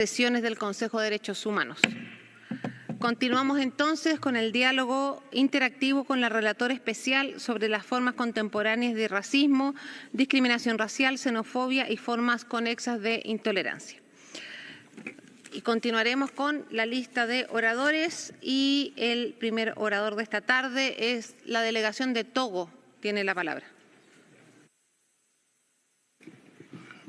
sesiones del Consejo de Derechos Humanos. Continuamos entonces con el diálogo interactivo con la relatora especial sobre las formas contemporáneas de racismo, discriminación racial, xenofobia y formas conexas de intolerancia. Y continuaremos con la lista de oradores y el primer orador de esta tarde es la delegación de Togo. Tiene la palabra.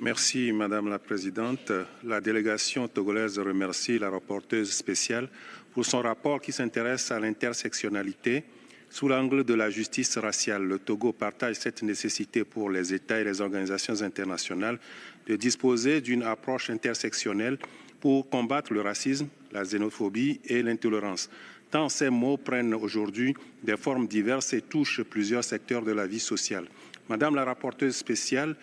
Merci Madame la Présidente. La délégation togolaise remercie la rapporteuse spéciale pour son rapport qui s'intéresse à l'intersectionnalité sous l'angle de la justice raciale. Le Togo partage cette nécessité pour les États et les organisations internationales de disposer d'une approche intersectionnelle pour combattre le racisme, la xénophobie et l'intolérance. Tant ces mots prennent aujourd'hui des formes diverses et touchent plusieurs secteurs de la vie sociale. Madame la rapporteuse spéciale,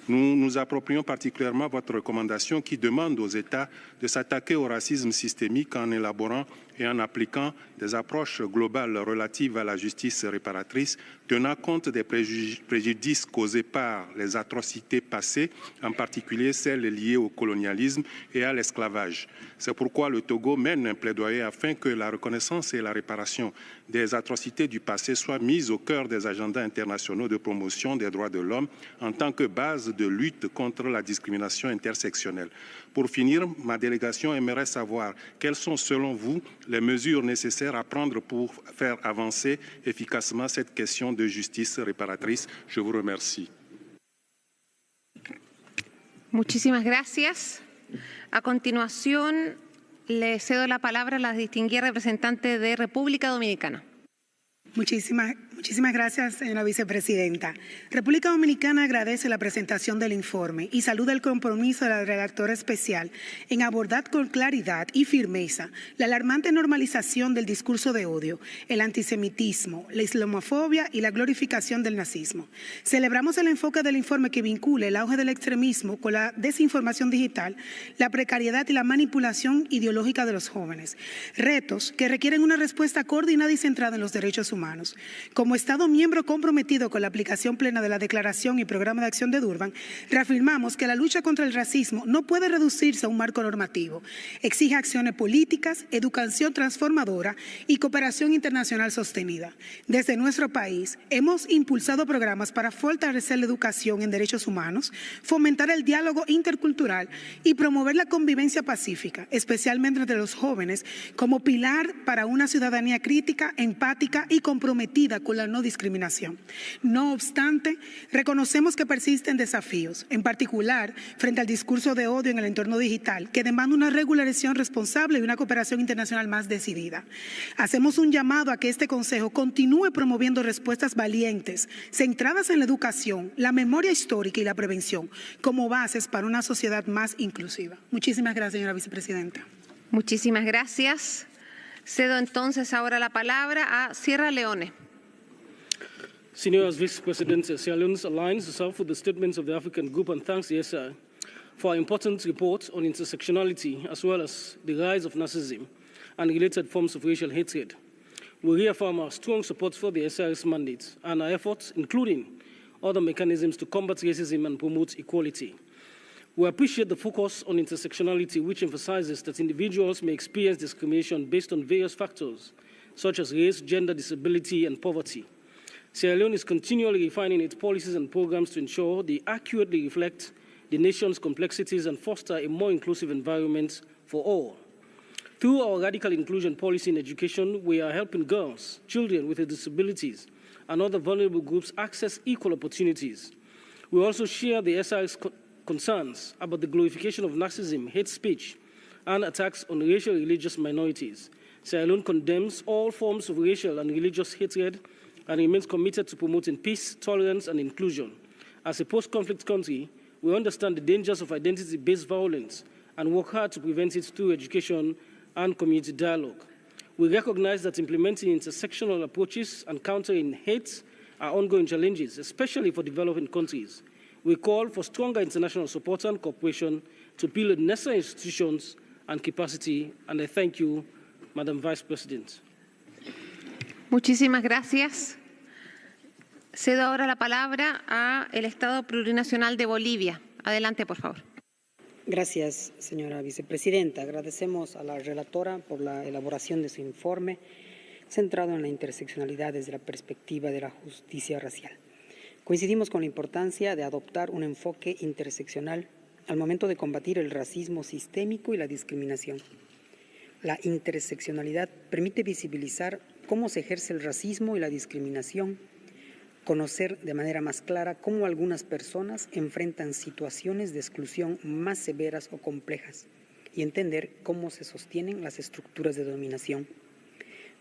nous nous approprions particulièrement votre recommandation qui demande aux États de s'attaquer au racisme systémique en élaborant et en appliquant des approches globales relatives à la justice réparatrice, tenant compte des préjudices causés par les atrocités passées, en particulier celles liées au colonialisme et à l'esclavage. C'est pourquoi le Togo mène un plaidoyer afin que la reconnaissance et la réparation des atrocités du passé soient mises au cœur des agendas internationaux de promotion des droits de l'homme en tant que base de lutte contre la discrimination intersectionnelle. Pour finir, ma délégation aimerait savoir quelles sont selon vous les mesures nécessaires à prendre pour faire avancer efficacement cette question de justice réparatrice. Je vous remercie. Muchísimas gracias. A continuación, le cedo la palabra a la distinguida representante de República Dominicana. Muchísimas gracias, señora vicepresidenta. República Dominicana agradece la presentación del informe y saluda el compromiso de la redactora especial en abordar con claridad y firmeza la alarmante normalización del discurso de odio, el antisemitismo, la islamofobia y la glorificación del nazismo. Celebramos el enfoque del informe que vincula el auge del extremismo con la desinformación digital, la precariedad y la manipulación ideológica de los jóvenes. Retos que requieren una respuesta coordinada y centrada en los derechos humanos. Como Estado miembro comprometido con la aplicación plena de la Declaración y Programa de Acción de Durban, reafirmamos que la lucha contra el racismo no puede reducirse a un marco normativo. Exige acciones políticas, educación transformadora y cooperación internacional sostenida. Desde nuestro país hemos impulsado programas para fortalecer la educación en derechos humanos, fomentar el diálogo intercultural y promover la convivencia pacífica, especialmente entre los jóvenes, como pilar para una ciudadanía crítica, empática y comprometida con la no discriminación. No obstante, reconocemos que persisten desafíos, en particular frente al discurso de odio en el entorno digital, que demanda una regularización responsable y una cooperación internacional más decidida. Hacemos un llamado a que este Consejo continúe promoviendo respuestas valientes, centradas en la educación, la memoria histórica y la prevención, como bases para una sociedad más inclusiva. Muchísimas gracias, señora vicepresidenta. Muchísimas gracias. Cedo entonces ahora la palabra a Sierra Leone. Senior Vice President, Sierra Leone aligns herself with the statements of the African group and thanks the SI for our important report on intersectionality as well as the rise of narcissism and related forms of racial hatred. We reaffirm our strong support for the SI's mandate and our efforts, including other mechanisms to combat racism and promote equality. We appreciate the focus on intersectionality, which emphasizes that individuals may experience discrimination based on various factors, such as race, gender, disability, and poverty. Sierra Leone is continually refining its policies and programs to ensure they accurately reflect the nation's complexities and foster a more inclusive environment for all. Through our radical inclusion policy in education, we are helping girls, children with disabilities, and other vulnerable groups access equal opportunities. We also share the SI's concerns about the glorification of narcissism, hate speech, and attacks on racial and religious minorities. Sierra Leone condemns all forms of racial and religious hatred and remains committed to promoting peace, tolerance, and inclusion. As a post-conflict country, we understand the dangers of identity-based violence and work hard to prevent it through education and community dialogue. We recognize that implementing intersectional approaches and countering hate are ongoing challenges, especially for developing countries. We call for stronger international support and cooperation to build necessary institutions and capacity, and I thank you, Madam Vice President. Muchísimas gracias. Cedo ahora la palabra a el Estado Plurinacional de Bolivia. Adelante, por favor. Gracias, señora vicepresidenta. Agradecemos a la relatora por la elaboración de su informe centrado en la interseccionalidad desde la perspectiva de la justicia racial. Coincidimos con la importancia de adoptar un enfoque interseccional al momento de combatir el racismo sistémico y la discriminación. La interseccionalidad permite visibilizar cómo se ejerce el racismo y la discriminación, conocer de manera más clara cómo algunas personas enfrentan situaciones de exclusión más severas o complejas y entender cómo se sostienen las estructuras de dominación.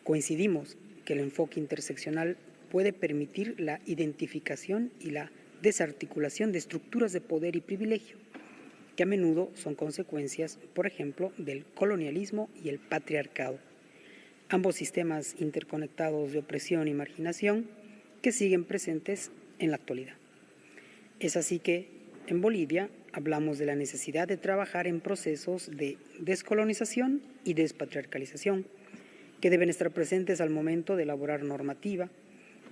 Coincidimos que el enfoque interseccional puede permitir la identificación y la desarticulación de estructuras de poder y privilegio, que a menudo son consecuencias, por ejemplo, del colonialismo y el patriarcado, ambos sistemas interconectados de opresión y marginación que siguen presentes en la actualidad. Es así que en Bolivia hablamos de la necesidad de trabajar en procesos de descolonización y despatriarcalización que deben estar presentes al momento de elaborar normativa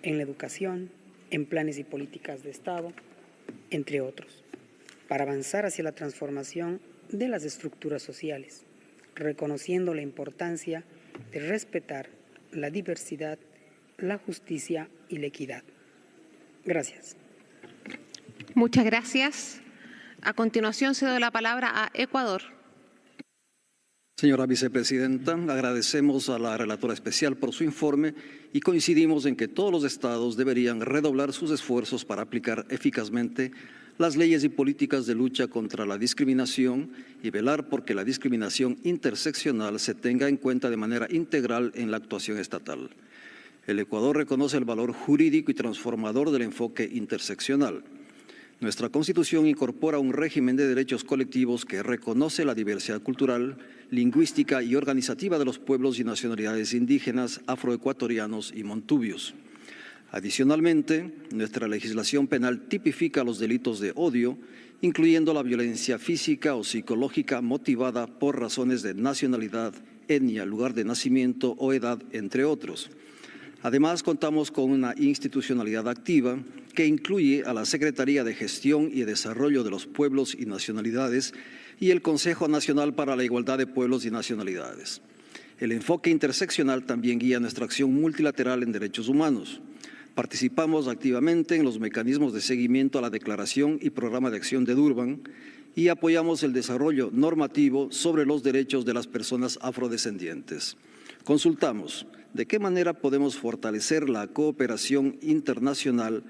en la educación, en planes y políticas de Estado, entre otros, para avanzar hacia la transformación de las estructuras sociales, reconociendo la importancia de respetar la diversidad, la justicia y la equidad. Gracias. Muchas gracias. A continuación cedo la palabra a Ecuador. Señora vicepresidenta, agradecemos a la relatora especial por su informe y coincidimos en que todos los estados deberían redoblar sus esfuerzos para aplicar eficazmente las leyes y políticas de lucha contra la discriminación y velar por que la discriminación interseccional se tenga en cuenta de manera integral en la actuación estatal. El Ecuador reconoce el valor jurídico y transformador del enfoque interseccional. Nuestra Constitución incorpora un régimen de derechos colectivos que reconoce la diversidad cultural, lingüística y organizativa de los pueblos y nacionalidades indígenas, afroecuatorianos y montubios. Adicionalmente, nuestra legislación penal tipifica los delitos de odio, incluyendo la violencia física o psicológica motivada por razones de nacionalidad, etnia, lugar de nacimiento o edad, entre otros. Además, contamos con una institucionalidad activa que incluye a la Secretaría de Gestión y Desarrollo de los Pueblos y Nacionalidades y el Consejo Nacional para la Igualdad de Pueblos y Nacionalidades. El enfoque interseccional también guía nuestra acción multilateral en derechos humanos. Participamos activamente en los mecanismos de seguimiento a la Declaración y Programa de Acción de Durban y apoyamos el desarrollo normativo sobre los derechos de las personas afrodescendientes. Consultamos de qué manera podemos fortalecer la cooperación internacional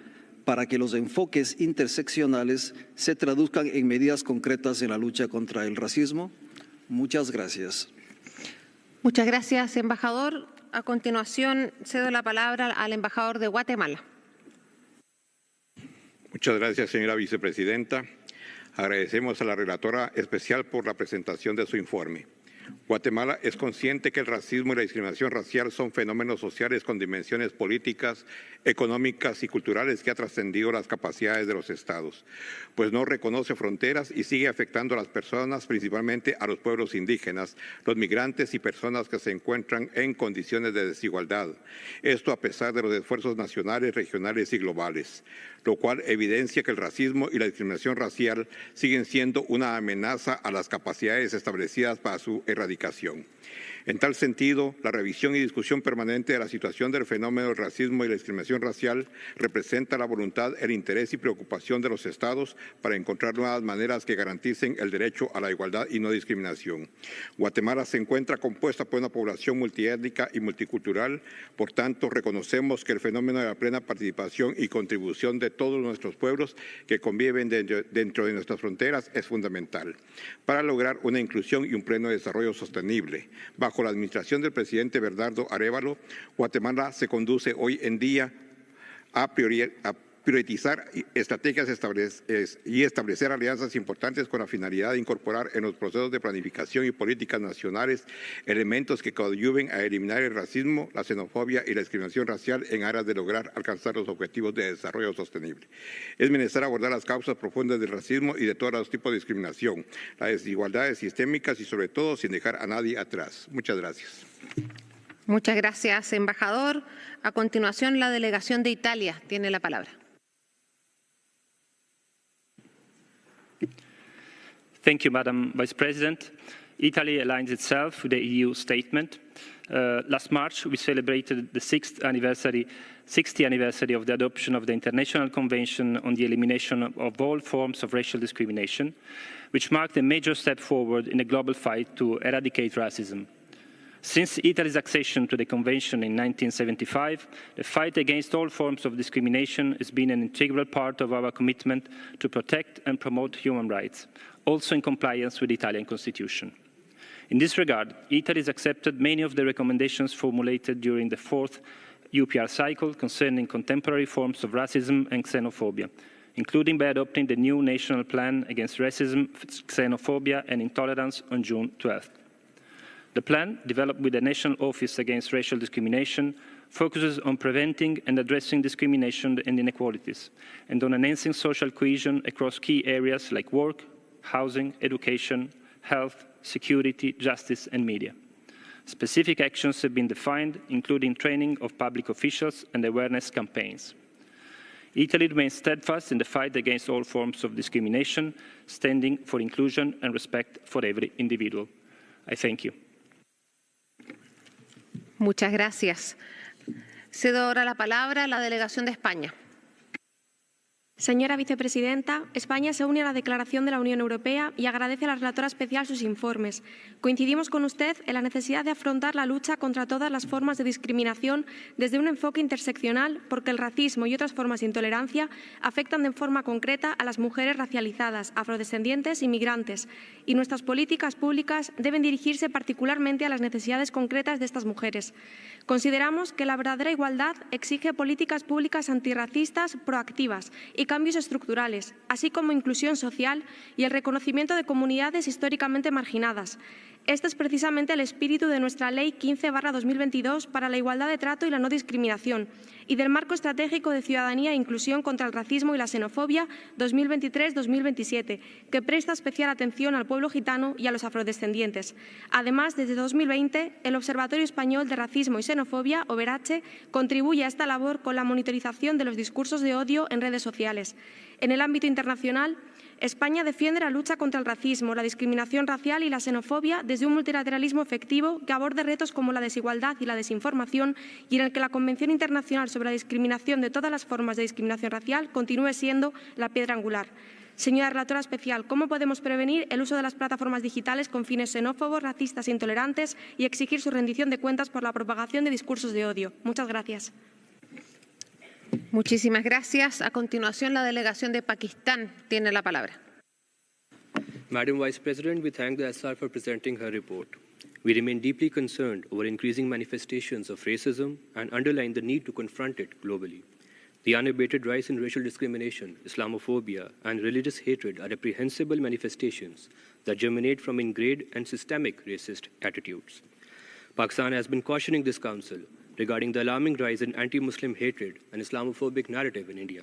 para que los enfoques interseccionales se traduzcan en medidas concretas en la lucha contra el racismo. Muchas gracias. Muchas gracias, embajador. A continuación, cedo la palabra al embajador de Guatemala. Muchas gracias, señora vicepresidenta. Agradecemos a la relatora especial por la presentación de su informe. Guatemala es consciente que el racismo y la discriminación racial son fenómenos sociales con dimensiones políticas, económicas y culturales que ha trascendido las capacidades de los estados, pues no reconoce fronteras y sigue afectando a las personas, principalmente a los pueblos indígenas, los migrantes y personas que se encuentran en condiciones de desigualdad. Esto a pesar de los esfuerzos nacionales, regionales y globales, lo cual evidencia que el racismo y la discriminación racial siguen siendo una amenaza a las capacidades establecidas para su erradicación. En tal sentido, la revisión y discusión permanente de la situación del fenómeno del racismo y la discriminación racial representa la voluntad, el interés y preocupación de los estados para encontrar nuevas maneras que garanticen el derecho a la igualdad y no discriminación. Guatemala se encuentra compuesta por una población multiétnica y multicultural, por tanto, reconocemos que el fenómeno de la plena participación y contribución de todos nuestros pueblos que conviven dentro de nuestras fronteras es fundamental para lograr una inclusión y un pleno desarrollo sostenible. Bajo la administración del presidente Bernardo Arévalo, Guatemala se conduce hoy en día a priorizar estrategias y establecer alianzas importantes con la finalidad de incorporar en los procesos de planificación y políticas nacionales elementos que coadyuven a eliminar el racismo, la xenofobia y la discriminación racial en aras de lograr alcanzar los objetivos de desarrollo sostenible. Es menester abordar las causas profundas del racismo y de todos los tipos de discriminación, las desigualdades sistémicas y sobre todo sin dejar a nadie atrás. Muchas gracias. Muchas gracias, embajador. A continuación, la delegación de Italia tiene la palabra. Thank you, Madam Vice President. Italy aligns itself with the EU statement. Last March, we celebrated the 60th anniversary of the adoption of the International Convention on the Elimination of All Forms of Racial Discrimination, which marked a major step forward in the global fight to eradicate racism. Since Italy's accession to the Convention in 1975, the fight against all forms of discrimination has been an integral part of our commitment to protect and promote human rights, also in compliance with the Italian Constitution. In this regard, Italy has accepted many of the recommendations formulated during the fourth UPR cycle concerning contemporary forms of racism and xenophobia, including by adopting the new National Plan Against Racism, Xenophobia and Intolerance on June 12th. The plan, developed with the National Office Against Racial Discrimination, focuses on preventing and addressing discrimination and inequalities, and on enhancing social cohesion across key areas like work, housing, education, health, security, justice, and media. Specific actions have been defined, including training of public officials and awareness campaigns. Italy remains steadfast in the fight against all forms of discrimination, standing for inclusion and respect for every individual. I thank you. Muchas gracias. Cedo ahora la palabra a la delegación de España. Señora Vicepresidenta, España se une a la Declaración de la Unión Europea y agradece a la relatora especial sus informes. Coincidimos con usted en la necesidad de afrontar la lucha contra todas las formas de discriminación desde un enfoque interseccional, porque el racismo y otras formas de intolerancia afectan de forma concreta a las mujeres racializadas, afrodescendientes y migrantes, y nuestras políticas públicas deben dirigirse particularmente a las necesidades concretas de estas mujeres. Consideramos que la verdadera igualdad exige políticas públicas antirracistas proactivas y cambios estructurales, así como inclusión social y el reconocimiento de comunidades históricamente marginadas. Este es precisamente el espíritu de nuestra Ley 15/2022 para la igualdad de trato y la no discriminación y del Marco Estratégico de Ciudadanía e Inclusión contra el Racismo y la Xenofobia 2023-2027, que presta especial atención al pueblo gitano y a los afrodescendientes. Además, desde 2020, el Observatorio Español de Racismo y Xenofobia, OVERH, contribuye a esta labor con la monitorización de los discursos de odio en redes sociales. En el ámbito internacional, España defiende la lucha contra el racismo, la discriminación racial y la xenofobia desde un multilateralismo efectivo que aborde retos como la desigualdad y la desinformación y en el que la Convención Internacional sobre la Discriminación de todas las formas de discriminación racial continúe siendo la piedra angular. Señora Relatora Especial, ¿cómo podemos prevenir el uso de las plataformas digitales con fines xenófobos, racistas e intolerantes y exigir su rendición de cuentas por la propagación de discursos de odio? Muchas gracias. Muchísimas gracias. A continuación, la delegación de Pakistán tiene la palabra. Madam Vice President, we thank the SR for presenting her report. We remain deeply concerned over increasing manifestations of racism and underline the need to confront it globally. The unabated rise in racial discrimination, Islamophobia, and religious hatred are reprehensible manifestations that germinate from ingrained and systemic racist attitudes. Pakistan has been cautioning this Council regarding the alarming rise in anti-Muslim hatred and Islamophobic narrative in India.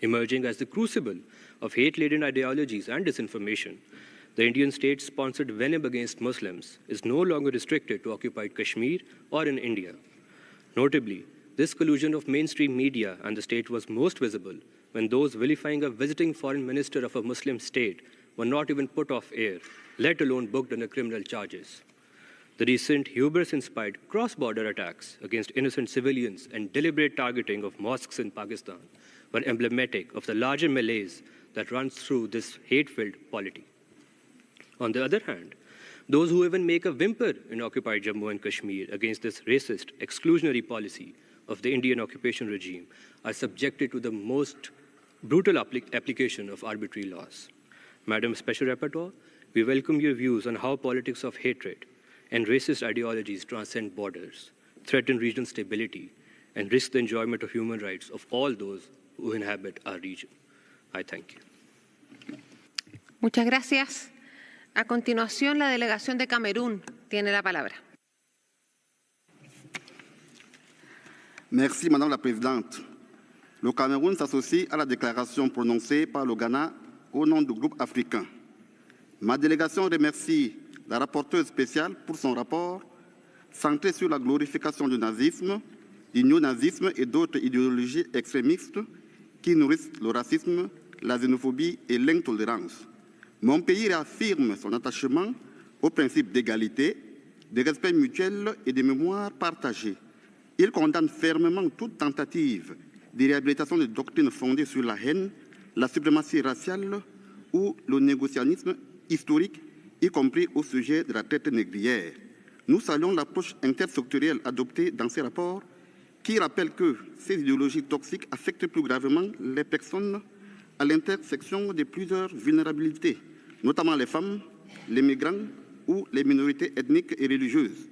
Emerging as the crucible of hate-laden ideologies and disinformation, the Indian state-sponsored venom against Muslims is no longer restricted to occupied Kashmir or in India. Notably, this collusion of mainstream media and the state was most visible when those vilifying a visiting foreign minister of a Muslim state were not even put off air, let alone booked under criminal charges. The recent hubris-inspired cross-border attacks against innocent civilians and deliberate targeting of mosques in Pakistan were emblematic of the larger malaise that runs through this hate-filled polity. On the other hand, those who even make a whimper in occupied Jammu and Kashmir against this racist, exclusionary policy of the Indian occupation regime are subjected to the most brutal application of arbitrary laws. Madam Special Rapporteur, we welcome your views on how politics of hatred and racist ideologies transcend borders, threaten regional stability, and risk the enjoyment of human rights of all those who inhabit our region. I thank you. Muchas gracias. A continuación, la delegación de Camerún tiene la palabra. Merci, Madame la Présidente. Le Cameroun s'associe à la déclaration prononcée par le Ghana au nom du groupe africain. Ma délégation remercie la rapporteure spéciale pour son rapport centré sur la glorification du nazisme, du néonazisme et d'autres idéologies extrémistes qui nourrissent le racisme, la xénophobie et l'intolérance. Mon pays réaffirme son attachement aux principes d'égalité, de respect mutuel et de mémoire partagée. Il condamne fermement toute tentative de réhabilitation de doctrines fondées sur la haine, la suprématie raciale ou le négociationnisme historique, y compris au sujet de la traite négrière. Nous saluons l'approche intersectorielle adoptée dans ces rapports qui rappelle que ces idéologies toxiques affectent plus gravement les personnes à l'intersection de plusieurs vulnérabilités, notamment les femmes, les migrants ou les minorités ethniques et religieuses.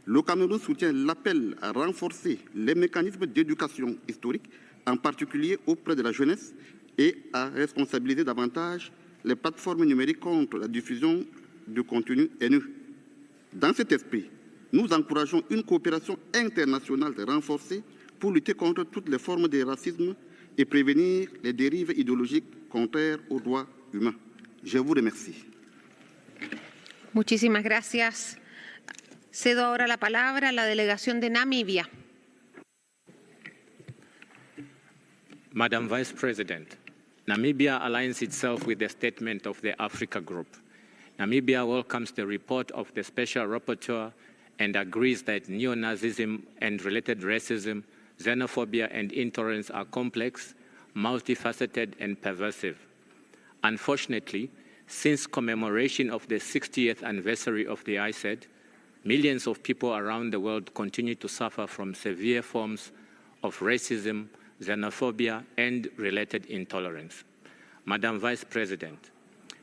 Le Cameroun soutient l'appel à renforcer les mécanismes d'éducation historique, en particulier auprès de la jeunesse, et à responsabiliser davantage les plateformes numériques contre la diffusion de contenus haineux. Dans cet esprit, nous encourageons une coopération internationale renforcée pour lutter contre toutes les formes de racisme et prévenir les dérives idéologiques contraires aux droits humains. Je vous remercie. Muchísimas gracias. Cedo ahora la palabra a la delegación de Namibia. Madam Vice President, Namibia aligns itself with the statement of the Africa Group. Namibia welcomes the report of the Special Rapporteur and agrees that neo-Nazism and related racism, xenophobia and intolerance are complex, multifaceted and pervasive. Unfortunately, since commemoration of the 60th anniversary of the ICED, millions of people around the world continue to suffer from severe forms of racism, xenophobia, and related intolerance. Madam Vice President,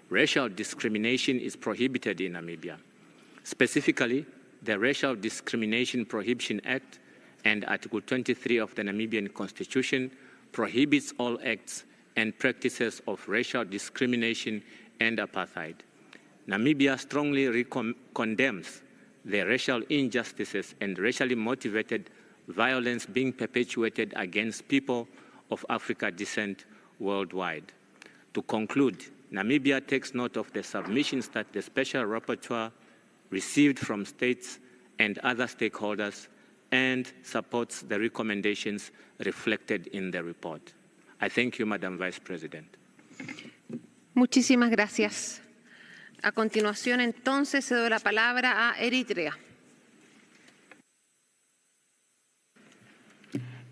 racial discrimination is prohibited in Namibia. Specifically, the Racial Discrimination Prohibition Act and Article 23 of the Namibian Constitution prohibits all acts and practices of racial discrimination and apartheid. Namibia strongly condemns the racial injustices and racially motivated violence being perpetuated against people of African descent worldwide. To conclude, Namibia takes note of the submissions that the Special Rapporteur received from states and other stakeholders and supports the recommendations reflected in the report. I thank you, Madam Vice President. Muchísimas gracias. A continuación, entonces, cedo la palabra a Eritrea.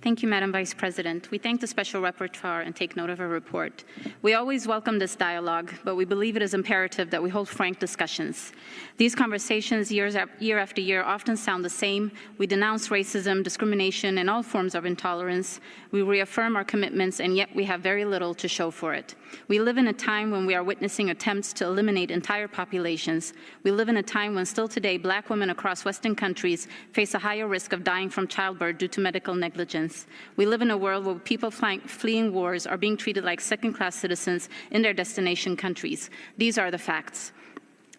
Thank you, Madam Vice President. We thank the Special Rapporteur and take note of her report. We always welcome this dialogue, but we believe it is imperative that we hold frank discussions. These conversations, year after year, often sound the same. We denounce racism, discrimination, and all forms of intolerance. We reaffirm our commitments, and yet we have very little to show for it. We live in a time when we are witnessing attempts to eliminate entire populations. We live in a time when still today Black women across Western countries face a higher risk of dying from childbirth due to medical negligence. We live in a world where people fleeing wars are being treated like second-class citizens in their destination countries. These are the facts.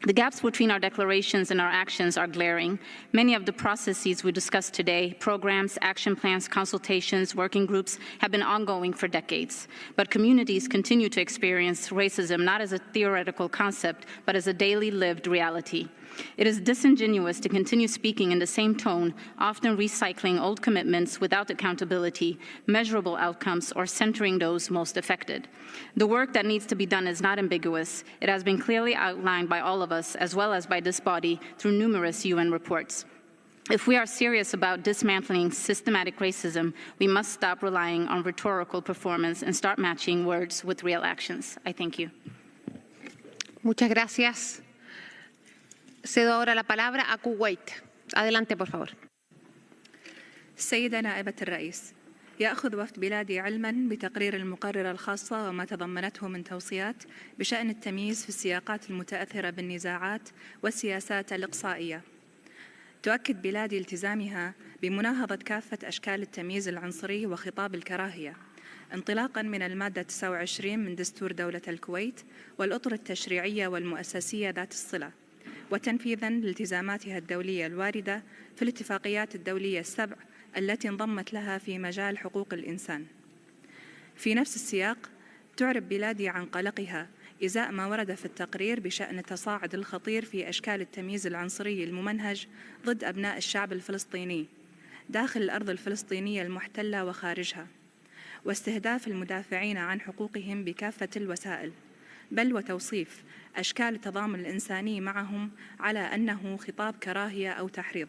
The gaps between our declarations and our actions are glaring. Many of the processes we discussed today, programs, action plans, consultations, working groups, have been ongoing for decades. But communities continue to experience racism not as a theoretical concept, but as a daily lived reality. It is disingenuous to continue speaking in the same tone, often recycling old commitments without accountability, measurable outcomes, or centering those most affected. The work that needs to be done is not ambiguous. It has been clearly outlined by all of us, as well as by this body, through numerous UN reports. If we are serious about dismantling systematic racism, we must stop relying on rhetorical performance and start matching words with real actions. I thank you. Muchas gracias. Cedo ahora la palabra a Kuwait. Adelante, por favor. السيدة نائبة الرئيس، يأخذ وفد بلادي علما بتقرير المقررة الخاصة وما تضمنته من توصيات بشأن التمييز في السياقات المتأثرة بالنزاعات والسياسات الإقصائية. تؤكد بلادي التزامها بمناهضة كافة أشكال التمييز العنصري وخطاب الكراهية، انطلاقا من المادة 29 من دستور دولة الكويت والأطر التشريعية والمؤسسية ذات الصلة، وتنفيذا لالتزاماتها الدولية الواردة في الاتفاقيات الدولية السبع التي انضمت لها في مجال حقوق الإنسان. في نفس السياق تعرب بلادي عن قلقها إزاء ما ورد في التقرير بشأن التصاعد الخطير في أشكال التمييز العنصري الممنهج ضد أبناء الشعب الفلسطيني داخل الأرض الفلسطينية المحتلة وخارجها، واستهداف المدافعين عن حقوقهم بكافة الوسائل، بل وتوصيف أشكال التضامن الإنساني معهم على أنه خطاب كراهية أو تحريض.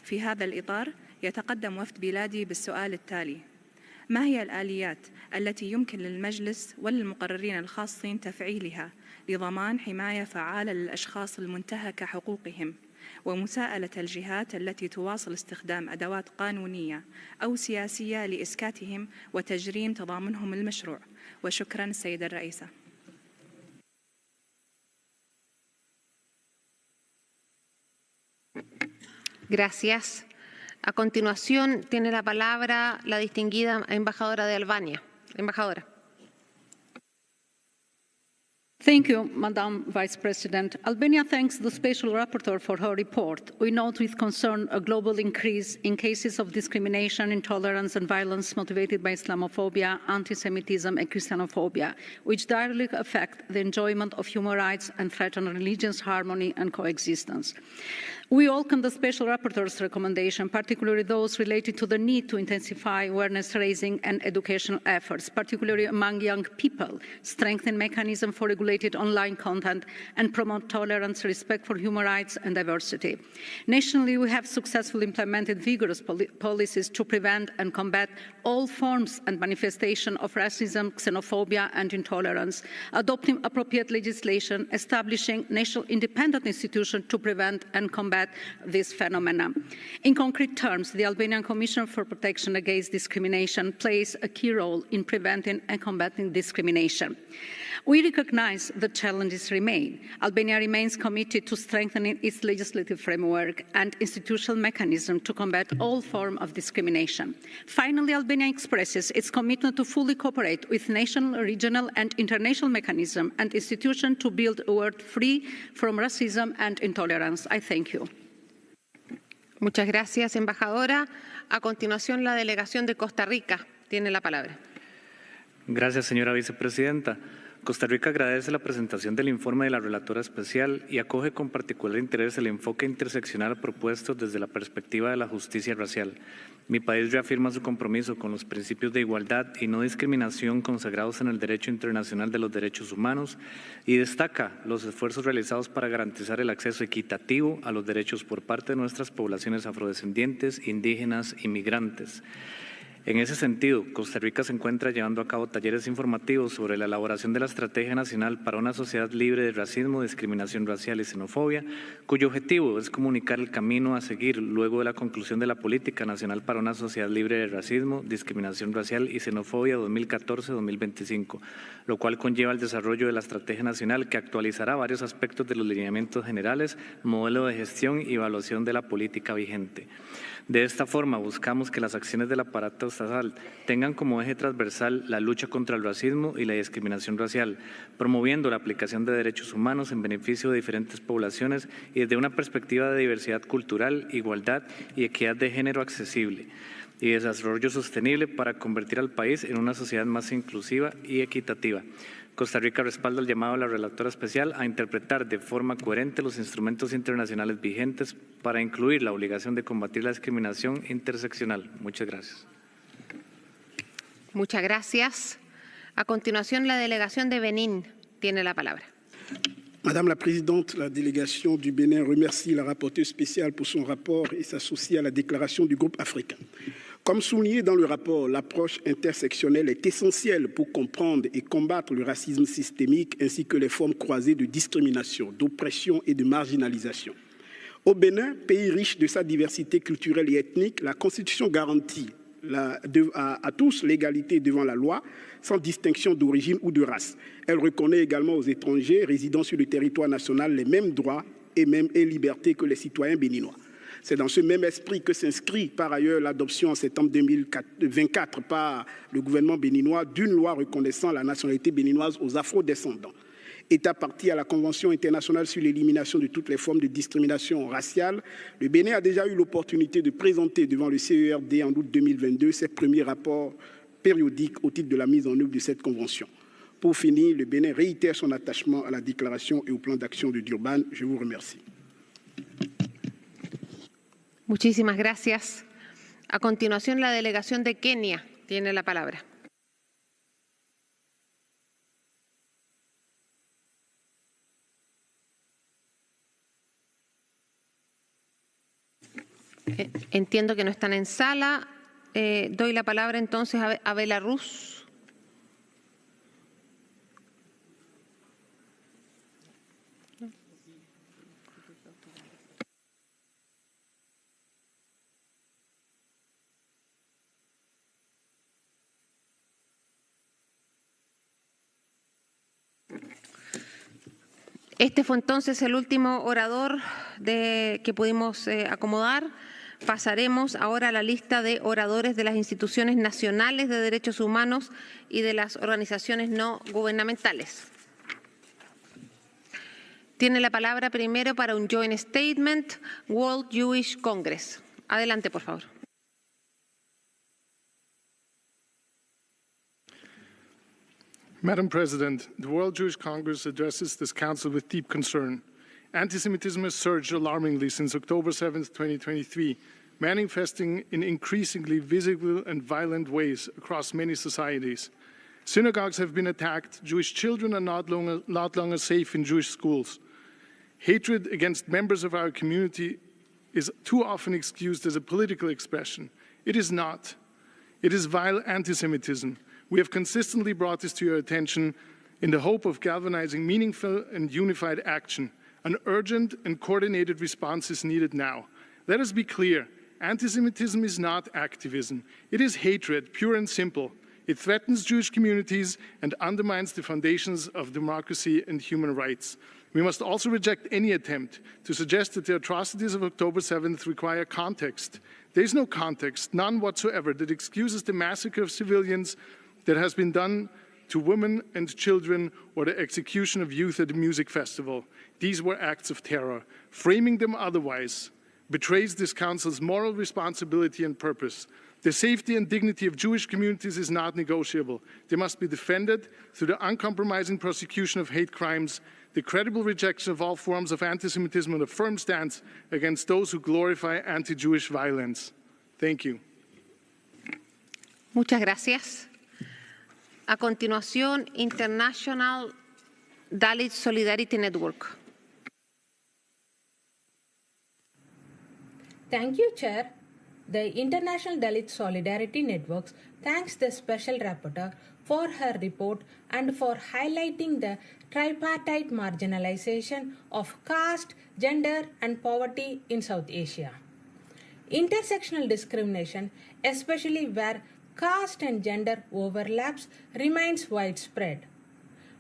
في هذا الإطار يتقدم وفد بلادي بالسؤال التالي: ما هي الآليات التي يمكن للمجلس وللمقررين الخاصين تفعيلها لضمان حماية فعالة للأشخاص المنتهك حقوقهم ومساءلة الجهات التي تواصل استخدام أدوات قانونية أو سياسية لإسكاتهم وتجريم تضامنهم المشروع؟ وشكرا السيدة الرئيسة. Gracias. A continuación tiene la palabra la distinguida embajadora de Albania. Embajadora. Thank you, Madam Vice President. Albania thanks the Special Rapporteur for her report. We note with concern a global increase in cases of discrimination, intolerance and violence motivated by Islamophobia, anti-Semitism and Christianophobia, which directly affect the enjoyment of human rights and threaten religious harmony and coexistence. We welcome the Special Rapporteur's recommendation, particularly those related to the need to intensify awareness raising and educational efforts, particularly among young people, strengthen mechanisms for regulated online content, and promote tolerance, respect for human rights and diversity. Nationally, we have successfully implemented vigorous policies to prevent and combat all forms and manifestations of racism, xenophobia and intolerance, adopting appropriate legislation, establishing national independent institutions to prevent and combat this phenomenon. In concrete terms, the Albanian Commission for Protection Against Discrimination plays a key role in preventing and combating discrimination. We recognize the challenges remain. Albania remains committed to strengthening its legislative framework and institutional mechanism to combat all forms of discrimination. Finally, Albania expresses its commitment to fully cooperate with national, regional and international mechanisms and institutions to build a world free from racism and intolerance. I thank you. Muchas gracias, embajadora. A continuación, la delegación de Costa Rica tiene la palabra. Gracias, señora vicepresidenta. Costa Rica agradece la presentación del informe de la relatora especial y acoge con particular interés el enfoque interseccional propuesto desde la perspectiva de la justicia racial. Mi país reafirma su compromiso con los principios de igualdad y no discriminación consagrados en el Derecho Internacional de los Derechos Humanos y destaca los esfuerzos realizados para garantizar el acceso equitativo a los derechos por parte de nuestras poblaciones afrodescendientes, indígenas y migrantes. En ese sentido, Costa Rica se encuentra llevando a cabo talleres informativos sobre la elaboración de la Estrategia Nacional para una Sociedad Libre de Racismo, Discriminación Racial y Xenofobia, cuyo objetivo es comunicar el camino a seguir luego de la conclusión de la Política Nacional para una Sociedad Libre de Racismo, Discriminación Racial y Xenofobia 2014-2025, lo cual conlleva el desarrollo de la Estrategia Nacional que actualizará varios aspectos de los lineamientos generales, modelo de gestión y evaluación de la política vigente. De esta forma, buscamos que las acciones del aparato estatal tengan como eje transversal la lucha contra el racismo y la discriminación racial, promoviendo la aplicación de derechos humanos en beneficio de diferentes poblaciones y desde una perspectiva de diversidad cultural, igualdad y equidad de género accesible y desarrollo sostenible para convertir al país en una sociedad más inclusiva y equitativa. Costa Rica respalda el llamado de la relatora especial a interpretar de forma coherente los instrumentos internacionales vigentes para incluir la obligación de combatir la discriminación interseccional. Muchas gracias. Muchas gracias. A continuación, la delegación de Benín tiene la palabra. Madame la Présidente, la délégation du Bénin remercie la rapporteure spéciale pour son rapport et s'associe à la déclaration du groupe africain. Comme souligné dans le rapport, l'approche intersectionnelle est essentielle pour comprendre et combattre le racisme systémique ainsi que les formes croisées de discrimination, d'oppression et de marginalisation. Au Bénin, pays riche de sa diversité culturelle et ethnique, la Constitution garantit à tous l'égalité devant la loi, sans distinction d'origine ou de race. Elle reconnaît également aux étrangers résidant sur le territoire national les mêmes droits et libertés que les citoyens béninois. C'est dans ce même esprit que s'inscrit par ailleurs l'adoption en septembre 2024 par le gouvernement béninois d'une loi reconnaissant la nationalité béninoise aux afro-descendants. État partie à la Convention internationale sur l'élimination de toutes les formes de discrimination raciale, le Bénin a déjà eu l'opportunité de présenter devant le CERD en août 2022 ses premiers rapports périodiques au titre de la mise en œuvre de cette convention. Pour finir, le Bénin réitère son attachement à la déclaration et au plan d'action de Durban. Je vous remercie. Muchísimas gracias. A continuación, la delegación de Kenia tiene la palabra. Entiendo que no están en sala. Doy la palabra entonces a Belarus. Este fue entonces el último orador que pudimos acomodar. Pasaremos ahora a la lista de oradores de las instituciones nacionales de derechos humanos y de las organizaciones no gubernamentales. Tiene la palabra primero para un joint statement, World Jewish Congress. Adelante, por favor. Madam President, the World Jewish Congress addresses this Council with deep concern. Anti-Semitism has surged alarmingly since October 7, 2023, manifesting in increasingly visible and violent ways across many societies. Synagogues have been attacked. Jewish children are not longer safe in Jewish schools. Hatred against members of our community is too often excused as a political expression. It is not. It is vile anti-Semitism. We have consistently brought this to your attention in the hope of galvanizing meaningful and unified action. An urgent and coordinated response is needed now. Let us be clear, anti-Semitism is not activism. It is hatred, pure and simple. It threatens Jewish communities and undermines the foundations of democracy and human rights. We must also reject any attempt to suggest that the atrocities of October 7th require context. There is no context, none whatsoever, that excuses the massacre of civilians that has been done to women and children or the execution of youth at a music festival. These were acts of terror. Framing them otherwise betrays this Council's moral responsibility and purpose. The safety and dignity of Jewish communities is not negotiable. They must be defended through the uncompromising prosecution of hate crimes, the credible rejection of all forms of anti-Semitism, and a firm stance against those who glorify anti-Jewish violence. Thank you. Muchas gracias. A continuación, International Dalit Solidarity Network. Thank you, Chair. The International Dalit Solidarity Network thanks the Special Rapporteur for her report and for highlighting the tripartite marginalization of caste, gender, and poverty in South Asia. Intersectional discrimination, especially where caste and gender overlaps, remains widespread.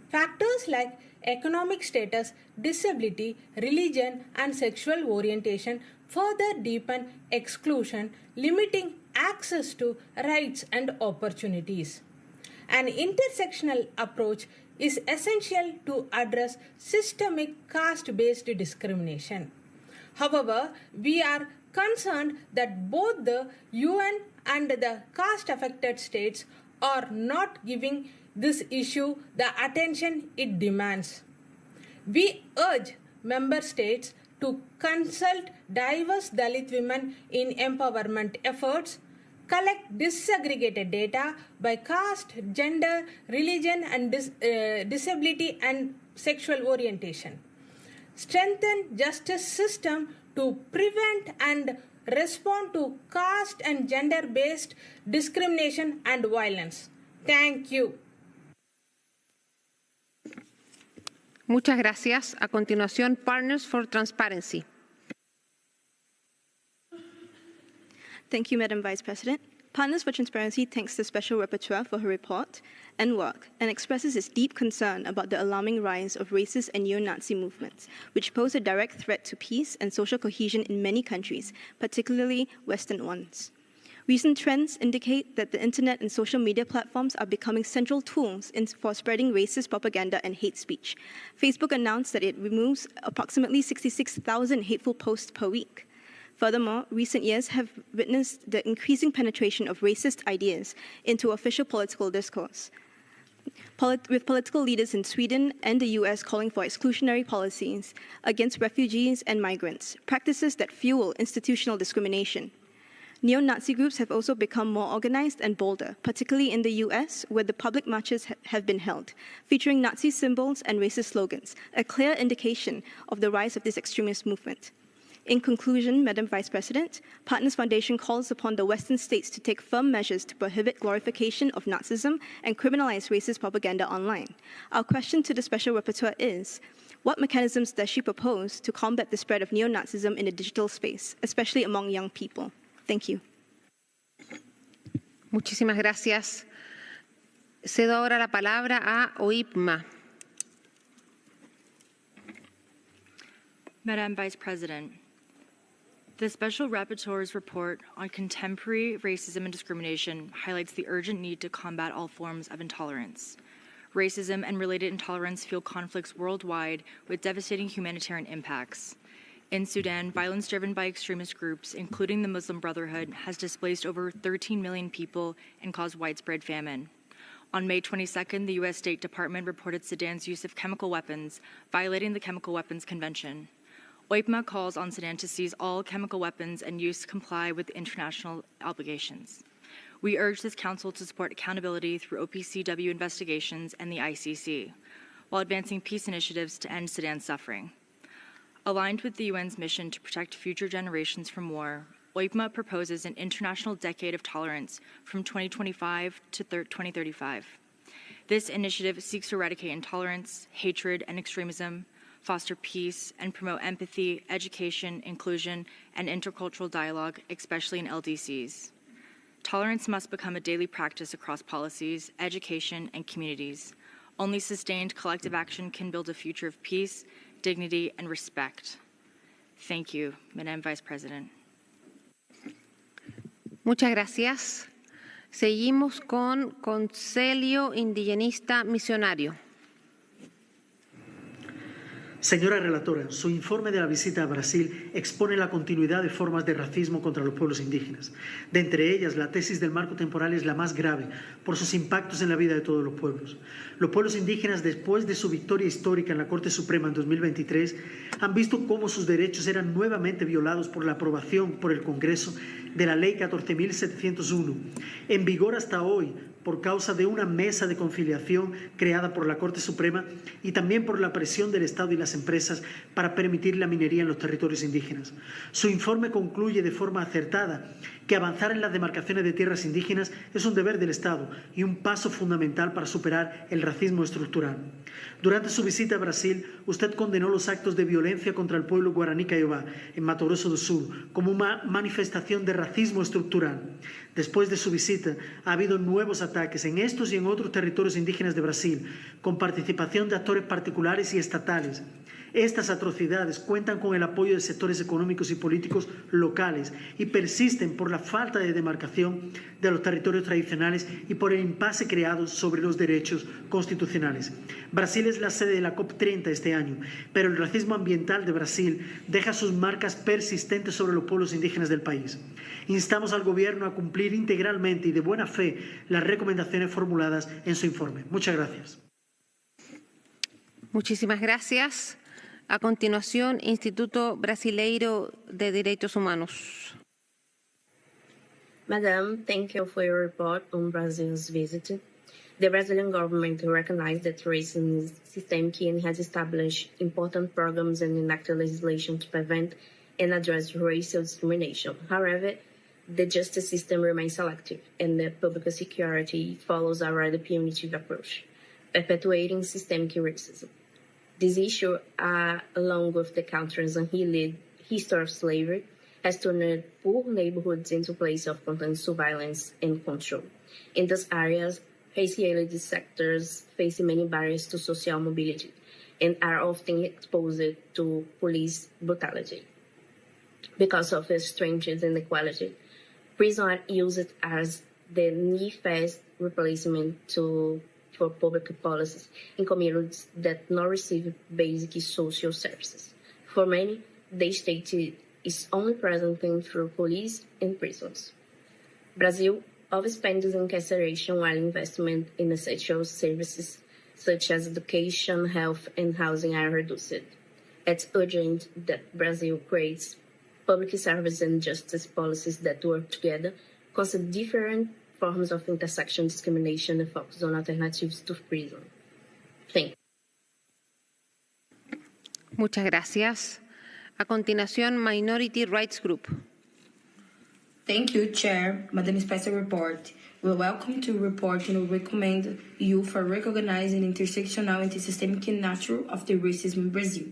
Factors like economic status, disability, religion, and sexual orientation further deepen exclusion, limiting access to rights and opportunities. An intersectional approach is essential to address systemic caste-based discrimination. However, we are concerned that both the UN and the caste-affected states are not giving this issue the attention it demands. We urge member states to consult diverse Dalit women in empowerment efforts, collect disaggregated data by caste, gender, religion, and disability and sexual orientation. Strengthen justice system to prevent and respond to caste and gender-based discrimination and violence. Thank you. Muchas gracias. A continuación, Partners for Transparency. Thank you, Madam Vice President. Partners for Transparency thanks the Special Rapporteur for her report and work and expresses its deep concern about the alarming rise of racist and neo-Nazi movements, which pose a direct threat to peace and social cohesion in many countries, particularly Western ones. Recent trends indicate that the internet and social media platforms are becoming central tools for spreading racist propaganda and hate speech. Facebook announced that it removes approximately 66,000 hateful posts per week. Furthermore, recent years have witnessed the increasing penetration of racist ideas into official political discourse, with political leaders in Sweden and the US calling for exclusionary policies against refugees and migrants, practices that fuel institutional discrimination. Neo-Nazi groups have also become more organized and bolder, particularly in the US, where the public marches have been held, featuring Nazi symbols and racist slogans, a clear indication of the rise of this extremist movement. In conclusion, Madam Vice President, Partners Foundation calls upon the Western states to take firm measures to prohibit glorification of Nazism and criminalize racist propaganda online. Our question to the Special Rapporteur is, what mechanisms does she propose to combat the spread of neo-Nazism in the digital space, especially among young people? Thank you. Muchísimas gracias. Cedo ahora la palabra a OIPMA. Madam Vice President, the Special Rapporteur's report on contemporary racism and discrimination highlights the urgent need to combat all forms of intolerance. Racism and related intolerance fuel conflicts worldwide with devastating humanitarian impacts. In Sudan, violence driven by extremist groups, including the Muslim Brotherhood, has displaced over 13 million people and caused widespread famine. On May 22nd, the U.S. State Department reported Sudan's use of chemical weapons, violating the Chemical Weapons Convention. OIPMA calls on Sudan to seize all chemical weapons and use to comply with international obligations. We urge this Council to support accountability through OPCW investigations and the ICC, while advancing peace initiatives to end Sudan's suffering. Aligned with the UN's mission to protect future generations from war, OIPMA proposes an international decade of tolerance from 2025 to 2035. This initiative seeks to eradicate intolerance, hatred, and extremism, foster peace, and promote empathy, education, inclusion, and intercultural dialogue, especially in LDCs. Tolerance must become a daily practice across policies, education, and communities. Only sustained collective action can build a future of peace, dignity, and respect. Thank you, Madam Vice President. Muchas gracias. Seguimos con Conselho Indigenista Misionario. Señora relatora, su informe de la visita a Brasil expone la continuidad de formas de racismo contra los pueblos indígenas. De entre ellas, la tesis del marco temporal es la más grave por sus impactos en la vida de todos los pueblos. Los pueblos indígenas, después de su victoria histórica en la Corte Suprema en 2023, han visto cómo sus derechos eran nuevamente violados por la aprobación por el Congreso de la Ley 14.701, en vigor hasta hoy, por causa de una mesa de conciliación creada por la Corte Suprema y también por la presión del Estado y las empresas para permitir la minería en los territorios indígenas. Su informe concluye de forma acertada que avanzar en las demarcaciones de tierras indígenas es un deber del Estado y un paso fundamental para superar el racismo estructural. Durante su visita a Brasil, usted condenó los actos de violencia contra el pueblo guaraní Caiobá en Mato Grosso do Sul como una manifestación de racismo estructural. Después de su visita, ha habido nuevos ataques en estos y en otros territorios indígenas de Brasil, con participación de actores particulares y estatales. Estas atrocidades cuentan con el apoyo de sectores económicos y políticos locales y persisten por la falta de demarcación de los territorios tradicionales y por el impasse creado sobre los derechos constitucionales. Brasil es la sede de la COP30 este año, pero el racismo ambiental de Brasil deja sus marcas persistentes sobre los pueblos indígenas del país. Instamos al Gobierno a cumplir integralmente y de buena fe las recomendaciones formuladas en su informe. Muchas gracias. Muchísimas gracias. A continuación, Instituto Brasileiro de Direitos Humanos. Madam, thank you for your report on Brazil's visit. The Brazilian government recognized that racism is systemic and has established important programs and enacted legislation to prevent and address racial discrimination. However, the justice system remains selective, and the public security follows a rather punitive approach, perpetuating systemic racism. This issue, along with the country's unhealed history of slavery, has turned poor neighborhoods into places of constant surveillance and control. In these areas, racially sectors face many barriers to social mobility and are often exposed to police brutality. Because of the stringent inequality, prisons are used as the near-fast replacement for public policies in communities that not receive basic social services. For many, the state is only present through police and prisons. Brazil overspends incarceration while investment in essential services such as education, health, and housing are reduced. It's urgent that Brazil creates public service and justice policies that work together, consider different forms of intersection discrimination and focus on alternatives to prison. Thank you. Muchas gracias. A continuación, Minority Rights Group. Thank you, Chair. Madam Special Report. We welcome to report and recommend you for recognizing intersectional and systemic nature of the racism in Brazil.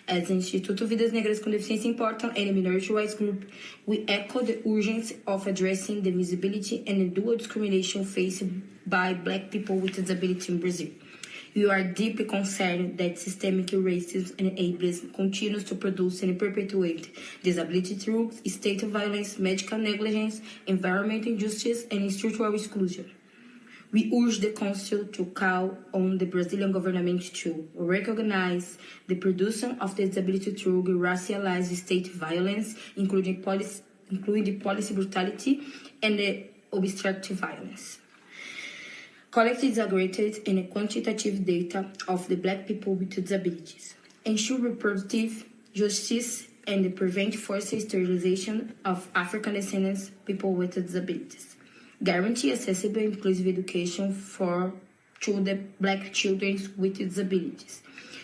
As the Instituto Vidas Negras com Deficiência Importam and Minority Rights Group, we echo the urgency of addressing the visibility and the dual discrimination faced by Black people with disability in Brazil. We are deeply concerned that systemic racism and ableism continues to produce and perpetuate disability through state violence, medical negligence, environmental injustice, and structural exclusion. We urge the Council to call on the Brazilian government to recognize the production of disability through racialized state violence, including policy brutality and obstructive violence. Collect disaggregated and quantitative data of the Black people with disabilities. Ensure reproductive justice and prevent forced sterilization of African descendants people with disabilities. Guarantee accessible and inclusive education to the Black children with disabilities.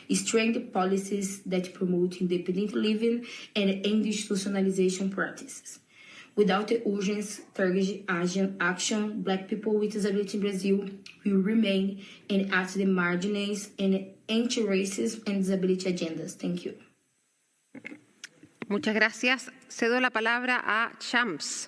Strengthen policies that promote independent living and end institutionalization practices. Without the urgent targeted action, Black people with disability in Brazil will remain at the margins and anti-racist and disability agendas. Thank you. Muchas gracias. Cedo la palabra a Shams.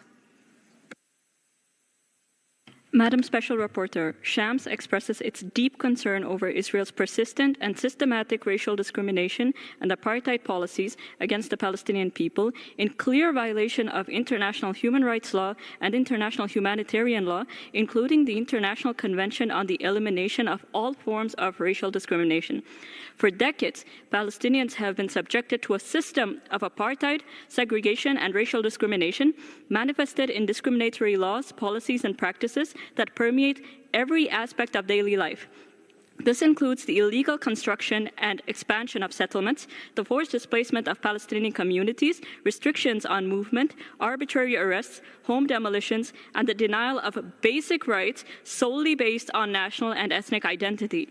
Madam Special Rapporteur, Shams expresses its deep concern over Israel's persistent and systematic racial discrimination and apartheid policies against the Palestinian people in clear violation of international human rights law and international humanitarian law, including the International Convention on the Elimination of All Forms of Racial Discrimination. For decades, Palestinians have been subjected to a system of apartheid, segregation, and racial discrimination manifested in discriminatory laws, policies, and practices that permeate every aspect of daily life. This includes the illegal construction and expansion of settlements, the forced displacement of Palestinian communities, restrictions on movement, arbitrary arrests, home demolitions, and the denial of basic rights solely based on national and ethnic identity.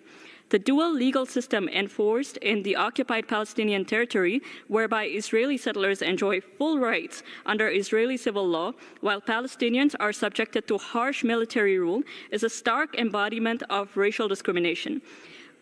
The dual legal system enforced in the occupied Palestinian territory, whereby Israeli settlers enjoy full rights under Israeli civil law, while Palestinians are subjected to harsh military rule, is a stark embodiment of racial discrimination.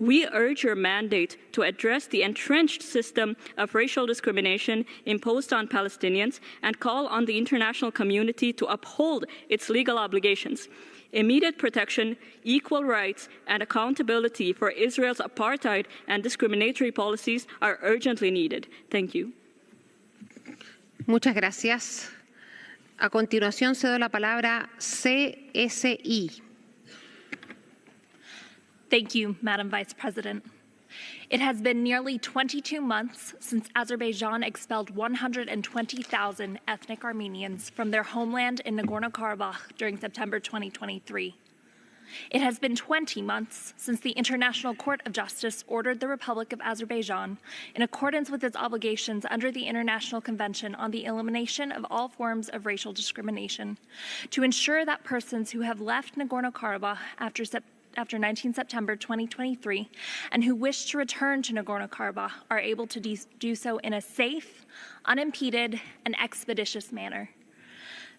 We urge your mandate to address the entrenched system of racial discrimination imposed on Palestinians and call on the international community to uphold its legal obligations. Immediate protection, equal rights, and accountability for Israel's apartheid and discriminatory policies are urgently needed. Thank you. Muchas gracias. A continuación cedo la palabra CSI. Thank you, Madam Vice President. It has been nearly 22 months since Azerbaijan expelled 120,000 ethnic Armenians from their homeland in Nagorno-Karabakh during September 2023. It has been 20 months since the International Court of Justice ordered the Republic of Azerbaijan, in accordance with its obligations under the International Convention on the Elimination of All Forms of Racial Discrimination, to ensure that persons who have left Nagorno-Karabakh after 19 September 2023 and who wish to return to Nagorno-Karabakh are able to do so in a safe, unimpeded, and expeditious manner.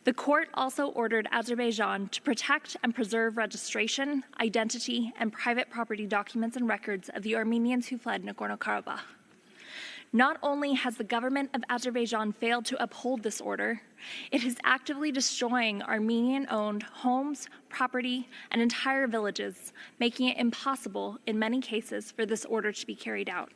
The court also ordered Azerbaijan to protect and preserve registration, identity, and private property documents and records of the Armenians who fled Nagorno-Karabakh. Not only has the government of Azerbaijan failed to uphold this order, it is actively destroying Armenian-owned homes, property, and entire villages, making it impossible, in many cases, for this order to be carried out.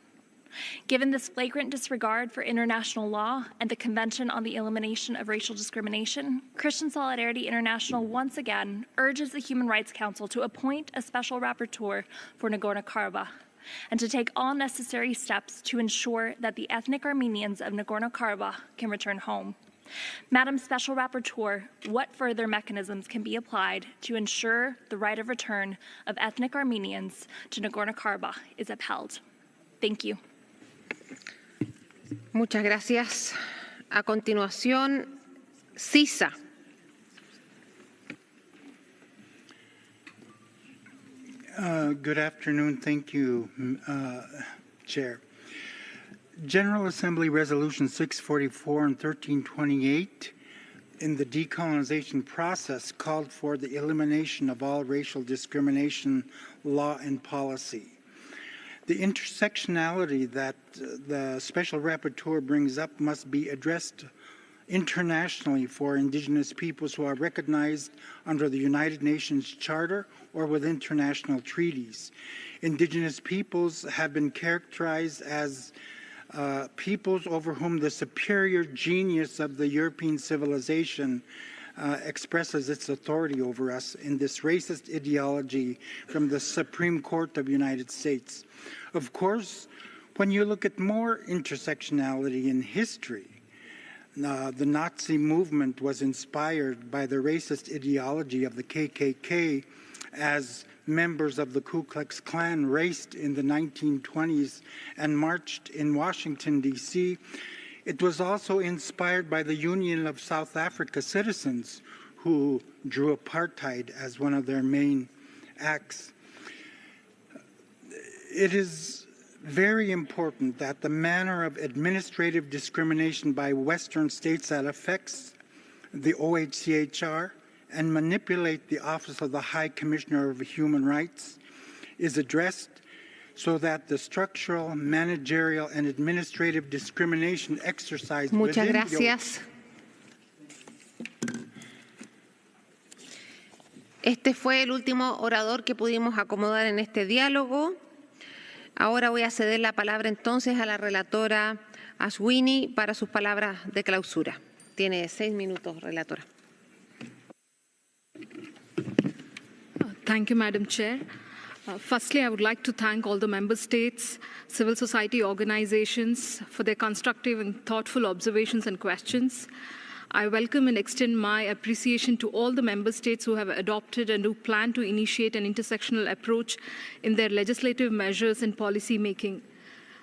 Given this flagrant disregard for international law and the Convention on the Elimination of Racial Discrimination, Christian Solidarity International once again urges the Human Rights Council to appoint a special rapporteur for Nagorno-Karabakh and to take all necessary steps to ensure that the ethnic Armenians of Nagorno-Karabakh can return home. Madam Special Rapporteur, what further mechanisms can be applied to ensure the right of return of ethnic Armenians to Nagorno-Karabakh is upheld? Thank you. Muchas gracias. A continuación, CISA. Good afternoon. Thank you, Chair. General Assembly Resolution 644 and 1328 in the decolonization process called for the elimination of all racial discrimination law and policy. The intersectionality that the Special Rapporteur brings up must be addressed internationally for Indigenous peoples who are recognized under the United Nations Charter or with international treaties. Indigenous peoples have been characterized as peoples over whom the superior genius of the European civilization expresses its authority over us in this racist ideology from the Supreme Court of the United States. Of course, when you look at more intersectionality in history, the Nazi movement was inspired by the racist ideology of the KKK as members of the Ku Klux Klan raced in the 1920s and marched in Washington, D.C. It was also inspired by the Union of South Africa Citizens, who drew apartheid as one of their main acts. It is very important that the manner of administrative discrimination by Western states that affects the OHCHR and manipulate the Office of the High Commissioner of Human Rights is addressed so that the structural, managerial, and administrative discrimination exercised Muchas gracias. Este fue el último orador que pudimos acomodar en este diálogo. Ahora voy a ceder la palabra entonces a la relatora Ashwini para sus palabras de clausura. Tiene 6 minutos, relatora. Thank you, Madam Chair. Firstly, I would like to thank all the member states, civil society organizations for their constructive and thoughtful observations and questions. I welcome and extend my appreciation to all the member states who have adopted and who plan to initiate an intersectional approach in their legislative measures and policy making.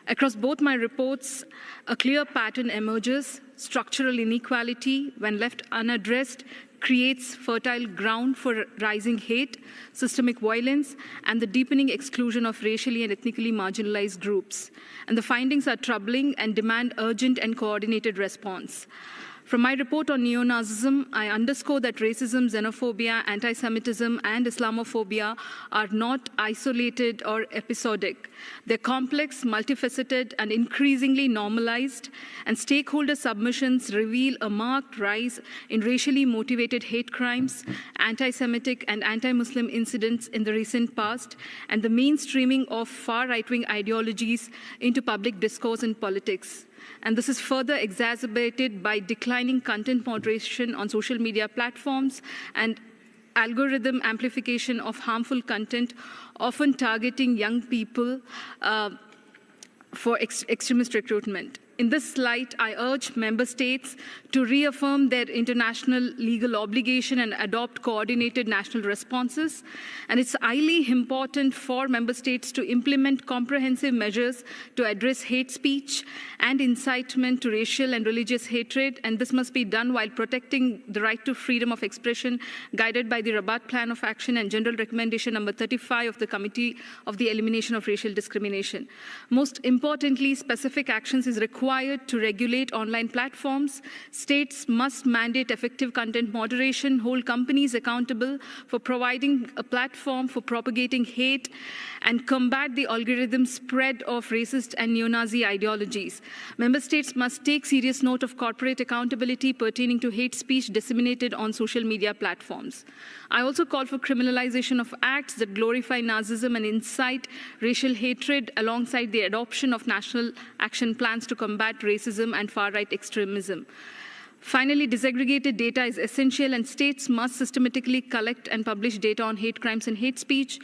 Across both my reports, a clear pattern emerges. Structural inequality, when left unaddressed, creates fertile ground for rising hate, systemic violence, and the deepening exclusion of racially and ethnically marginalized groups. And the findings are troubling and demand urgent and coordinated response. From my report on neo-Nazism, I underscore that racism, xenophobia, anti-Semitism, and Islamophobia are not isolated or episodic. They're complex, multifaceted, and increasingly normalized, and stakeholder submissions reveal a marked rise in racially motivated hate crimes, anti-Semitic and anti-Muslim incidents in the recent past, and the mainstreaming of far right-wing ideologies into public discourse and politics. And this is further exacerbated by declining content moderation on social media platforms and algorithm amplification of harmful content, often targeting young people for extremist recruitment. In this light, I urge member states to reaffirm their international legal obligation and adopt coordinated national responses. And it's highly important for member states to implement comprehensive measures to address hate speech and incitement to racial and religious hatred. And this must be done while protecting the right to freedom of expression, guided by the Rabat Plan of Action and General Recommendation number 35 of the Committee of the Elimination of Racial Discrimination. Most importantly, specific actions is required to regulate online platforms. States must mandate effective content moderation, hold companies accountable for providing a platform for propagating hate, and combat the algorithm spread of racist and neo-Nazi ideologies. Member states must take serious note of corporate accountability pertaining to hate speech disseminated on social media platforms. I also call for criminalization of acts that glorify Nazism and incite racial hatred, alongside the adoption of national action plans to combat racism and far-right extremism. Finally, disaggregated data is essential, and states must systematically collect and publish data on hate crimes and hate speech,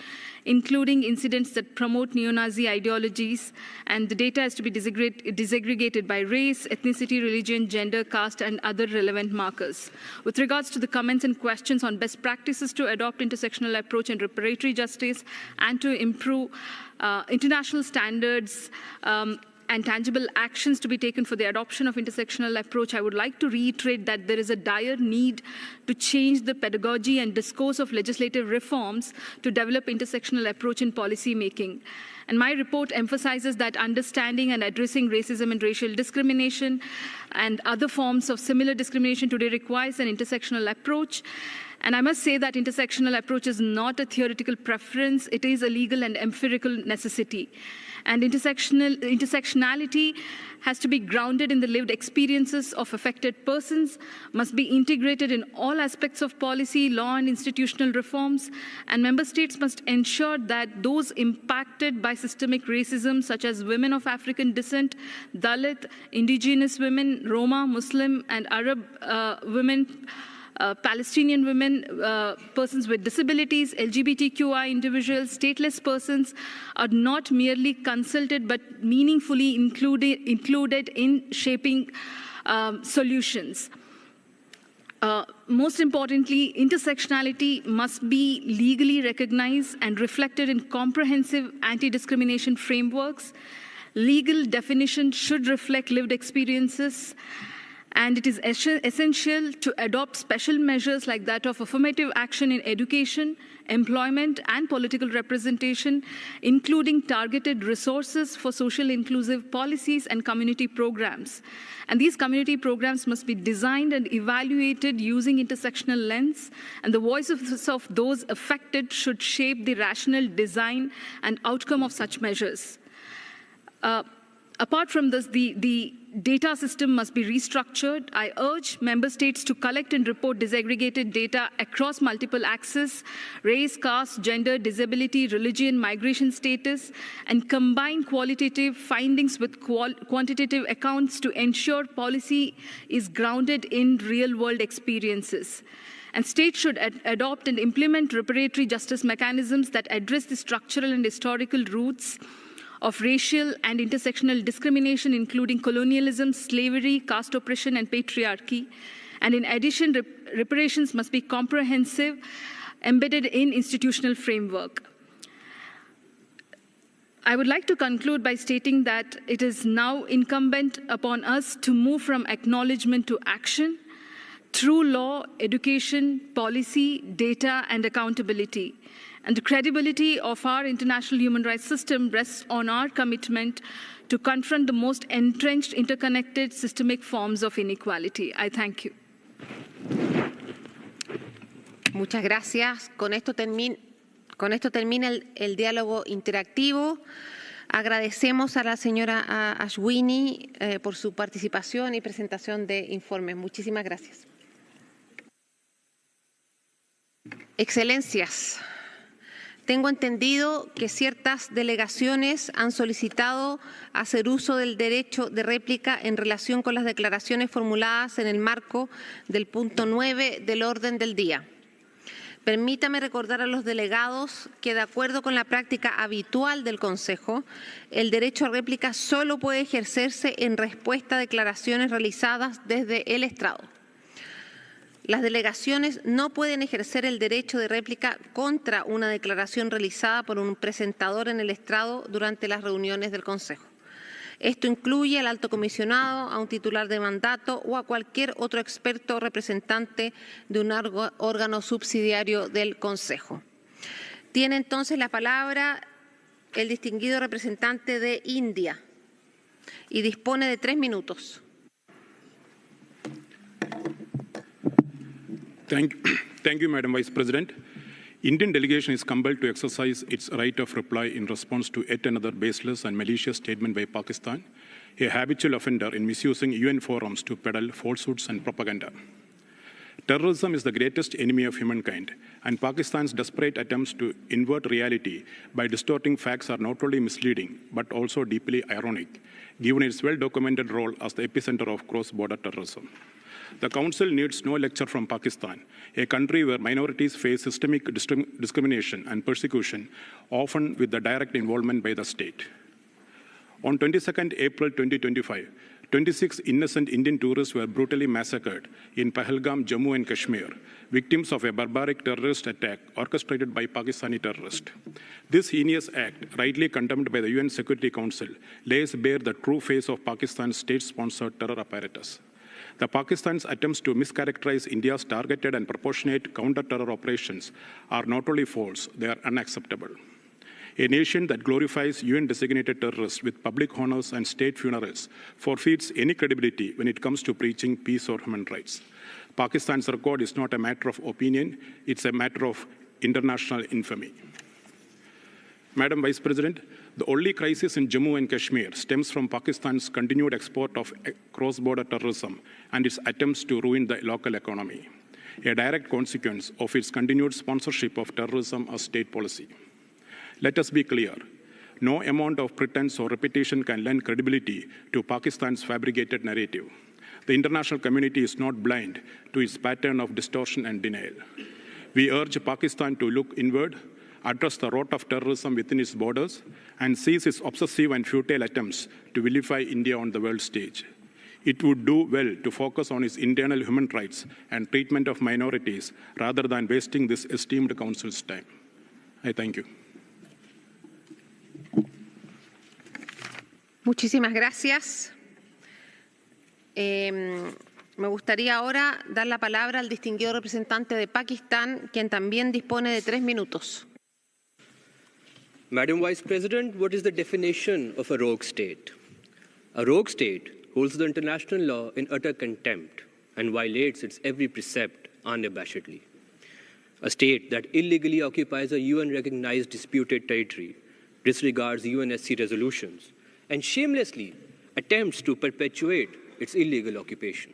including incidents that promote neo-Nazi ideologies, and the data is to be disaggregated by race, ethnicity, religion, gender, caste, and other relevant markers. With regards to the comments and questions on best practices to adopt intersectional approach in reparatory justice and to improve international standards, and tangible actions to be taken for the adoption of intersectional approach, I would like to reiterate that there is a dire need to change the pedagogy and discourse of legislative reforms to develop intersectional approach in policy making. And my report emphasizes that understanding and addressing racism and racial discrimination and other forms of similar discrimination today requires an intersectional approach. And I must say that intersectional approach is not a theoretical preference, it is a legal and empirical necessity. And intersectionality has to be grounded in the lived experiences of affected persons, must be integrated in all aspects of policy, law, and institutional reforms, and member states must ensure that those impacted by systemic racism, such as women of African descent, Dalit, indigenous women, Roma, Muslim, and Arab women, Palestinian women, persons with disabilities, LGBTQI individuals, stateless persons are not merely consulted but meaningfully included in shaping solutions. Most importantly, intersectionality must be legally recognized and reflected in comprehensive anti-discrimination frameworks. Legal definition should reflect lived experiences, and it is essential to adopt special measures like that of affirmative action in education, employment, and political representation, including targeted resources for social inclusive policies and community programs. And these community programs must be designed and evaluated using intersectional lens, and the voices of those affected should shape the rational design and outcome of such measures. Apart from this, the data system must be restructured. I urge member states to collect and report disaggregated data across multiple axes, race, caste, gender, disability, religion, migration status, and combine qualitative findings with quantitative accounts to ensure policy is grounded in real-world experiences. And states should adopt and implement reparatory justice mechanisms that address the structural and historical roots of racial and intersectional discrimination, including colonialism, slavery, caste oppression, and patriarchy. And in addition, reparations must be comprehensive, embedded in institutional framework. I would like to conclude by stating that it is now incumbent upon us to move from acknowledgement to action through law, education, policy, data, and accountability. And the credibility of our international human rights system rests on our commitment to confront the most entrenched, interconnected, systemic forms of inequality. I thank you. Muchas gracias. Con esto termina el diálogo interactivo. Agradecemos a la señora Ashwini por su participación y presentación de informes. Muchísimas gracias. Excelencias, tengo entendido que ciertas delegaciones han solicitado hacer uso del derecho de réplica en relación con las declaraciones formuladas en el marco del punto 9 del orden del día. Permítame recordar a los delegados que, de acuerdo con la práctica habitual del Consejo, el derecho a réplica solo puede ejercerse en respuesta a declaraciones realizadas desde el estrado. Las delegaciones no pueden ejercer el derecho de réplica contra una declaración realizada por un presentador en el estrado durante las reuniones del Consejo. Esto incluye al alto comisionado, a un titular de mandato o a cualquier otro experto o representante de un órgano subsidiario del Consejo. Tiene entonces la palabra el distinguido representante de India y dispone de 3 minutos. Thank you, Madam Vice President. Indian delegation is compelled to exercise its right of reply in response to yet another baseless and malicious statement by Pakistan, a habitual offender in misusing UN forums to peddle falsehoods and propaganda. Terrorism is the greatest enemy of humankind, and Pakistan's desperate attempts to invert reality by distorting facts are not only misleading, but also deeply ironic, given its well-documented role as the epicenter of cross-border terrorism. The Council needs no lecture from Pakistan, a country where minorities face systemic discrimination and persecution, often with the direct involvement by the state. On 22nd April 2025, 26 innocent Indian tourists were brutally massacred in Pahalgam, Jammu and Kashmir, victims of a barbaric terrorist attack orchestrated by Pakistani terrorists. This heinous act, rightly condemned by the UN Security Council, lays bare the true face of Pakistan's state-sponsored terror apparatus. The Pakistan's attempts to mischaracterize India's targeted and proportionate counter-terror operations are not only false, they are unacceptable. A nation that glorifies UN-designated terrorists with public honors and state funerals forfeits any credibility when it comes to preaching peace or human rights. Pakistan's record is not a matter of opinion, it's a matter of international infamy. Madam Vice President, the only crisis in Jammu and Kashmir stems from Pakistan's continued export of cross-border terrorism and its attempts to ruin the local economy, a direct consequence of its continued sponsorship of terrorism as state policy. Let us be clear, no amount of pretense or repetition can lend credibility to Pakistan's fabricated narrative. The international community is not blind to its pattern of distortion and denial. We urge Pakistan to look inward, address the rot of terrorism within its borders, and cease its obsessive and futile attempts to vilify India on the world stage. It would do well to focus on its internal human rights and treatment of minorities rather than wasting this esteemed council's time. I thank you. Muchísimas gracias. Me gustaría ahora dar la palabra al distinguido representante de Pakistán, quien también dispone de 3 minutos. Madam Vice President, what is the definition of a rogue state? A rogue state holds the international law in utter contempt and violates its every precept unabashedly. A state that illegally occupies a UN-recognized disputed territory, disregards UNSC resolutions, and shamelessly attempts to perpetuate its illegal occupation.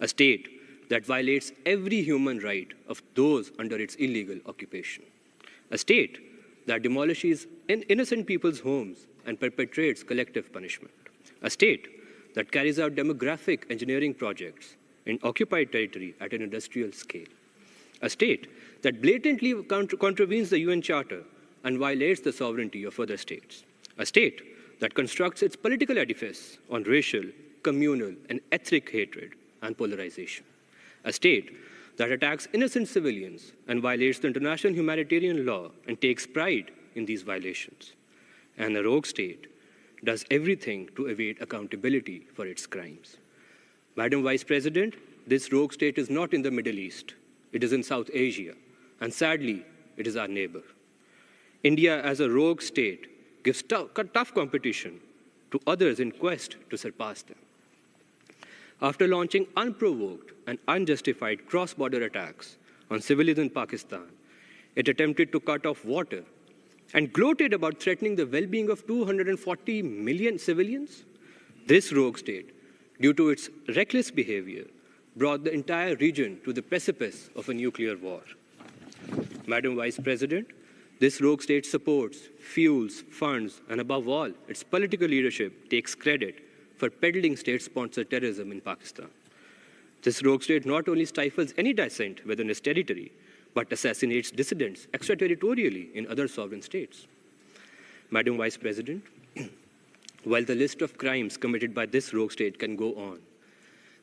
A state that violates every human right of those under its illegal occupation. A state that demolishes innocent people's homes and perpetrates collective punishment. A state that carries out demographic engineering projects in occupied territory at an industrial scale. A state that blatantly contravenes the UN Charter and violates the sovereignty of other states. A state that constructs its political edifice on racial, communal, and ethnic hatred and polarization. A state that attacks innocent civilians and violates the international humanitarian law and takes pride in these violations. And a rogue state does everything to evade accountability for its crimes. Madam Vice President, this rogue state is not in the Middle East. It is in South Asia, and sadly, it is our neighbor. India, as a rogue state, gives tough competition to others in quest to surpass them. After launching unprovoked and unjustified cross-border attacks on civilians in Pakistan, it attempted to cut off water and gloated about threatening the well-being of 240 million civilians. This rogue state, due to its reckless behavior, brought the entire region to the precipice of a nuclear war. Madam Vice President, this rogue state supports, fuels, funds, and above all, its political leadership takes credit for peddling state-sponsored terrorism in Pakistan. This rogue state not only stifles any dissent within its territory, but assassinates dissidents extraterritorially in other sovereign states. Madam Vice President, while the list of crimes committed by this rogue state can go on,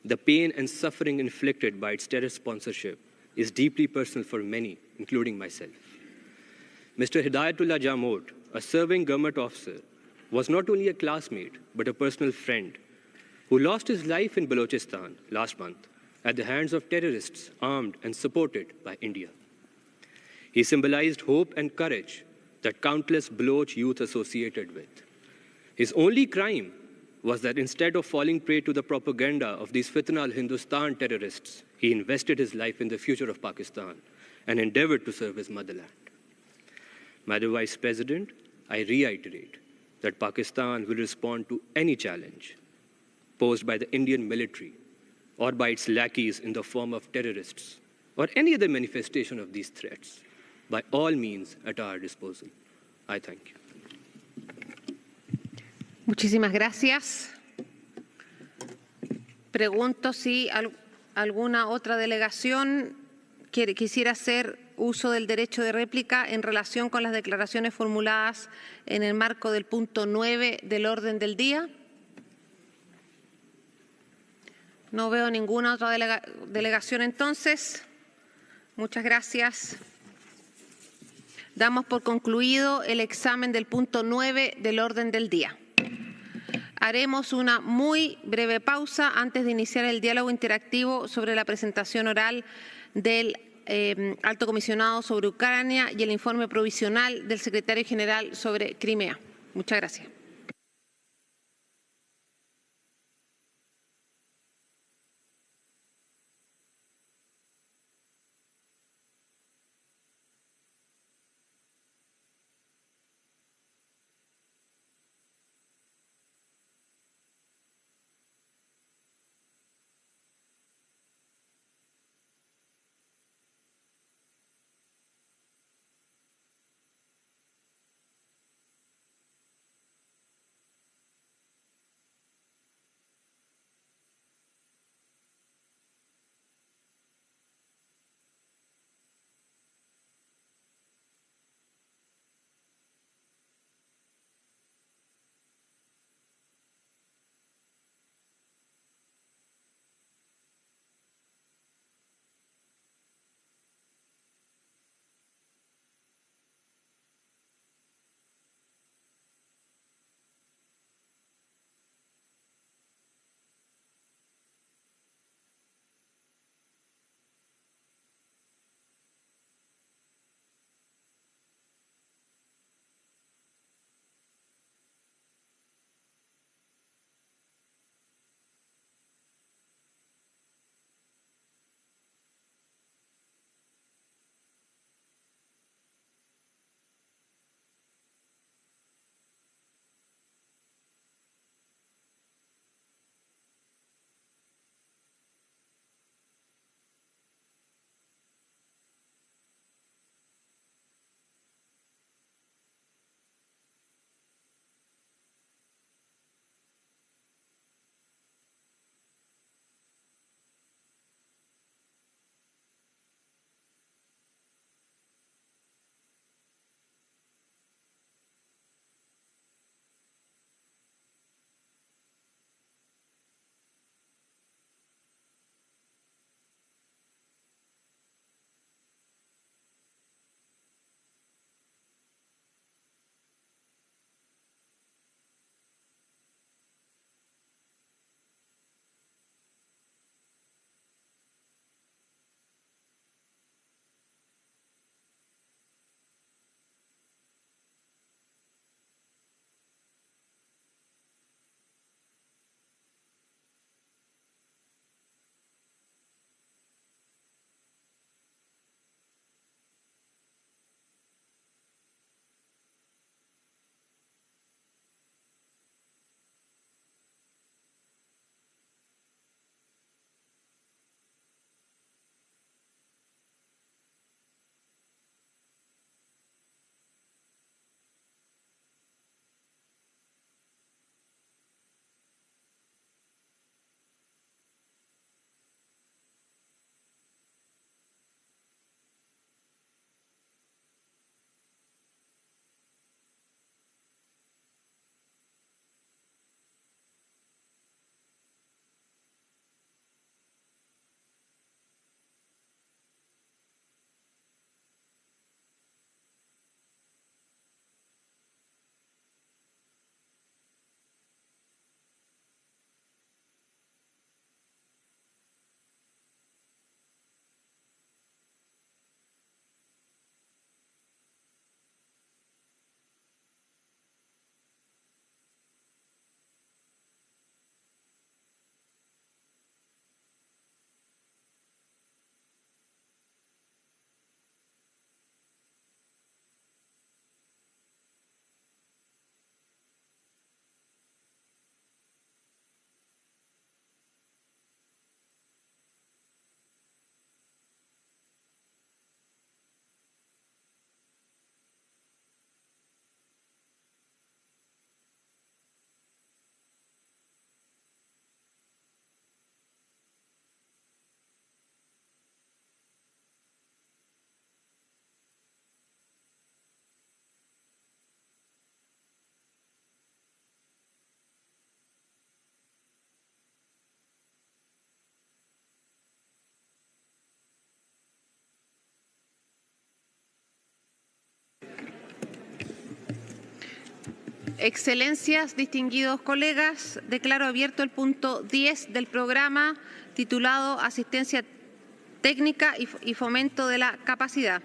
the pain and suffering inflicted by its terror sponsorship is deeply personal for many, including myself. Mr. Hidayatullah Jamod, a serving government officer, was not only a classmate, but a personal friend who lost his life in Balochistan last month at the hands of terrorists armed and supported by India. He symbolized hope and courage that countless Baloch youth associated with. His only crime was that instead of falling prey to the propaganda of these Fitna al-Hindustan terrorists, he invested his life in the future of Pakistan and endeavored to serve his motherland. Madam Vice President, I reiterate that Pakistan will respond to any challenge posed by the Indian military or by its lackeys in the form of terrorists or any other manifestation of these threats, by all means at our disposal. I thank you. Muchísimas gracias. Pregunto si alguna otra delegación quisiera hacer uso del derecho de réplica en relación con las declaraciones formuladas en el marco del punto 9 del orden del día. No veo ninguna otra delegación entonces. Muchas gracias. Damos por concluido el examen del punto 9 del orden del día. Haremos una muy breve pausa antes de iniciar el diálogo interactivo sobre la presentación oral del Alto Comisionado sobre Ucrania y el informe provisional del Secretario General sobre Crimea. Muchas gracias. Excelencias, distinguidos colegas, declaro abierto el punto 10 del programa titulado Asistencia técnica y fomento de la capacidad.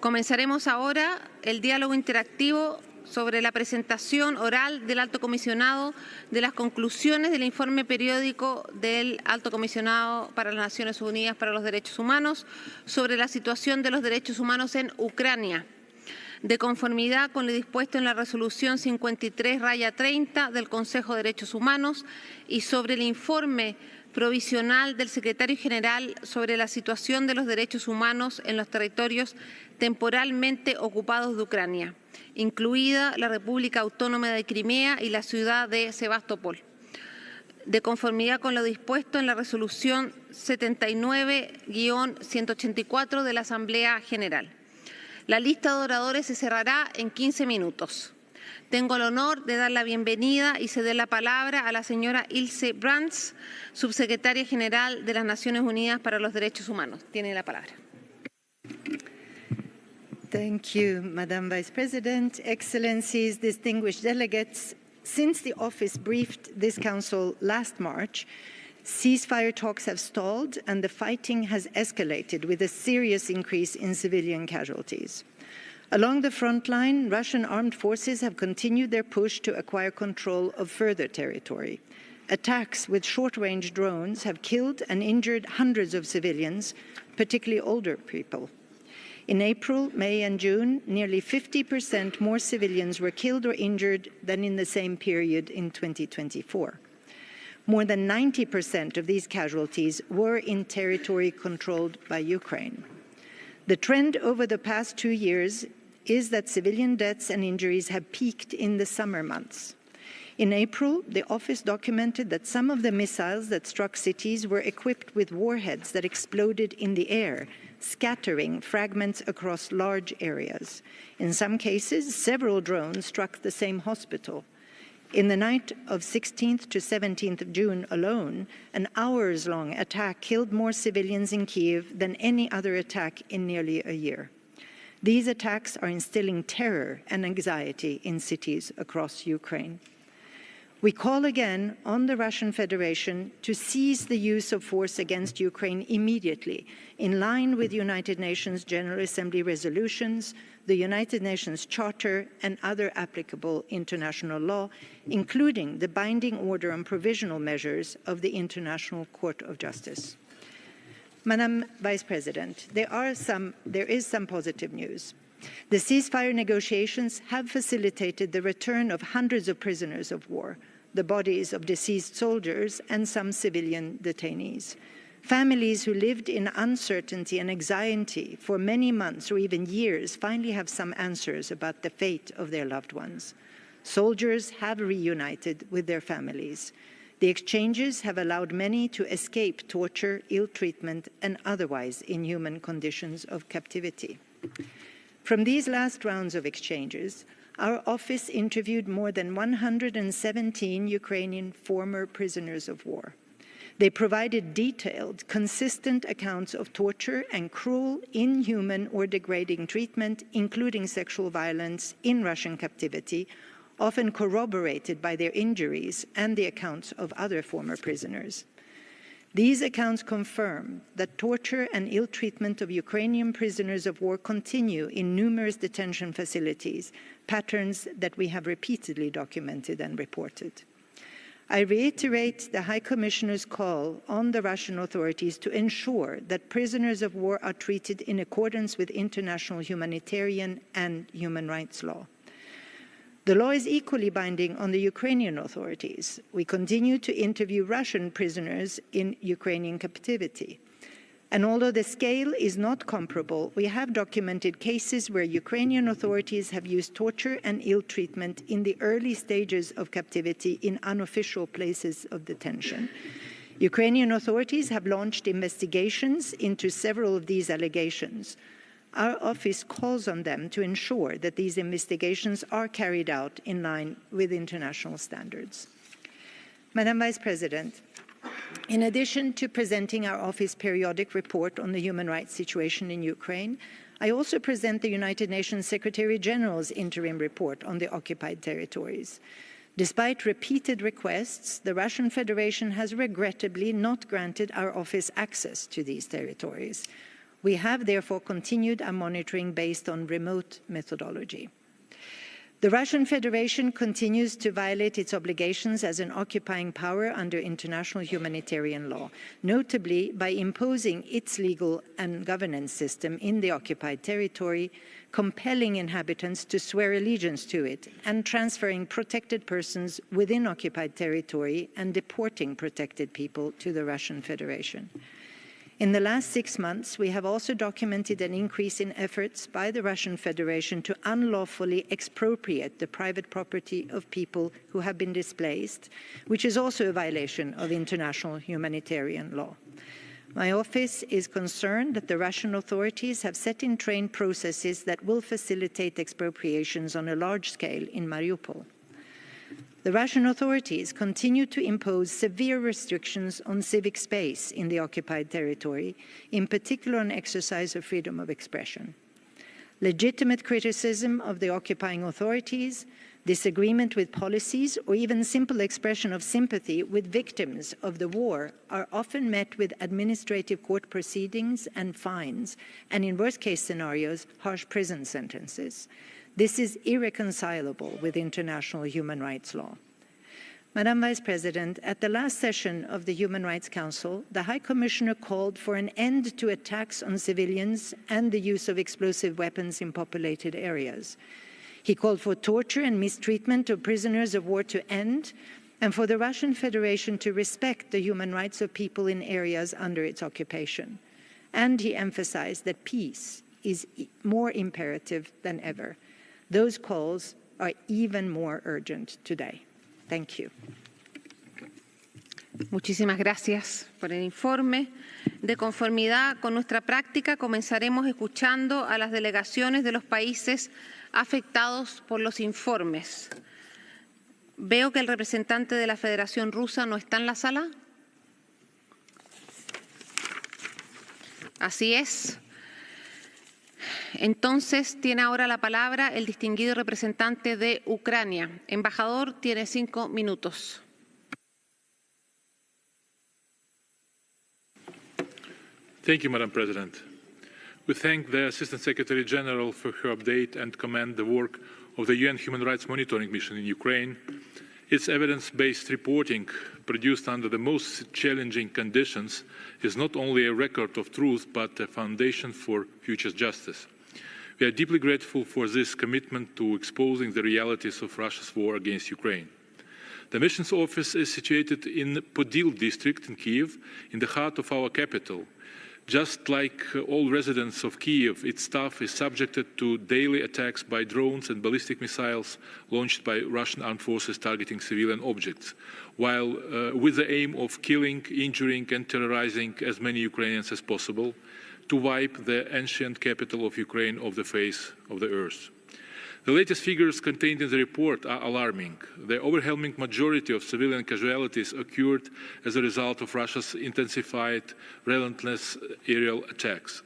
Comenzaremos ahora el diálogo interactivo sobre la presentación oral del Alto Comisionado de las conclusiones del informe periódico del Alto Comisionado para las Naciones Unidas para los Derechos Humanos sobre la situación de los derechos humanos en Ucrania, de conformidad con lo dispuesto en la Resolución 53-30 del Consejo de Derechos Humanos y sobre el informe provisional del Secretario General sobre la situación de los derechos humanos en los territorios temporalmente ocupados de Ucrania, incluida la República Autónoma de Crimea y la ciudad de Sebastopol, de conformidad con lo dispuesto en la Resolución 79-184 de la Asamblea General. La lista de oradores se cerrará en 15 minutos. Tengo el honor de dar la bienvenida y ceder la palabra a la señora Ilse Brands, subsecretaria general de las Naciones Unidas para los Derechos Humanos. Tiene la palabra. Thank you, Madam Vice President, Excellencies, distinguished delegates. Since the office briefed this Council last March, ceasefire talks have stalled and the fighting has escalated with a serious increase in civilian casualties. Along the front line, Russian armed forces have continued their push to acquire control of further territory. Attacks with short-range drones have killed and injured hundreds of civilians, particularly older people. In April, May and June, nearly 50% more civilians were killed or injured than in the same period in 2024. More than 90% of these casualties were in territory controlled by Ukraine. The trend over the past 2 years is that civilian deaths and injuries have peaked in the summer months. In April, the office documented that some of the missiles that struck cities were equipped with warheads that exploded in the air, scattering fragments across large areas. In some cases, several drones struck the same hospital. In the night of 16th to 17th of June alone, an hours-long attack killed more civilians in Kyiv than any other attack in nearly a year. These attacks are instilling terror and anxiety in cities across Ukraine. We call again on the Russian Federation to cease the use of force against Ukraine immediately, in line with United Nations General Assembly resolutions, the United Nations Charter, and other applicable international law, including the binding order on provisional measures of the International Court of Justice. Madam Vice President, there is some positive news. The ceasefire negotiations have facilitated the return of hundreds of prisoners of war, the bodies of deceased soldiers, and some civilian detainees. Families who lived in uncertainty and anxiety for many months or even years finally have some answers about the fate of their loved ones. Soldiers have reunited with their families. The exchanges have allowed many to escape torture, ill treatment, and otherwise inhuman conditions of captivity. From these last rounds of exchanges, our office interviewed more than 117 Ukrainian former prisoners of war. They provided detailed, consistent accounts of torture and cruel, inhuman, or degrading treatment, including sexual violence in Russian captivity, often corroborated by their injuries and the accounts of other former prisoners. These accounts confirm that torture and ill treatment of Ukrainian prisoners of war continue in numerous detention facilities, patterns that we have repeatedly documented and reported. I reiterate the High Commissioner's call on the Russian authorities to ensure that prisoners of war are treated in accordance with international humanitarian and human rights law. The law is equally binding on the Ukrainian authorities. We continue to interview Russian prisoners in Ukrainian captivity. And although the scale is not comparable, we have documented cases where Ukrainian authorities have used torture and ill treatment in the early stages of captivity in unofficial places of detention. Ukrainian authorities have launched investigations into several of these allegations. Our office calls on them to ensure that these investigations are carried out in line with international standards. Madam Vice President, in addition to presenting our office periodic report on the human rights situation in Ukraine, I also present the United Nations Secretary General's interim report on the occupied territories. Despite repeated requests, the Russian Federation has regrettably not granted our office access to these territories. We have therefore continued our monitoring based on remote methodology. The Russian Federation continues to violate its obligations as an occupying power under international humanitarian law, notably by imposing its legal and governance system in the occupied territory, compelling inhabitants to swear allegiance to it, and transferring protected persons within occupied territory and deporting protected people to the Russian Federation. In the last 6 months, we have also documented an increase in efforts by the Russian Federation to unlawfully expropriate the private property of people who have been displaced, which is also a violation of international humanitarian law. My office is concerned that the Russian authorities have set in train processes that will facilitate expropriations on a large scale in Mariupol. The Russian authorities continue to impose severe restrictions on civic space in the occupied territory, in particular on exercise of freedom of expression. Legitimate criticism of the occupying authorities, disagreement with policies, or even simple expression of sympathy with victims of the war are often met with administrative court proceedings and fines, and in worst-case scenarios, harsh prison sentences. This is irreconcilable with international human rights law. Madam Vice President, at the last session of the Human Rights Council, the High Commissioner called for an end to attacks on civilians and the use of explosive weapons in populated areas. He called for torture and mistreatment of prisoners of war to end, and for the Russian Federation to respect the human rights of people in areas under its occupation. And he emphasized that peace is more imperative than ever. Those calls are even more urgent today. Thank you. Muchísimas gracias por el informe. De conformidad con nuestra práctica, comenzaremos escuchando a las delegaciones de los países afectados por los informes. Veo que el representante de la Federación Rusa no está en la sala. Así es. Entonces, tiene ahora la palabra el distinguido representante de Ucrania. Embajador, tiene 5 minutos. Thank you, Madam President. We thank the Assistant Secretary General for her update and commend the work of the UN Human Rights Monitoring Mission in Ukraine. Its evidence-based reporting, produced under the most challenging conditions, is not only a record of truth, but a foundation for future justice. We are deeply grateful for this commitment to exposing the realities of Russia's war against Ukraine. The mission's office is situated in Podil district in Kyiv, in the heart of our capital. Just like all residents of Kyiv, its staff is subjected to daily attacks by drones and ballistic missiles launched by Russian armed forces targeting civilian objects, while with the aim of killing, injuring and terrorizing as many Ukrainians as possible, to wipe the ancient capital of Ukraine off the face of the earth. The latest figures contained in the report are alarming. The overwhelming majority of civilian casualties occurred as a result of Russia's intensified, relentless aerial attacks.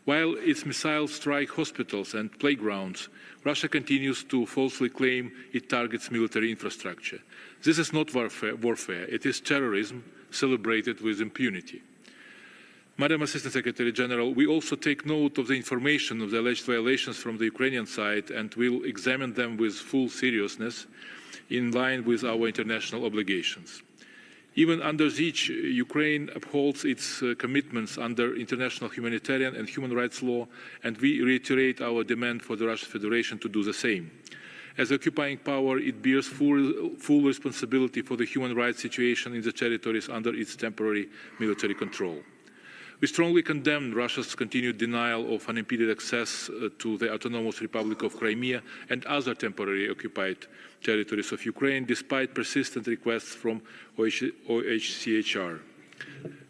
While its missiles strike hospitals and playgrounds, Russia continues to falsely claim it targets military infrastructure. This is not warfare, it is terrorism celebrated with impunity. Madam Assistant Secretary General, we also take note of the information of the alleged violations from the Ukrainian side and will examine them with full seriousness in line with our international obligations. Even under siege, Ukraine upholds its commitments under international humanitarian and human rights law, and we reiterate our demand for the Russian Federation to do the same. As occupying power, it bears full responsibility for the human rights situation in the territories under its temporary military control. We strongly condemn Russia's continued denial of unimpeded access to the Autonomous Republic of Crimea and other temporarily occupied territories of Ukraine, despite persistent requests from OHCHR.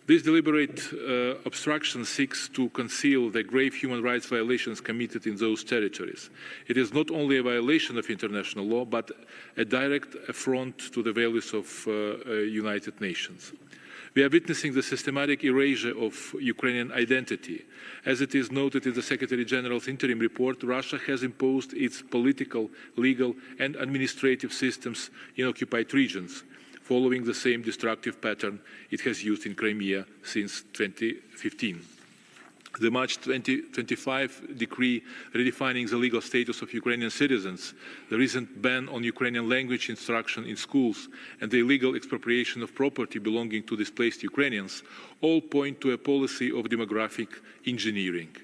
This deliberate obstruction seeks to conceal the grave human rights violations committed in those territories. It is not only a violation of international law, but a direct affront to the values of United Nations. We are witnessing the systematic erasure of Ukrainian identity. As it is noted in the Secretary General's interim report, Russia has imposed its political, legal, and administrative systems in occupied regions, following the same destructive pattern it has used in Crimea since 2015. The March 2025 decree redefining the legal status of Ukrainian citizens, the recent ban on Ukrainian language instruction in schools, and the illegal expropriation of property belonging to displaced Ukrainians all point to a policy of demographic engineering.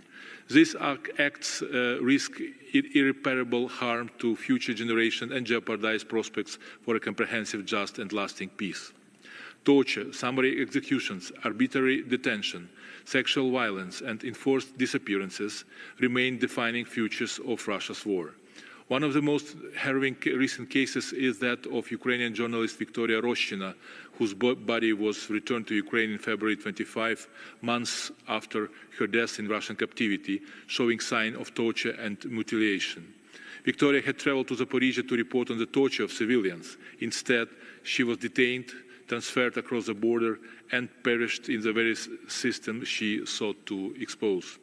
These acts risk irreparable harm to future generations and jeopardize prospects for a comprehensive, just, and lasting peace. Torture, summary executions, arbitrary detention, sexual violence, and enforced disappearances remain defining features of Russia's war. One of the most harrowing recent cases is that of Ukrainian journalist Victoria Roshchina, whose body was returned to Ukraine in February 25, months after her death in Russian captivity, showing signs of torture and mutilation. Victoria had traveled to Zaporizhia to report on the torture of civilians. Instead, she was detained, transferred across the border, and perished in the very system she sought to expose.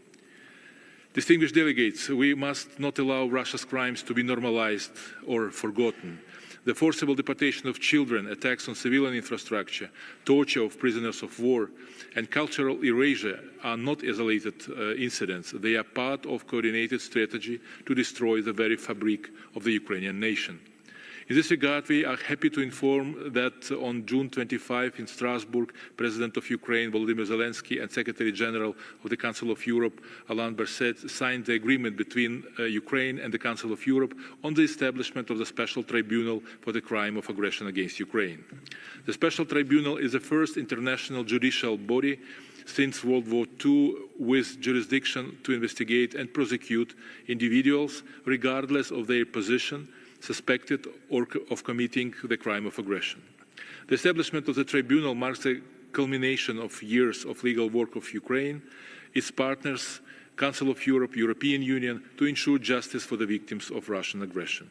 Distinguished delegates, we must not allow Russia's crimes to be normalized or forgotten. The forcible deportation of children, attacks on civilian infrastructure, torture of prisoners of war, and cultural erasure are not isolated incidents. They are part of a coordinated strategy to destroy the very fabric of the Ukrainian nation. In this regard, we are happy to inform that on June 25 in Strasbourg, President of Ukraine Volodymyr Zelensky and Secretary General of the Council of Europe Alain Berset signed the agreement between Ukraine and the Council of Europe on the establishment of the Special Tribunal for the crime of aggression against Ukraine. The Special Tribunal is the first international judicial body since World War II with jurisdiction to investigate and prosecute individuals regardless of their position, suspected or of committing the crime of aggression. The establishment of the tribunal marks the culmination of years of legal work of Ukraine, its partners, Council of Europe, European Union, to ensure justice for the victims of Russian aggression.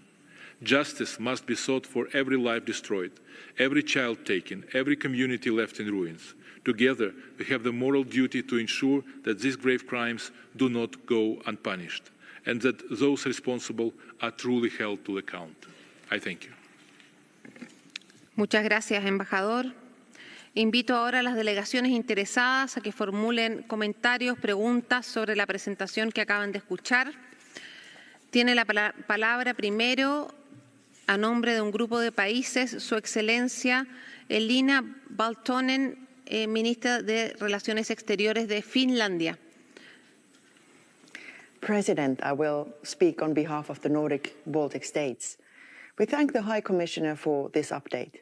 Justice must be sought for every life destroyed, every child taken, every community left in ruins. Together, we have the moral duty to ensure that these grave crimes do not go unpunished, and that those responsible are truly held to account. I thank you. Muchas gracias, embajador. Invito ahora a las delegaciones interesadas a que formulen comentarios, preguntas sobre la presentación que acaban de escuchar. Tiene la palabra primero, a nombre de un grupo de países, Su Excelencia Elina Valtonen, ministra de Relaciones Exteriores de Finlandia. President, I will speak on behalf of the Nordic Baltic states. We thank the High Commissioner for this update.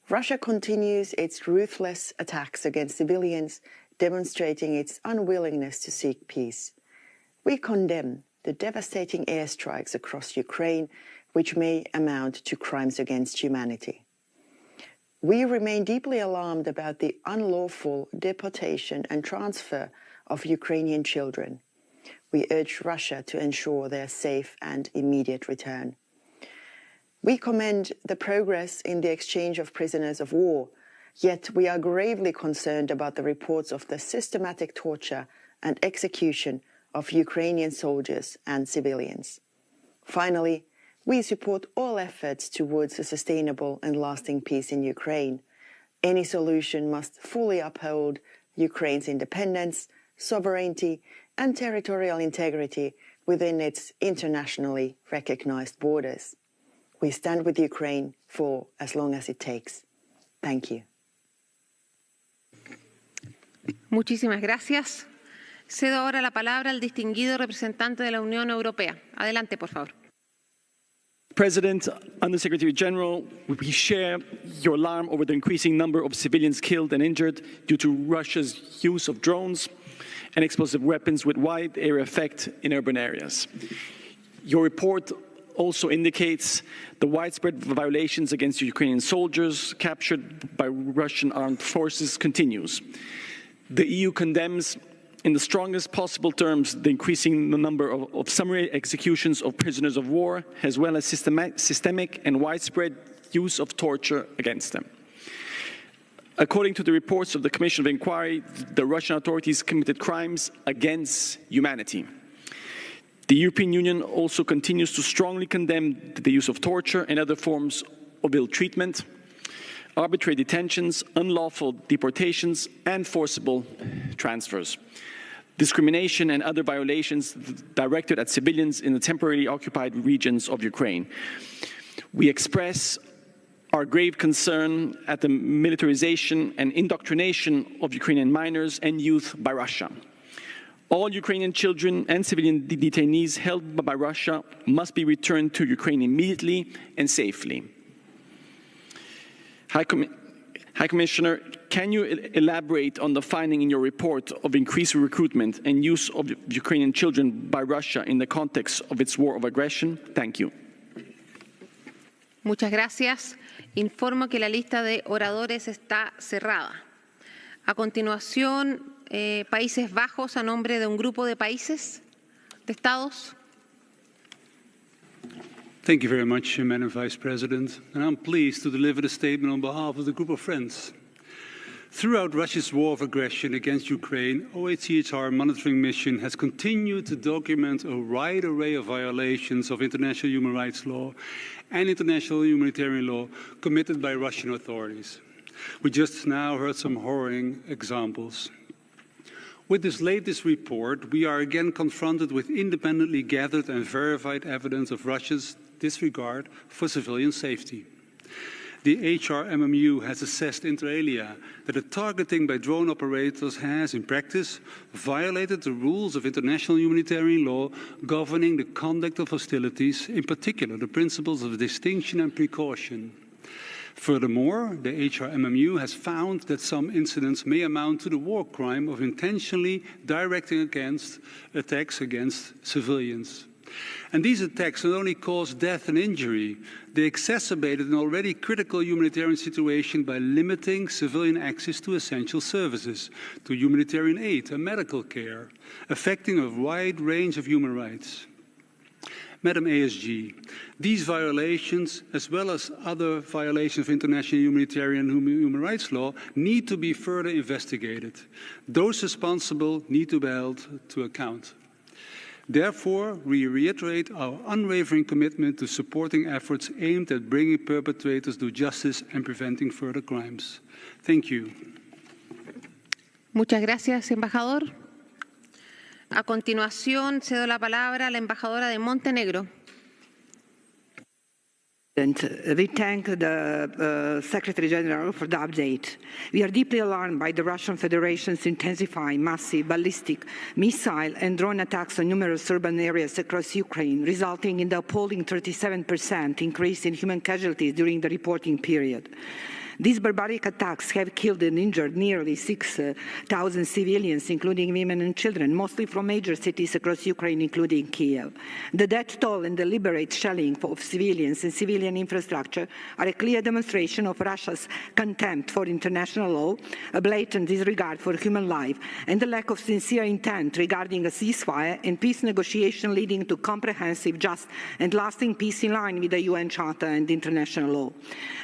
Russia continues its ruthless attacks against civilians, demonstrating its unwillingness to seek peace. We condemn the devastating airstrikes across Ukraine, which may amount to crimes against humanity. We remain deeply alarmed about the unlawful deportation and transfer of Ukrainian children. We urge Russia to ensure their safe and immediate return. We commend the progress in the exchange of prisoners of war, yet we are gravely concerned about the reports of the systematic torture and execution of Ukrainian soldiers and civilians. Finally, we support all efforts towards a sustainable and lasting peace in Ukraine. Any solution must fully uphold Ukraine's independence, sovereignty, and territorial integrity within its internationally recognized borders. We stand with Ukraine for as long as it takes. Thank you. Muchísimas gracias. Cedo ahora la palabra al distinguido representante de la Unión Europea. Adelante, por favor. President, Undersecretary General, we share your alarm over the increasing number of civilians killed and injured due to Russia's use of drones and explosive weapons with wide area effect in urban areas. Your report also indicates the widespread violations against Ukrainian soldiers captured by Russian armed forces continues. The EU condemns in the strongest possible terms the increasing number of summary executions of prisoners of war, as well as systemic and widespread use of torture against them. According to the reports of the Commission of Inquiry, the Russian authorities committed crimes against humanity. The European Union also continues to strongly condemn the use of torture and other forms of ill treatment, arbitrary detentions, unlawful deportations, and forcible transfers. Discrimination and other violations directed at civilians in the temporarily occupied regions of Ukraine. We express our grave concern at the militarization and indoctrination of Ukrainian minors and youth by Russia. All Ukrainian children and civilian detainees held by Russia must be returned to Ukraine immediately and safely. High Commissioner, can you elaborate on the finding in your report of increased recruitment and use of Ukrainian children by Russia in the context of its war of aggression? Thank you. Muchas gracias. Informo que la lista de oradores está cerrada. A continuación, Países Bajos a nombre de un grupo de países, de estados. Thank you very much, Madam Vice President, and I'm pleased to deliver the statement on behalf of the group of friends. Throughout Russia's war of aggression against Ukraine, OHCHR monitoring mission has continued to document a wide array of violations of international human rights law and international humanitarian law committed by Russian authorities. We just now heard some harrowing examples. With this latest report, we are again confronted with independently gathered and verified evidence of Russia's disregard for civilian safety. The HRMMU has assessed inter alia that the targeting by drone operators has, in practice, violated the rules of international humanitarian law governing the conduct of hostilities, in particular the principles of distinction and precaution. Furthermore, the HRMMU has found that some incidents may amount to the war crime of intentionally directing attacks against civilians. And these attacks not only caused death and injury, they exacerbated an already critical humanitarian situation by limiting civilian access to essential services, to humanitarian aid and medical care, affecting a wide range of human rights. Madam ASG, these violations, as well as other violations of international humanitarian and human rights law, need to be further investigated. Those responsible need to be held to account. Therefore, we reiterate our unwavering commitment to supporting efforts aimed at bringing perpetrators to justice and preventing further crimes. Thank you. Muchas gracias, embajador. A continuación, cedo la palabra a la embajadora de Montenegro. We thank the Secretary General for the update. We are deeply alarmed by the Russian Federation's intensifying massive ballistic, missile and drone attacks on numerous urban areas across Ukraine, resulting in the appalling 37% increase in human casualties during the reporting period. These barbaric attacks have killed and injured nearly 6,000 civilians, including women and children, mostly from major cities across Ukraine, including Kiev. The death toll and deliberate shelling of civilians and civilian infrastructure are a clear demonstration of Russia's contempt for international law, a blatant disregard for human life, and the lack of sincere intent regarding a ceasefire and peace negotiation leading to comprehensive, just, and lasting peace in line with the UN Charter and international law.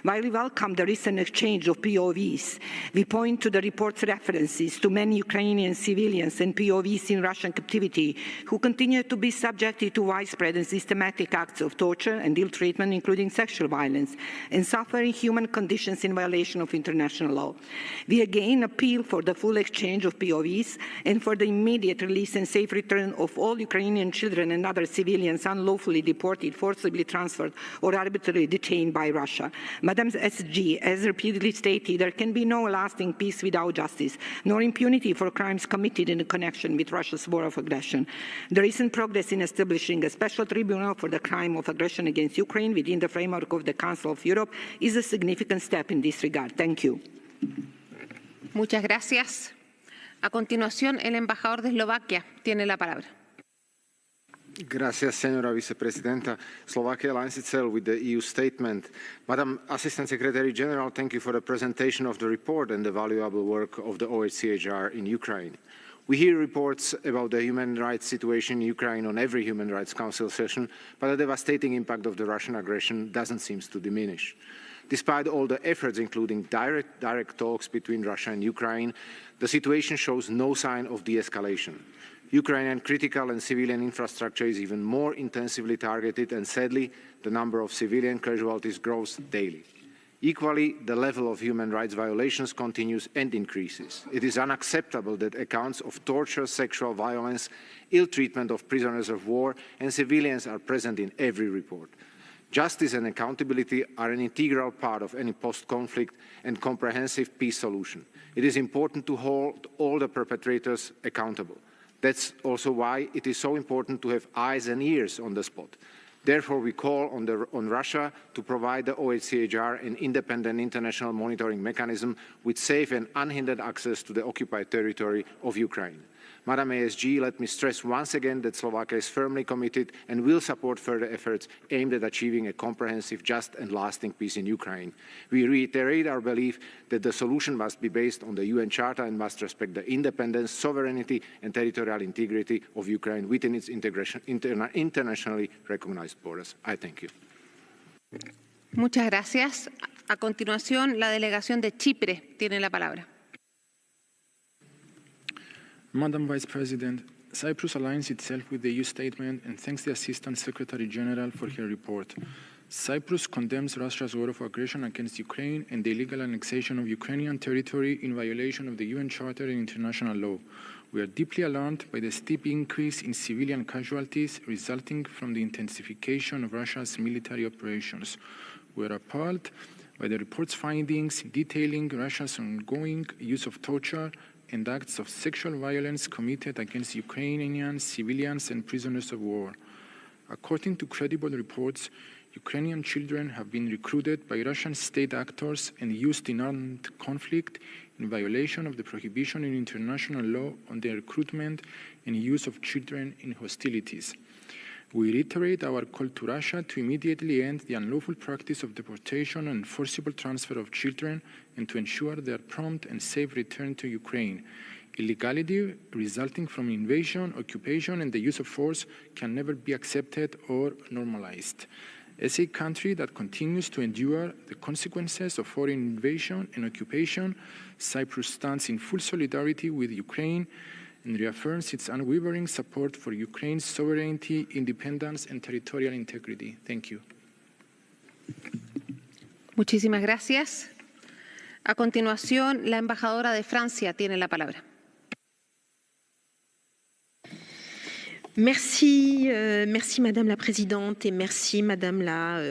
While we welcome the recent exchange of POVs, we point to the report's references to many Ukrainian civilians and POVs in Russian captivity who continue to be subjected to widespread and systematic acts of torture and ill treatment, including sexual violence, and suffering human conditions in violation of international law. We again appeal for the full exchange of POVs and for the immediate release and safe return of all Ukrainian children and other civilians unlawfully deported, forcibly transferred, or arbitrarily detained by Russia. Madam SG, as repeatedly stated, there can be no lasting peace without justice, nor impunity for crimes committed in connection with Russia's war of aggression. The recent progress in establishing a special tribunal for the crime of aggression against Ukraine within the framework of the Council of Europe is a significant step in this regard. Thank you. Muchas gracias. A continuación, el embajador de Eslovaquia tiene la palabra. Gracias, Señora Vicepresidenta. Slovakia aligns itself with the EU statement. Madam Assistant Secretary General, thank you for the presentation of the report and the valuable work of the OHCHR in Ukraine. We hear reports about the human rights situation in Ukraine on every Human Rights Council session, but the devastating impact of the Russian aggression doesn't seem to diminish. Despite all the efforts, including direct talks between Russia and Ukraine, the situation shows no sign of de-escalation. Ukrainian critical and civilian infrastructure is even more intensively targeted, and sadly, the number of civilian casualties grows daily. Equally, the level of human rights violations continues and increases. It is unacceptable that accounts of torture, sexual violence, ill treatment of prisoners of war and civilians are present in every report. Justice and accountability are an integral part of any post-conflict and comprehensive peace solution. It is important to hold all the perpetrators accountable. That's also why it is so important to have eyes and ears on the spot. Therefore, we call on Russia to provide the OHCHR an independent international monitoring mechanism with safe and unhindered access to the occupied territory of Ukraine. Madam ASG, let me stress once again that Slovakia is firmly committed and will support further efforts aimed at achieving a comprehensive, just and lasting peace in Ukraine. We reiterate our belief that the solution must be based on the UN Charter and must respect the independence, sovereignty and territorial integrity of Ukraine within its internationally recognized borders. I thank you. Muchas gracias. A continuación, la delegación de Chipre tiene la palabra. Madam Vice President, Cyprus aligns itself with the EU statement and thanks the Assistant Secretary General for her report. Cyprus condemns Russia's war of aggression against Ukraine and the illegal annexation of Ukrainian territory in violation of the UN Charter and international law. We are deeply alarmed by the steep increase in civilian casualties resulting from the intensification of Russia's military operations. We are appalled by the report's findings detailing Russia's ongoing use of torture and acts of sexual violence committed against Ukrainian civilians and prisoners of war. According to credible reports, Ukrainian children have been recruited by Russian state actors and used in armed conflict in violation of the prohibition in international law on the recruitment and use of children in hostilities. We reiterate our call to Russia to immediately end the unlawful practice of deportation and forcible transfer of children and to ensure their prompt and safe return to Ukraine. Illegality resulting from invasion, occupation, and the use of force can never be accepted or normalized. As a country that continues to endure the consequences of foreign invasion and occupation, Cyprus stands in full solidarity with Ukraine and reaffirms its unwavering support for Ukraine's sovereignty, independence, and territorial integrity. Thank you. Muchísimas gracias. A continuación, la embajadora de Francia tiene la palabra. Merci, merci Madame la Présidente et merci Madame la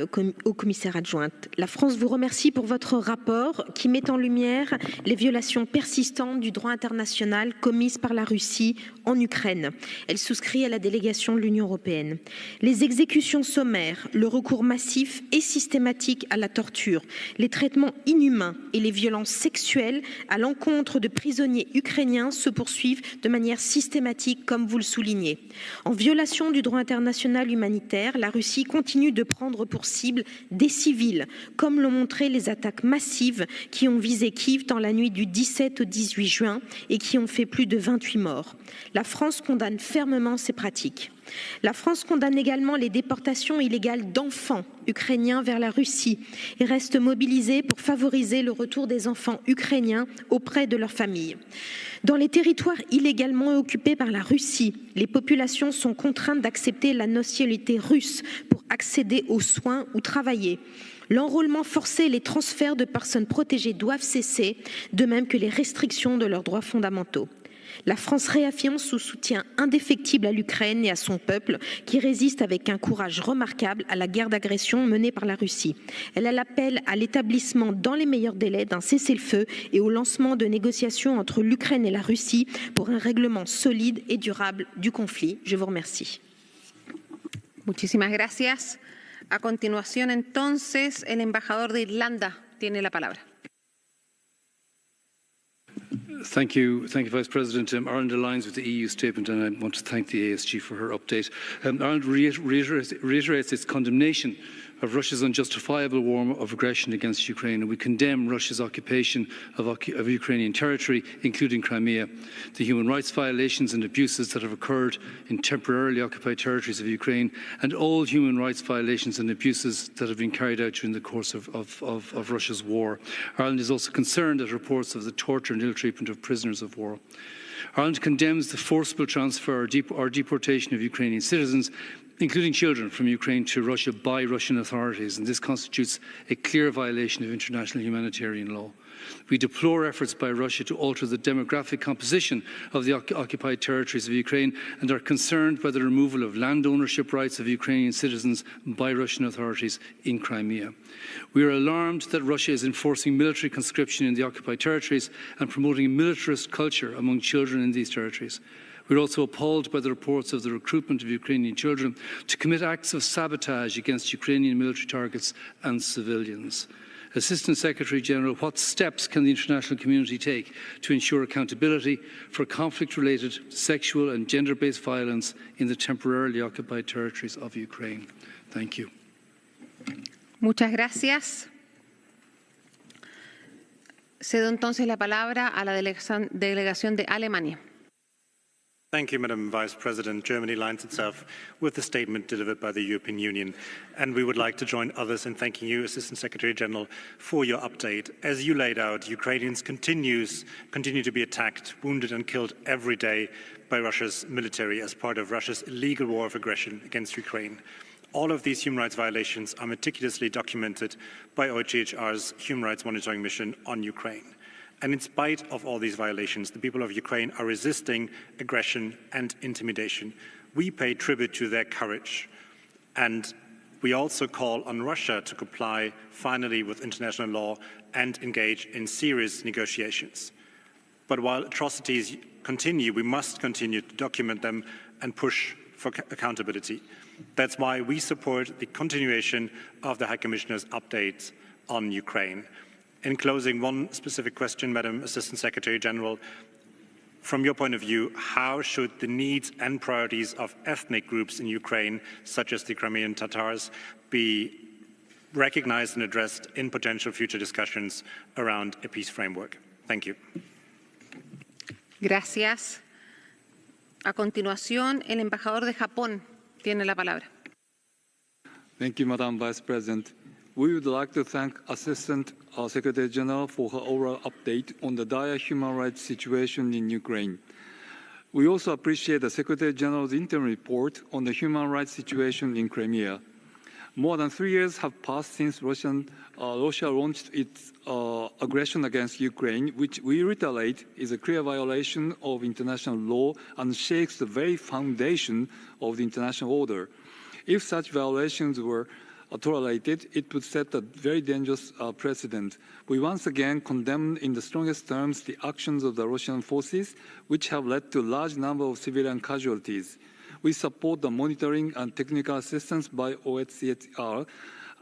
Haut-Commissaire adjointe. La France vous remercie pour votre rapport qui met en lumière les violations persistantes du droit international commises par la Russie en Ukraine. Elle souscrit à la délégation de l'Union européenne. Les exécutions sommaires, le recours massif et systématique à la torture, les traitements inhumains et les violences sexuelles à l'encontre de prisonniers ukrainiens se poursuivent de manière systématique, comme vous le soulignez. En violation du droit international humanitaire, la Russie continue de prendre pour cible des civils, comme l'ont montré les attaques massives qui ont visé Kiev dans la nuit du 17 au 18 juin et qui ont fait plus de 28 morts. La France condamne fermement ces pratiques. La France condamne également les déportations illégales d'enfants ukrainiens vers la Russie et reste mobilisée pour favoriser le retour des enfants ukrainiens auprès de leurs familles. Dans les territoires illégalement occupés par la Russie, les populations sont contraintes d'accepter la nationalité russe pour accéder aux soins ou travailler. L'enrôlement forcé et les transferts de personnes protégées doivent cesser, de même que les restrictions de leurs droits fondamentaux. La France réaffirme son soutien indéfectible à l'Ukraine et à son peuple qui résiste avec un courage remarquable à la guerre d'agression menée par la Russie. Elle appelle à l'établissement dans les meilleurs délais d'un cessez-le-feu et au lancement de négociations entre l'Ukraine et la Russie pour un règlement solide et durable du conflit. Je vous remercie. Muchísimas gracias. A continuación, entonces, el embajador de Irlanda tiene la palabra. Thank you, Vice President. Ireland aligns with the EU statement, and I want to thank the ASG for her update. Ireland reiterates its condemnation of Russia's unjustifiable war of aggression against Ukraine, and we condemn Russia's occupation of Ukrainian territory, including Crimea, the human rights violations and abuses that have occurred in temporarily occupied territories of Ukraine, and all human rights violations and abuses that have been carried out during the course of Russia's war. Ireland is also concerned at reports of the torture and ill treatment of prisoners of war. Ireland condemns the forcible transfer or deportation of Ukrainian citizens, including children, from Ukraine to Russia by Russian authorities, and this constitutes a clear violation of international humanitarian law. We deplore efforts by Russia to alter the demographic composition of the occupied territories of Ukraine and are concerned by the removal of land ownership rights of Ukrainian citizens by Russian authorities in Crimea. We are alarmed that Russia is enforcing military conscription in the occupied territories and promoting a militarist culture among children in these territories. We are also appalled by the reports of the recruitment of Ukrainian children to commit acts of sabotage against Ukrainian military targets and civilians. Assistant Secretary-General, what steps can the international community take to ensure accountability for conflict-related sexual and gender-based violence in the temporarily occupied territories of Ukraine? Thank you. Muchas gracias. Cedo entonces la palabra a la delegación de Alemania. Thank you, Madam Vice President. Germany aligns itself with the statement delivered by the European Union, and we would like to join others in thanking you, Assistant Secretary General, for your update. As you laid out, Ukrainians continue to be attacked, wounded and killed every day by Russia's military as part of Russia's illegal war of aggression against Ukraine. All of these human rights violations are meticulously documented by OHCHR's Human Rights Monitoring Mission on Ukraine. And in spite of all these violations, the people of Ukraine are resisting aggression and intimidation. We pay tribute to their courage. And we also call on Russia to comply finally with international law and engage in serious negotiations. But while atrocities continue, we must continue to document them and push for accountability. That's why we support the continuation of the High Commissioner's updates on Ukraine. In closing, one specific question, Madam Assistant Secretary General. From your point of view, how should the needs and priorities of ethnic groups in Ukraine, such as the Crimean Tatars, be recognized and addressed in potential future discussions around a peace framework? Thank you. Gracias. A continuación, el embajador de Japón tiene la palabra. Thank you, Madam Vice President. We would like to thank Assistant Secretary General for her oral update on the dire human rights situation in Ukraine. We also appreciate the Secretary General's interim report on the human rights situation in Crimea. More than 3 years have passed since Russia launched its aggression against Ukraine, which we reiterate is a clear violation of international law and shakes the very foundation of the international order. If such violations were tolerated, it would set a very dangerous precedent. We once again condemn in the strongest terms the actions of the Russian forces, which have led to a large number of civilian casualties. We support the monitoring and technical assistance by OHCHR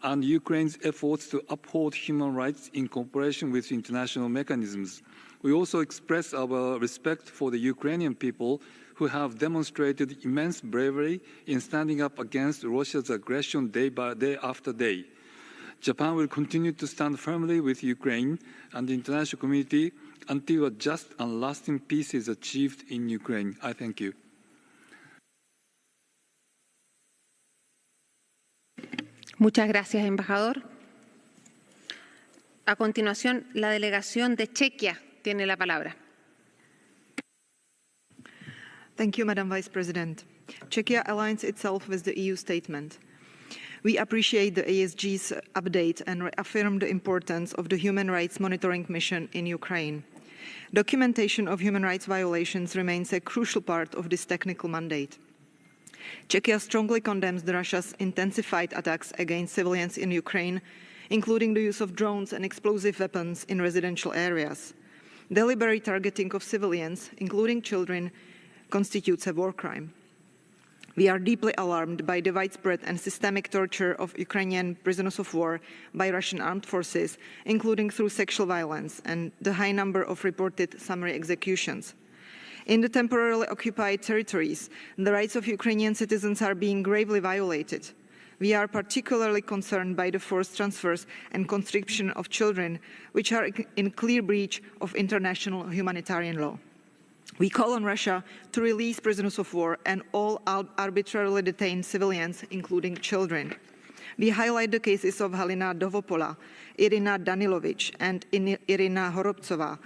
and Ukraine's efforts to uphold human rights in cooperation with international mechanisms. We also express our respect for the Ukrainian people who have demonstrated immense bravery in standing up against Russia's aggression day after day. Japan will continue to stand firmly with Ukraine and the international community until a just and lasting peace is achieved in Ukraine. I thank you. Muchas gracias, embajador. A continuación, la delegación de Chequia tiene la palabra. Thank you, Madam Vice President. Czechia aligns itself with the EU statement. We appreciate the ASG's update and reaffirm the importance of the Human Rights Monitoring Mission in Ukraine. Documentation of human rights violations remains a crucial part of this technical mandate. Czechia strongly condemns Russia's intensified attacks against civilians in Ukraine, including the use of drones and explosive weapons in residential areas. Deliberate targeting of civilians, including children, constitutes a war crime. We are deeply alarmed by the widespread and systemic torture of Ukrainian prisoners of war by Russian armed forces, including through sexual violence, and the high number of reported summary executions. In the temporarily occupied territories, the rights of Ukrainian citizens are being gravely violated. We are particularly concerned by the forced transfers and conscription of children, which are in clear breach of international humanitarian law. We call on Russia to release prisoners of war and all arbitrarily detained civilians, including children. We highlight the cases of Halina Dovopola, Irina Danilovic, and Irina Horobtsova,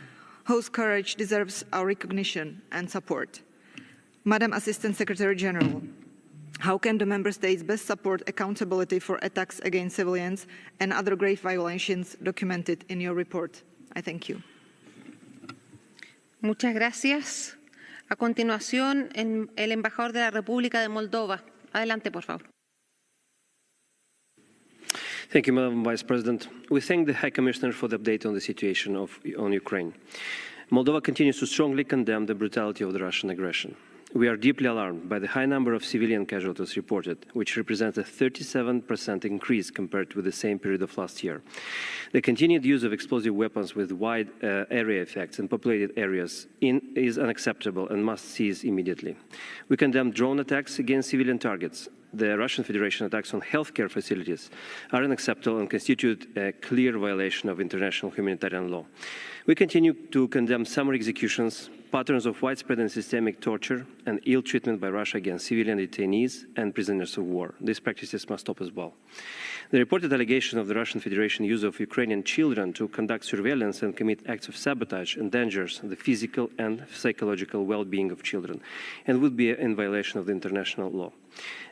whose courage deserves our recognition and support. Madam Assistant Secretary General, how can the Member States best support accountability for attacks against civilians and other grave violations documented in your report? I thank you. Muchas gracias. A continuación, el embajador de la República de Moldova. Adelante, por favor. Thank you, Madam Vice President. We thank the High Commissioner for the update on the situation on Ukraine. Moldova continues to strongly condemn the brutality of the Russian aggression. We are deeply alarmed by the high number of civilian casualties reported, which represents a 37% increase compared with the same period of last year. The continued use of explosive weapons with wide area effects in populated areas is unacceptable and must cease immediately. We condemn drone attacks against civilian targets. The Russian Federation attacks on healthcare facilities are unacceptable and constitute a clear violation of international humanitarian law. We continue to condemn summary executions, patterns of widespread and systemic torture, and ill treatment by Russia against civilian detainees and prisoners of war. These practices must stop as well. The reported allegation of the Russian Federation use of Ukrainian children to conduct surveillance and commit acts of sabotage endangers the physical and psychological well-being of children and would be in violation of the international law.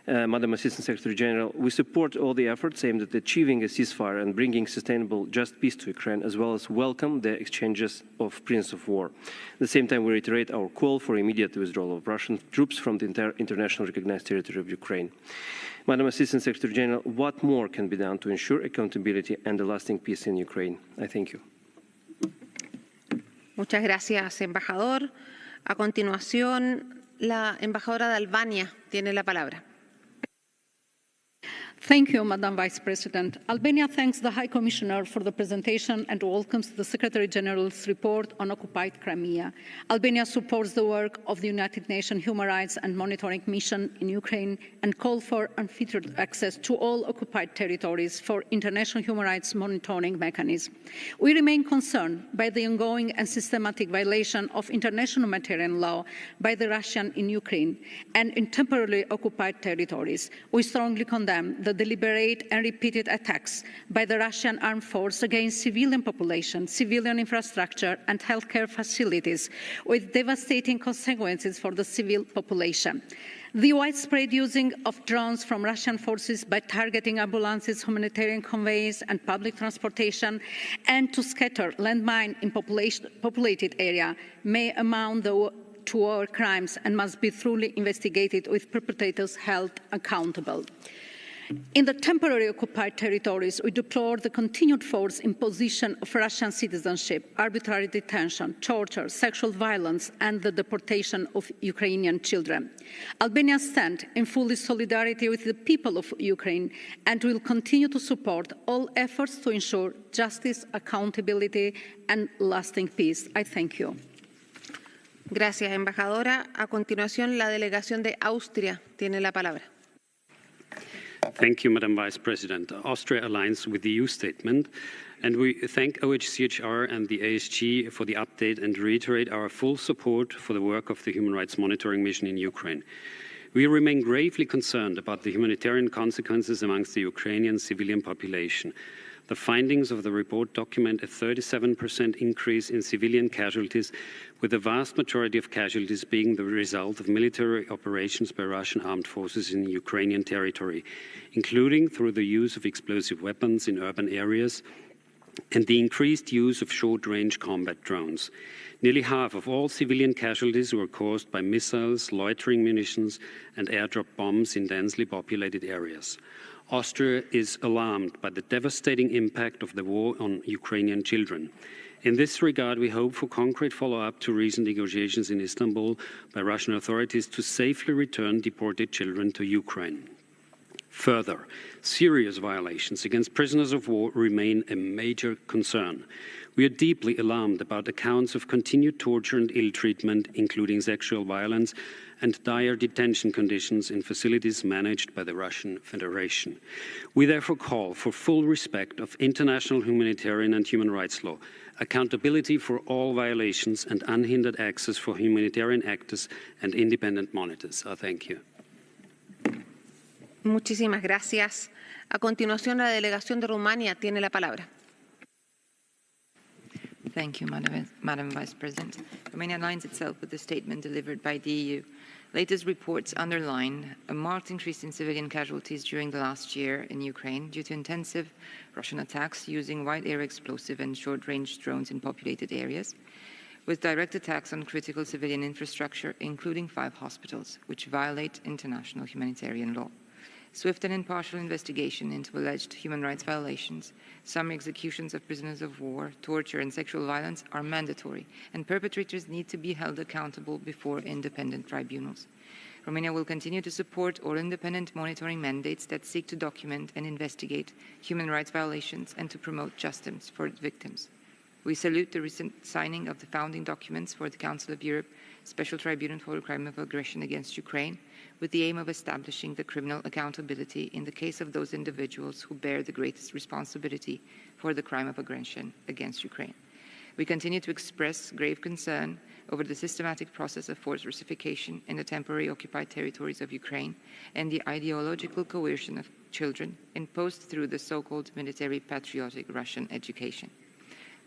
Madam Assistant Secretary General, we support all the efforts aimed at achieving a ceasefire and bringing sustainable, just peace to Ukraine, as well as welcome the exchanges of prisoners of war. At the same time, we reiterate our call for immediate withdrawal of Russian troops from the entire international recognized territory of Ukraine. Madam Assistant Secretary General, what more can be done to ensure accountability and a lasting peace in Ukraine? I thank you. Muchas gracias, embajador. A continuación, la embajadora de Albania tiene la palabra. Thank you, Madam Vice President. Albania thanks the High Commissioner for the presentation and welcomes the Secretary General's report on occupied Crimea. Albania supports the work of the United Nations Human Rights and Monitoring Mission in Ukraine and calls for unfettered access to all occupied territories for international human rights monitoring mechanism. We remain concerned by the ongoing and systematic violation of international humanitarian law by the Russians in Ukraine and in temporarily occupied territories. We strongly condemn the deliberate and repeated attacks by the Russian armed force against civilian population, civilian infrastructure and healthcare facilities with devastating consequences for the civil population. The widespread using of drones from Russian forces by targeting ambulances, humanitarian conveys and public transportation and to scatter landmines in populated area may amount to war crimes and must be thoroughly investigated with perpetrators held accountable. In the temporarily occupied territories, we deplore the continued forced imposition of Russian citizenship, arbitrary detention, torture, sexual violence, and the deportation of Ukrainian children. Albania stands in full solidarity with the people of Ukraine and will continue to support all efforts to ensure justice, accountability, and lasting peace. I thank you. Gracias, embajadora. A continuación, la delegación de Austria tiene la palabra. Thank you, Madam Vice President. Austria aligns with the EU statement, and we thank OHCHR and the ASG for the update and reiterate our full support for the work of the Human Rights Monitoring Mission in Ukraine. We remain gravely concerned about the humanitarian consequences amongst the Ukrainian civilian population. The findings of the report document a 37% increase in civilian casualties, with the vast majority of casualties being the result of military operations by Russian armed forces in Ukrainian territory, including through the use of explosive weapons in urban areas and the increased use of short-range combat drones. Nearly half of all civilian casualties were caused by missiles, loitering munitions, and airdrop bombs in densely populated areas. Austria is alarmed by the devastating impact of the war on Ukrainian children. In this regard, we hope for concrete follow-up to recent negotiations in Istanbul by Russian authorities to safely return deported children to Ukraine. Further, serious violations against prisoners of war remain a major concern. We are deeply alarmed about accounts of continued torture and ill treatment, including sexual violence and dire detention conditions in facilities managed by the Russian Federation. We therefore call for full respect of international humanitarian and human rights law, accountability for all violations, and unhindered access for humanitarian actors and independent monitors. Thank you. Muchísimas gracias. A continuación, la delegación de Rumania tiene la palabra. Thank you, Madam Vice President. Romania aligns itself with the statement delivered by the EU. Latest reports underline a marked increase in civilian casualties during the last year in Ukraine due to intensive Russian attacks using wide-area explosive and short-range drones in populated areas, with direct attacks on critical civilian infrastructure, including 5 hospitals, which violate international humanitarian law. Swift and impartial investigation into alleged human rights violations, summary executions of prisoners of war, torture and sexual violence are mandatory, and perpetrators need to be held accountable before independent tribunals. Romania will continue to support all independent monitoring mandates that seek to document and investigate human rights violations and to promote justice for victims. We salute the recent signing of the founding documents for the Council of Europe Special Tribunal for the Crime of Aggression against Ukraine, with the aim of establishing the criminal accountability in the case of those individuals who bear the greatest responsibility for the crime of aggression against Ukraine. We continue to express grave concern over the systematic process of forced Russification in the temporary occupied territories of Ukraine and the ideological coercion of children imposed through the so-called military patriotic Russian education.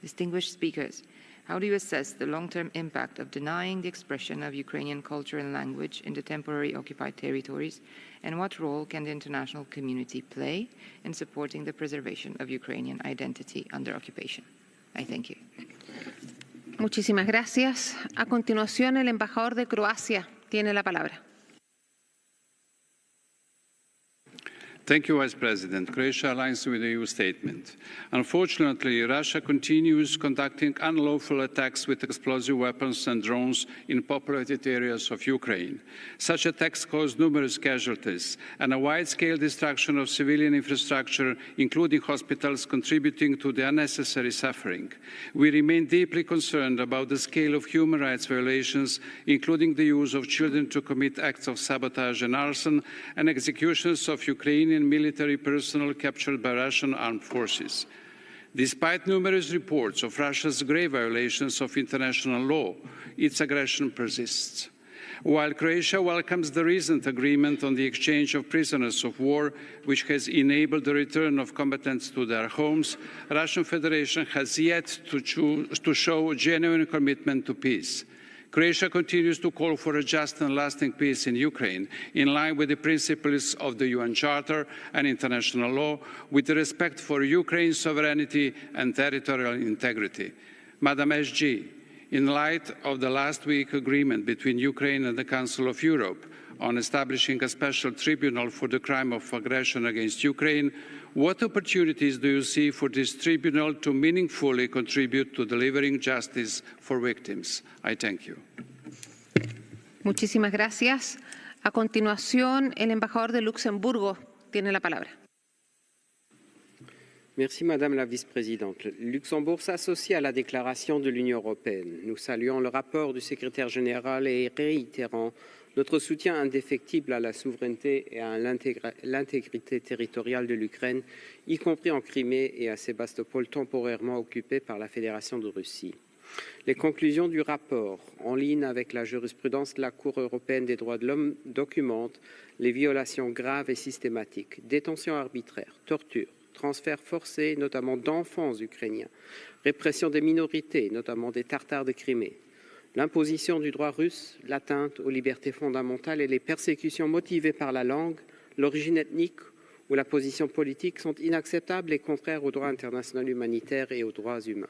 Distinguished speakers, how do you assess the long-term impact of denying the expression of Ukrainian culture and language in the temporary occupied territories, and what role can the international community play in supporting the preservation of Ukrainian identity under occupation? I thank you. Muchísimas gracias. A continuación, el embajador de Croacia tiene la palabra. Thank you, Vice President. Croatia aligns with the EU statement. Unfortunately, Russia continues conducting unlawful attacks with explosive weapons and drones in populated areas of Ukraine. Such attacks cause numerous casualties and a wide-scale destruction of civilian infrastructure, including hospitals, contributing to the unnecessary suffering. We remain deeply concerned about the scale of human rights violations, including the use of children to commit acts of sabotage and arson, and executions of Ukrainian military personnel captured by Russian armed forces. Despite numerous reports of Russia's grave violations of international law, its aggression persists. While Croatia welcomes the recent agreement on the exchange of prisoners of war, which has enabled the return of combatants to their homes, the Russian Federation has yet to show genuine commitment to peace. Croatia continues to call for a just and lasting peace in Ukraine, in line with the principles of the UN Charter and international law, with respect for Ukraine's sovereignty and territorial integrity. Madam SG, in light of the last week's agreement between Ukraine and the Council of Europe on establishing a special tribunal for the crime of aggression against Ukraine, what opportunities do you see for this tribunal to meaningfully contribute to delivering justice for victims? I thank you. Muchísimas gracias. A continuación, el embajador de Luxemburgo tiene la palabra. Merci Madame la Vice-Présidente. Le Luxembourg s'associe à la déclaration de l'Union européenne. Nous saluons le rapport du secrétaire général et réitérons notre soutien indéfectible à la souveraineté et à l'intégrité territoriale de l'Ukraine, y compris en Crimée et à Sébastopol temporairement occupés par la Fédération de Russie. Les conclusions du rapport, en ligne avec la jurisprudence de la Cour européenne des droits de l'homme, documentent les violations graves et systématiques, détention arbitraire, torture, transferts forcés, notamment d'enfants ukrainiens, répression des minorités, notamment des Tartares de Crimée, l'imposition du droit russe, l'atteinte aux libertés fondamentales et les persécutions motivées par la langue, l'origine ethnique ou la position politique sont inacceptables et contraires au droit international humanitaire et aux droits humains.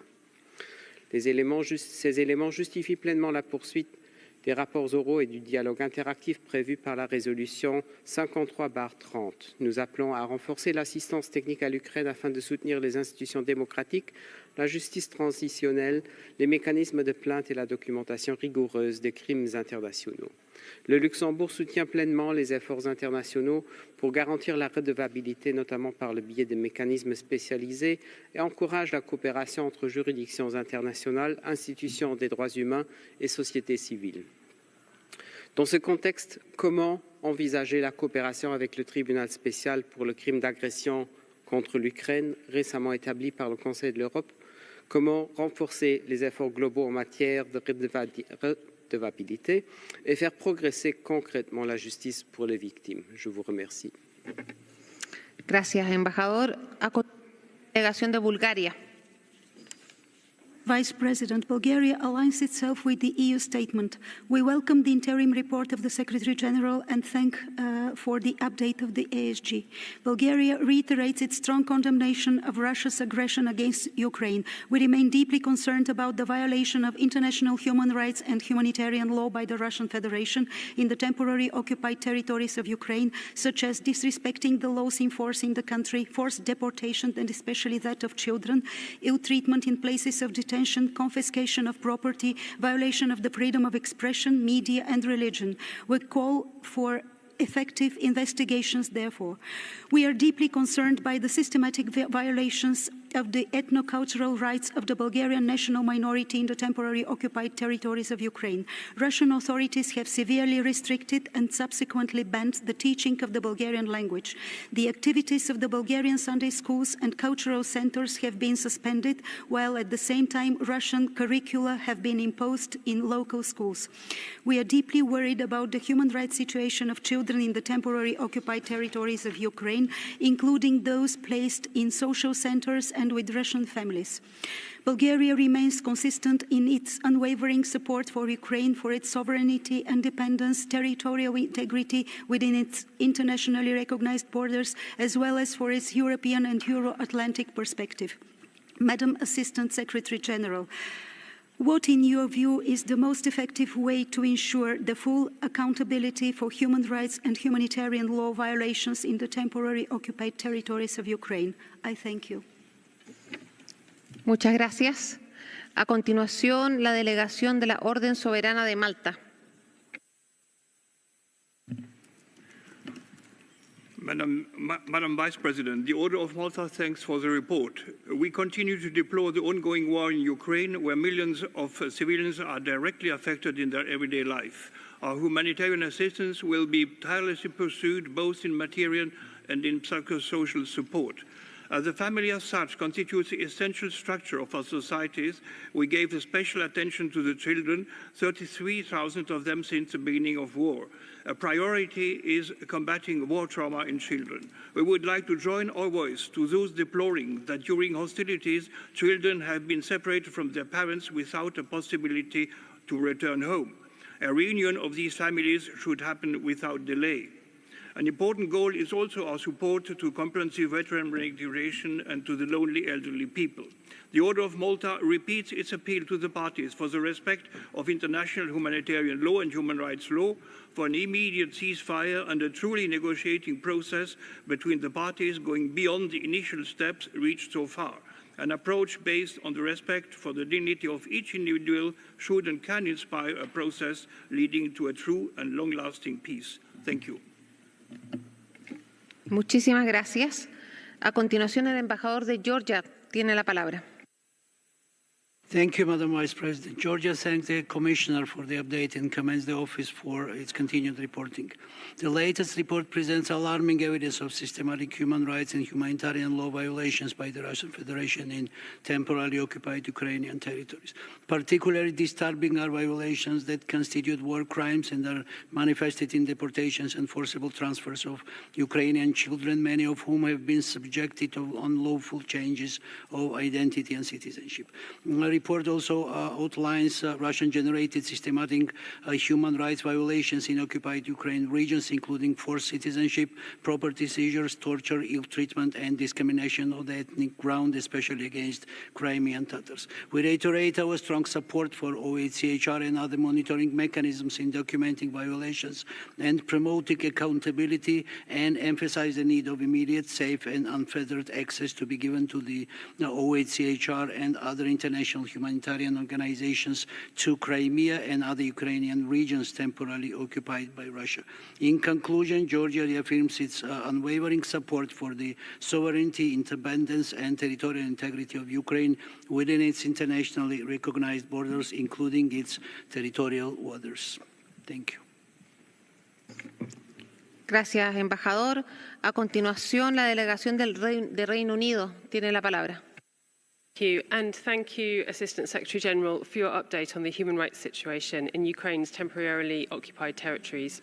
Ces éléments justifient pleinement la poursuite des rapports oraux et du dialogue interactif prévu par la résolution 53/30. Nous appelons à renforcer l'assistance technique à l'Ukraine afin de soutenir les institutions démocratiques, la justice transitionnelle, les mécanismes de plainte et la documentation rigoureuse des crimes internationaux. Le Luxembourg soutient pleinement les efforts internationaux pour garantir la redevabilité, notamment par le biais des mécanismes spécialisés, et encourage la coopération entre juridictions internationales, institutions des droits humains et sociétés civiles. Dans ce contexte, comment envisager la coopération avec le tribunal spécial pour le crime d'agression contre l'Ukraine, récemment établi par le Conseil de l'Europe? Comment renforcer les efforts globaux en matière de redevabilité et faire progresser concrètement la justice pour les victimes? Je vous remercie. Gracias, embajador. A delegación de Bulgaria. Vice President, Bulgaria aligns itself with the EU statement. We welcome the interim report of the Secretary General and thank for the update of the ASG. Bulgaria reiterates its strong condemnation of Russia's aggression against Ukraine. We remain deeply concerned about the violation of international human rights and humanitarian law by the Russian Federation in the temporary occupied territories of Ukraine, such as disrespecting the laws in force in the country, forced deportation, and especially that of children, ill treatment in places of detention, confiscation of property, violation of the freedom of expression, media, and religion. We call for effective investigations, therefore. We are deeply concerned by the systematic violations of the ethno-cultural rights of the Bulgarian national minority in the temporary occupied territories of Ukraine. Russian authorities have severely restricted and subsequently banned the teaching of the Bulgarian language. The activities of the Bulgarian Sunday schools and cultural centers have been suspended, while at the same time Russian curricula have been imposed in local schools. We are deeply worried about the human rights situation of children in the temporary occupied territories of Ukraine, including those placed in social centers and with Russian families. Bulgaria remains consistent in its unwavering support for Ukraine, for its sovereignty, independence, territorial integrity within its internationally recognized borders, as well as for its European and Euro-Atlantic perspective. Madam Assistant Secretary General, what, in your view, is the most effective way to ensure the full accountability for human rights and humanitarian law violations in the temporary occupied territories of Ukraine? I thank you. Muchas gracias. A continuación, la delegación de la Orden Soberana de Malta. Madam Vice President, the Order of Malta thanks for the report. We continue to deplore the ongoing war in Ukraine, where millions of civilians are directly affected in their everyday life. Our humanitarian assistance will be tirelessly pursued, both in material and in psychosocial support. As the family as such constitutes the essential structure of our societies, we gave special attention to the children, 33,000 of them since the beginning of war. A priority is combating war trauma in children. We would like to join our voice to those deploring that during hostilities, children have been separated from their parents without a possibility to return home. A reunion of these families should happen without delay. An important goal is also our support to comprehensive veteran reintegration and to the lonely elderly people. The Order of Malta repeats its appeal to the parties for the respect of international humanitarian law and human rights law, for an immediate ceasefire and a truly negotiating process between the parties going beyond the initial steps reached so far. An approach based on the respect for the dignity of each individual should and can inspire a process leading to a true and long-lasting peace. Thank you. Muchísimas gracias. A continuación, el embajador de Georgia tiene la palabra. Thank you, Madam Vice President. Georgia thanks the Commissioner for the update and commends the Office for its continued reporting. The latest report presents alarming evidence of systematic human rights and humanitarian law violations by the Russian Federation in temporarily occupied Ukrainian territories. Particularly disturbing are violations that constitute war crimes and are manifested in deportations and forcible transfers of Ukrainian children, many of whom have been subjected to unlawful changes of identity and citizenship. The report also outlines Russian-generated systematic human rights violations in occupied Ukraine regions, including forced citizenship, property seizures, torture, ill treatment, and discrimination on the ethnic ground, especially against Crimean Tatars. We reiterate our strong support for OHCHR and other monitoring mechanisms in documenting violations and promoting accountability, and emphasize the need of immediate, safe, and unfettered access to be given to the OHCHR and other international humanitarian organizations to Crimea and other Ukrainian regions temporarily occupied by Russia. In conclusion, Georgia reaffirms its unwavering support for the sovereignty, independence, and territorial integrity of Ukraine within its internationally recognized borders, including its territorial waters. Thank you. Gracias, embajador. A continuación, la delegación del Reino Unido tiene la palabra. Thank you, and thank you, Assistant Secretary-General, for your update on the human rights situation in Ukraine's temporarily occupied territories.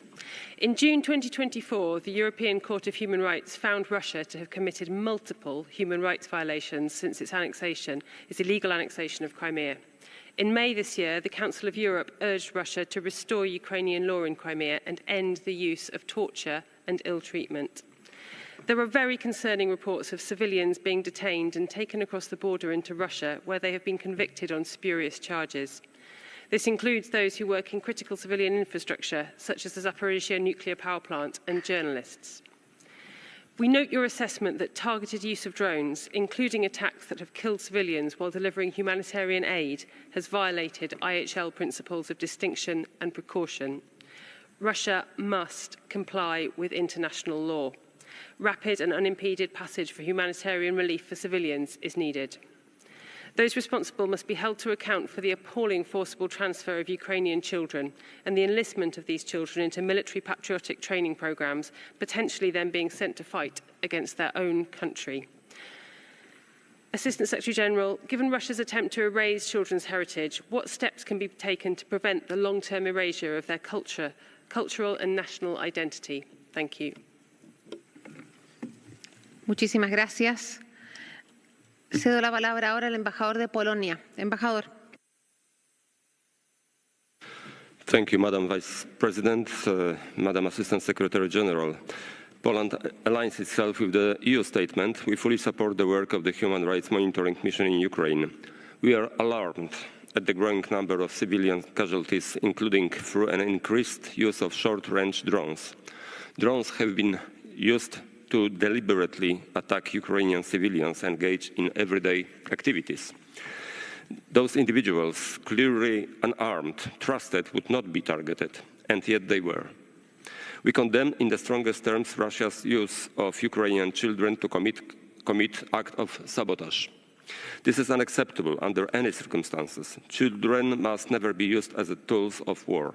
In June 2024, the European Court of Human Rights found Russia to have committed multiple human rights violations since its illegal annexation of Crimea. In May this year, the Council of Europe urged Russia to restore Ukrainian law in Crimea and end the use of torture and ill treatment. There are very concerning reports of civilians being detained and taken across the border into Russia, where they have been convicted on spurious charges. This includes those who work in critical civilian infrastructure, such as the Zaporizhzhia nuclear power plant, and journalists. We note your assessment that targeted use of drones, including attacks that have killed civilians while delivering humanitarian aid, has violated IHL principles of distinction and precaution. Russia must comply with international law. Rapid and unimpeded passage for humanitarian relief for civilians is needed. Those responsible must be held to account for the appalling forcible transfer of Ukrainian children and the enlistment of these children into military patriotic training programs, potentially then being sent to fight against their own country. Assistant Secretary-General, given Russia's attempt to erase children's heritage, what steps can be taken to prevent the long-term erasure of their cultural and national identity? Thank you. Muchísimas gracias. Cedo la palabra ahora al embajador de Polonia. Embajador. Thank you, Madam Vice President, Madam Assistant Secretary General. Poland aligns itself with the EU statement. We fully support the work of the Human Rights Monitoring Mission in Ukraine. We are alarmed at the growing number of civilian casualties, including through an increased use of short-range drones. Drones have been used to deliberately attack Ukrainian civilians engaged in everyday activities. Those individuals, clearly unarmed, trusted would not be targeted, and yet they were. We condemn in the strongest terms Russia's use of Ukrainian children to commit act of sabotage. This is unacceptable under any circumstances. Children must never be used as tools of war.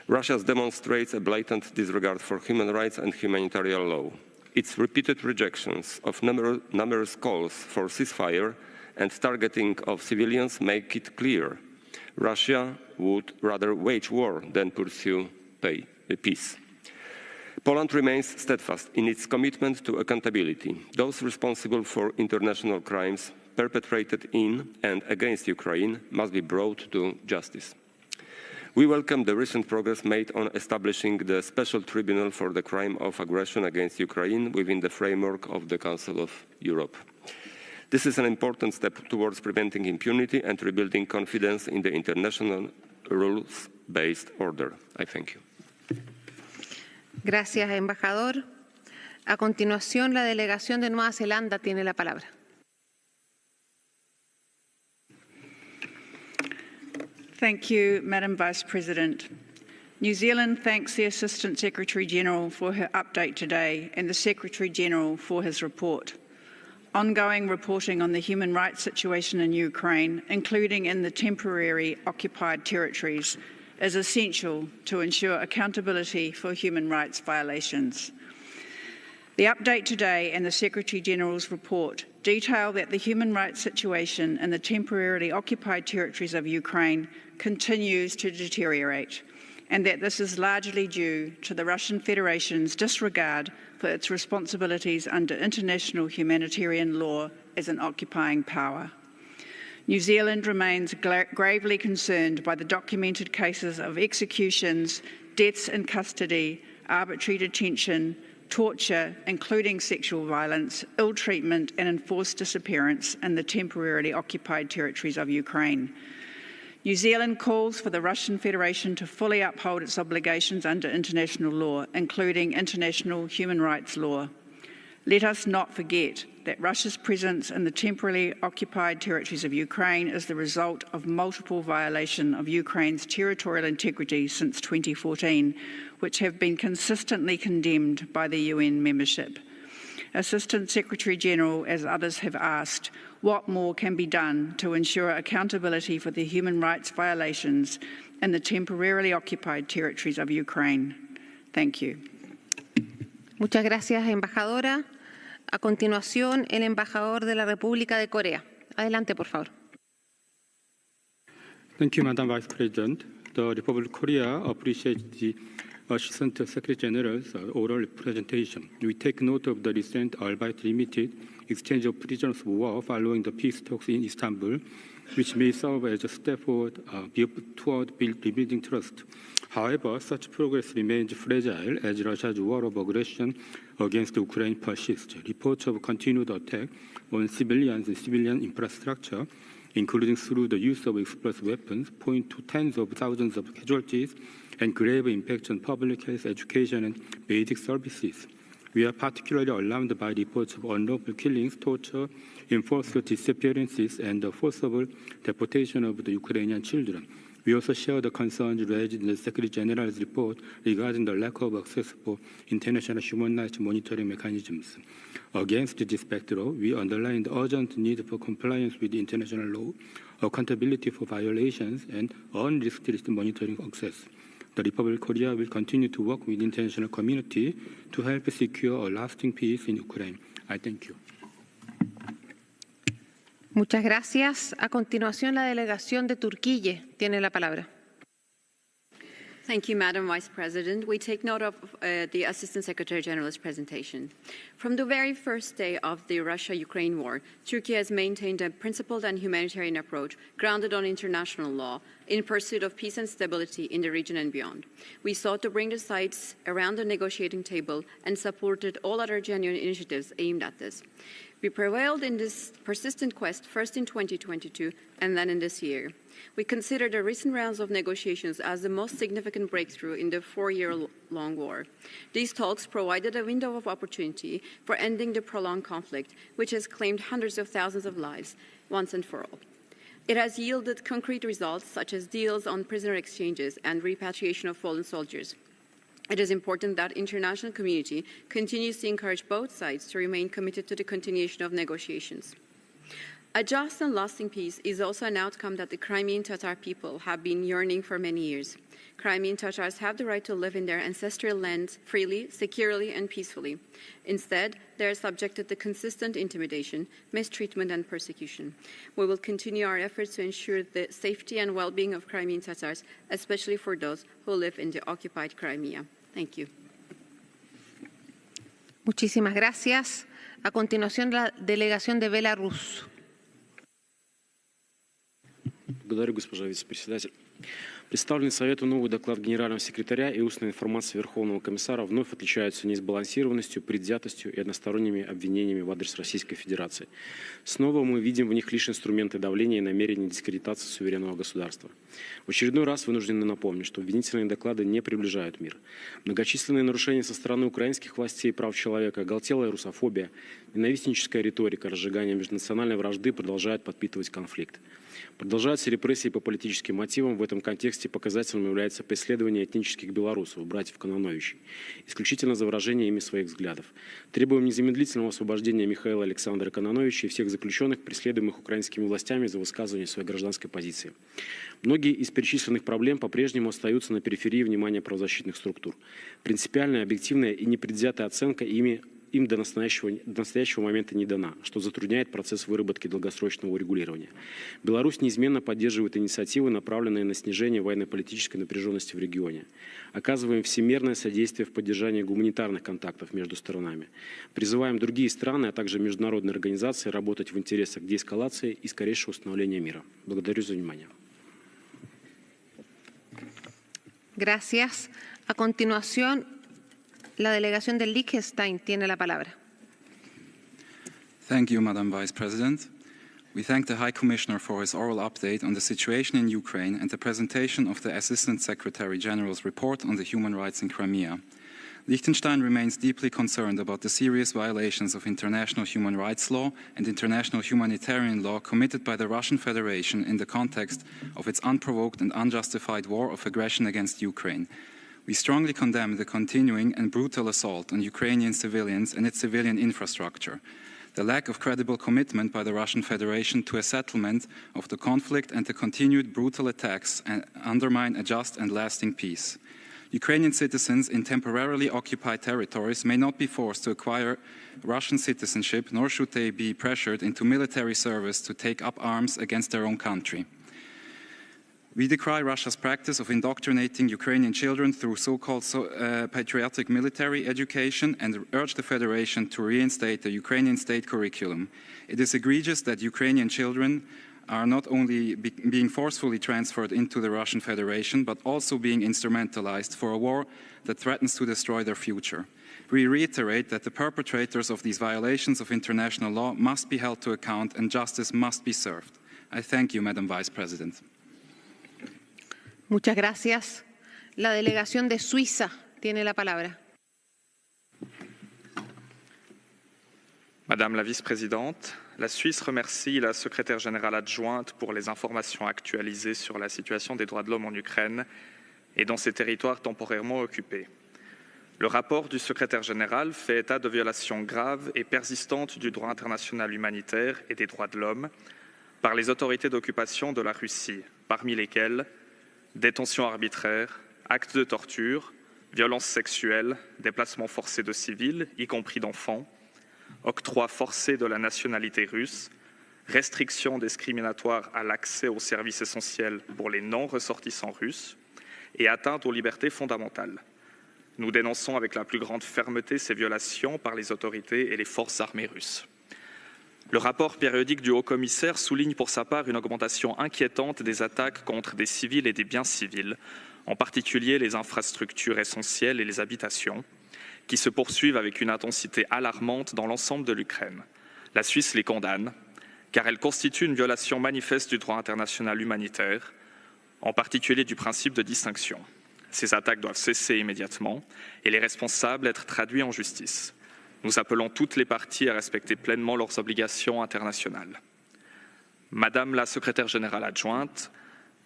Russia demonstrates a blatant disregard for human rights and humanitarian law. Its repeated rejections of numerous calls for ceasefire and targeting of civilians make it clear Russia would rather wage war than pursue peace. Poland remains steadfast in its commitment to accountability. Those responsible for international crimes perpetrated in and against Ukraine must be brought to justice. We welcome the recent progress made on establishing the Special Tribunal for the Crime of Aggression against Ukraine within the framework of the Council of Europe. This is an important step towards preventing impunity and rebuilding confidence in the international rules-based order. I thank you. Gracias, embajador. A continuación, la delegación de Nueva Zelanda tiene la palabra. Thank you, Madam Vice President. New Zealand thanks the Assistant Secretary-General for her update today and the Secretary-General for his report. Ongoing reporting on the human rights situation in Ukraine, including in the temporary occupied territories, is essential to ensure accountability for human rights violations. The update today and the Secretary-General's report detail that the human rights situation in the temporarily occupied territories of Ukraine continues to deteriorate, and that this is largely due to the Russian Federation's disregard for its responsibilities under international humanitarian law as an occupying power. New Zealand remains gravely concerned by the documented cases of executions, deaths in custody, arbitrary detention, torture, including sexual violence, ill treatment and enforced disappearance in the temporarily occupied territories of Ukraine. New Zealand calls for the Russian Federation to fully uphold its obligations under international law, including international human rights law. Let us not forget that Russia's presence in the temporarily occupied territories of Ukraine is the result of multiple violations of Ukraine's territorial integrity since 2014, which have been consistently condemned by the UN membership. Assistant Secretary-General, as others have asked, what more can be done to ensure accountability for the human rights violations in the temporarily occupied territories of Ukraine? Thank you. Muchas gracias, embajadora. A continuación, el embajador de la República de Corea. Adelante, por favor. Thank you, Madam Vice President. The Republic of Korea appreciates the Assistant Secretary General's oral presentation. We take note of the recent, albeit limited, exchange of prisoners of war following the peace talks in Istanbul, which may serve as a step forward toward rebuilding trust. However, such progress remains fragile as Russia's war of aggression against Ukraine persists. Reports of continued attack on civilians and civilian infrastructure, including through the use of explosive weapons, point to tens of thousands of casualties and grave impacts on public health, education, and basic services. We are particularly alarmed by reports of unlawful killings, torture, enforced disappearances, and the forcible deportation of the Ukrainian children. We also share the concerns raised in the Secretary General's report regarding the lack of access for international human rights monitoring mechanisms. Against this backdrop, we underline the urgent need for compliance with international law, accountability for violations, and unrestricted monitoring access. The Republic of Korea will continue to work with the international community to help secure a lasting peace in Ukraine. I thank you. Muchas gracias. A continuación, la delegación de Turquía tiene la palabra. Thank you, Madam Vice President. We take note of the Assistant Secretary General's presentation. From the very first day of the Russia-Ukraine war, Turkey has maintained a principled and humanitarian approach grounded on international law in pursuit of peace and stability in the region and beyond. We sought to bring the sides around the negotiating table and supported all other genuine initiatives aimed at this. We prevailed in this persistent quest first in 2022 and then in this year. We consider the recent rounds of negotiations as the most significant breakthrough in the 4-year-long war. These talks provided a window of opportunity for ending the prolonged conflict, which has claimed hundreds of thousands of lives once and for all. It has yielded concrete results such as deals on prisoner exchanges and repatriation of fallen soldiers. It is important that the international community continues to encourage both sides to remain committed to the continuation of negotiations. A just and lasting peace is also an outcome that the Crimean Tatar people have been yearning for many years. Crimean Tatars have the right to live in their ancestral land freely, securely, and peacefully. Instead, they are subjected to consistent intimidation, mistreatment, and persecution. We will continue our efforts to ensure the safety and well-being of Crimean Tatars, especially for those who live in the occupied Crimea. Thank you. Muchísimas gracias. A continuación, la delegación de Belarus. Благодарю, госпожа вице-председатель. Представленный Совету новый доклад генерального секретаря и устная информация Верховного комиссара вновь отличаются несбалансированностью, предвзятостью и односторонними обвинениями в адрес Российской Федерации. Снова мы видим в них лишь инструменты давления и намерения дискредитации суверенного государства. В очередной раз вынуждены напомнить, что обвинительные доклады не приближают мир. Многочисленные нарушения со стороны украинских властей прав человека, оголтелая русофобия, ненавистническая риторика, разжигание межнациональной вражды продолжают подпитывать конфликт. Продолжаются репрессии по политическим мотивам. В этом контексте показательным является преследование этнических белорусов, братьев Кононовичей, исключительно за выражение ими своих взглядов. Требуем незамедлительного освобождения Михаила Александра Кононовича и всех заключенных, преследуемых украинскими властями за высказывание своей гражданской позиции. Многие из перечисленных проблем по-прежнему остаются на периферии внимания правозащитных структур. Принципиальная, объективная и непредвзятая оценка им до настоящего момента не дана, что затрудняет процесс выработки долгосрочного урегулирования. Беларусь неизменно поддерживает инициативы, направленные на снижение военно-политической напряженности в регионе. Оказываем всемерное содействие в поддержании гуманитарных контактов между сторонами. Призываем другие страны, а также международные организации работать в интересах деэскалации и скорейшего установления мира. Благодарю за внимание. Gracias. A continuación, la delegación de Liechtenstein tiene la palabra. Thank you, Madam Vice President. We thank the High Commissioner for his oral update on the situation in Ukraine and the presentation of the Assistant Secretary General's report on the human rights in Crimea. Liechtenstein remains deeply concerned about the serious violations of international human rights law and international humanitarian law committed by the Russian Federation in the context of its unprovoked and unjustified war of aggression against Ukraine. We strongly condemn the continuing and brutal assault on Ukrainian civilians and its civilian infrastructure, the lack of credible commitment by the Russian Federation to a settlement of the conflict, and the continued brutal attacks undermine a just and lasting peace. Ukrainian citizens in temporarily occupied territories may not be forced to acquire Russian citizenship, nor should they be pressured into military service to take up arms against their own country. We decry Russia's practice of indoctrinating Ukrainian children through so-called patriotic military education and urge the Federation to reinstate the Ukrainian state curriculum. It is egregious that Ukrainian children are not only being forcefully transferred into the Russian Federation, but also being instrumentalized for a war that threatens to destroy their future. We reiterate that the perpetrators of these violations of international law must be held to account and justice must be served. I thank you, Madam Vice President. Muchas gracias. La delegación de Suiza tiene la palabra. Madame la vice-présidente, la Suisse remercie la secrétaire générale adjointe pour les informations actualisées sur la situation des droits de l'homme en Ukraine et dans ses territoires temporairement occupés. Le rapport du secrétaire général fait état de violations graves et persistantes du droit international humanitaire et des droits de l'homme par les autorités d'occupation de la Russie, parmi lesquelles détention arbitraire, actes de torture, violences sexuelles, déplacements forcés de civils, y compris d'enfants, octroi forcé de la nationalité russe, restrictions discriminatoires à l'accès aux services essentiels pour les non-ressortissants russes et atteinte aux libertés fondamentales. Nous dénonçons avec la plus grande fermeté ces violations par les autorités et les forces armées russes. Le rapport périodique du Haut-Commissaire souligne pour sa part une augmentation inquiétante des attaques contre des civils et des biens civils, en particulier les infrastructures essentielles et les habitations, qui se poursuivent avec une intensité alarmante dans l'ensemble de l'Ukraine. La Suisse les condamne, car elles constituent une violation manifeste du droit international humanitaire, en particulier du principe de distinction. Ces attaques doivent cesser immédiatement et les responsables être traduits en justice. Nous appelons toutes les parties à respecter pleinement leurs obligations internationales. Madame la secrétaire générale adjointe,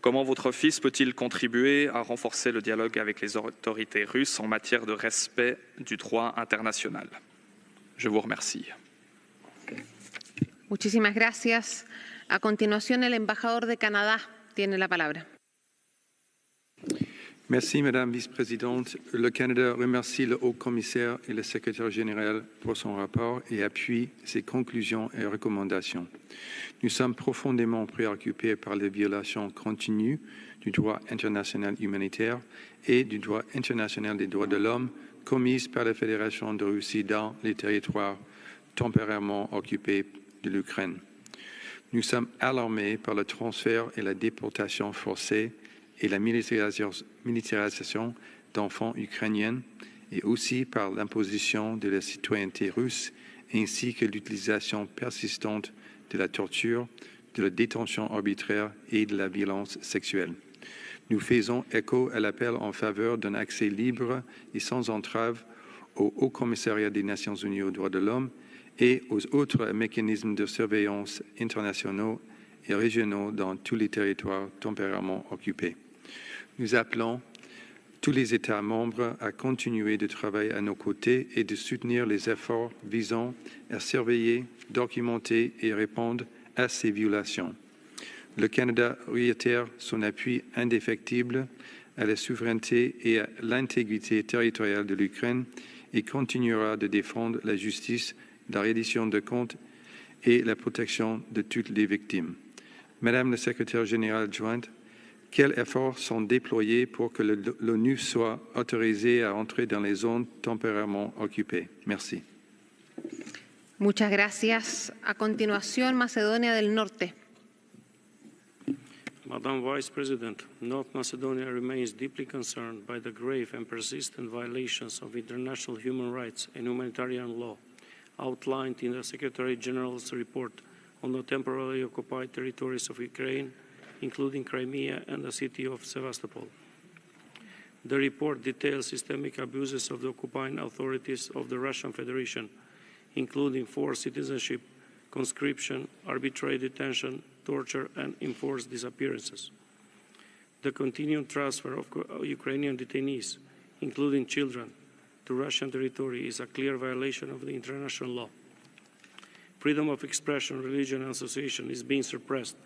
comment votre office peut-il contribuer à renforcer le dialogue avec les autorités russes en matière de respect du droit international? Je vous remercie. Muchísimas gracias. A continuación, el embajador de Canadá tiene la palabra. Merci, Madame la Vice-Présidente. Le Canada remercie le Haut-Commissaire et le Secrétaire général pour son rapport et appuie ses conclusions et recommandations. Nous sommes profondément préoccupés par les violations continues du droit international humanitaire et du droit international des droits de l'homme commises par la Fédération de Russie dans les territoires temporairement occupés de l'Ukraine. Nous sommes alarmés par le transfert et la déportation forcée et la militarisation d'enfants ukrainiens et aussi par l'imposition de la citoyenneté russe ainsi que l'utilisation persistante de la torture, de la détention arbitraire et de la violence sexuelle. Nous faisons écho à l'appel en faveur d'un accès libre et sans entrave au Haut Commissariat des Nations Unies aux droits de l'homme et aux autres mécanismes de surveillance internationaux et régionaux dans tous les territoires temporairement occupés. Nous appelons tous les États membres à continuer de travailler à nos côtés et de soutenir les efforts visant à surveiller, documenter et répondre à ces violations. Le Canada réitère son appui indéfectible à la souveraineté et à l'intégrité territoriale de l'Ukraine et continuera de défendre la justice, la reddition de comptes et la protection de toutes les victimes. Madame la secrétaire générale adjointe, quels efforts sont déployés pour que l'ONU soit autorisée à entrer dans les zones temporairement occupées? Merci. Muchas gracias. A continuación, Macedonia del Norte. Madam Vice President, North Macedonia remains deeply concerned by the grave and persistent violations of international human rights and humanitarian law outlined in the Secretary General's report on the temporarily occupied territories of Ukraine, including Crimea and the city of Sevastopol. The report details systemic abuses of the occupying authorities of the Russian Federation, including forced citizenship, conscription, arbitrary detention, torture, and enforced disappearances. The continued transfer of Ukrainian detainees, including children, to Russian territory is a clear violation of the international law. Freedom of expression, religion, and association is being suppressed,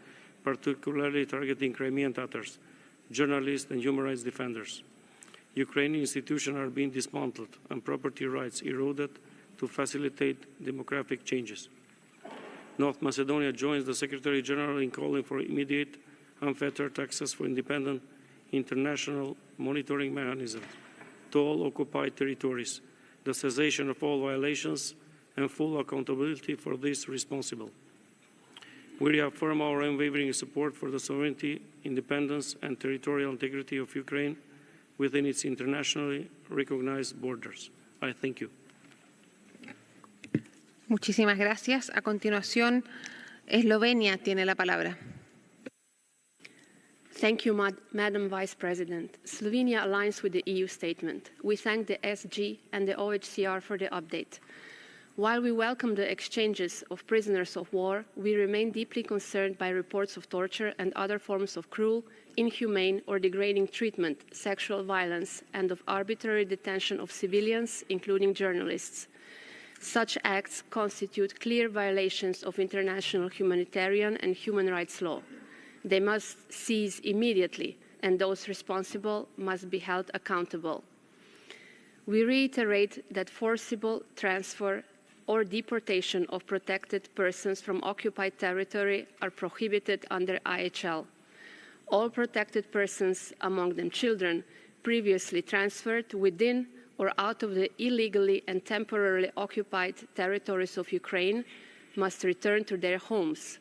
particularly targeting Crimean Tatars, journalists, and human rights defenders. Ukrainian institutions are being dismantled and property rights eroded to facilitate demographic changes. North Macedonia joins the Secretary General in calling for immediate, unfettered access for independent international monitoring mechanisms to all occupied territories, the cessation of all violations, and full accountability for those responsible. We reaffirm our unwavering support for the sovereignty, independence, and territorial integrity of Ukraine within its internationally recognized borders. I thank you. Muchísimas gracias. A continuación, Eslovenia tiene la palabra. Thank you, Madam Vice President. Slovenia aligns with the EU statement. We thank the SG and the OHCR for the update. While we welcome the exchanges of prisoners of war, we remain deeply concerned by reports of torture and other forms of cruel, inhumane, or degrading treatment, sexual violence, and of arbitrary detention of civilians, including journalists. Such acts constitute clear violations of international humanitarian and human rights law. They must cease immediately, and those responsible must be held accountable. We reiterate that forcible transfer or deportation of protected persons from occupied territory are prohibited under IHL. All protected persons, among them children, previously transferred within or out of the illegally and temporarily occupied territories of Ukraine must return to their homes.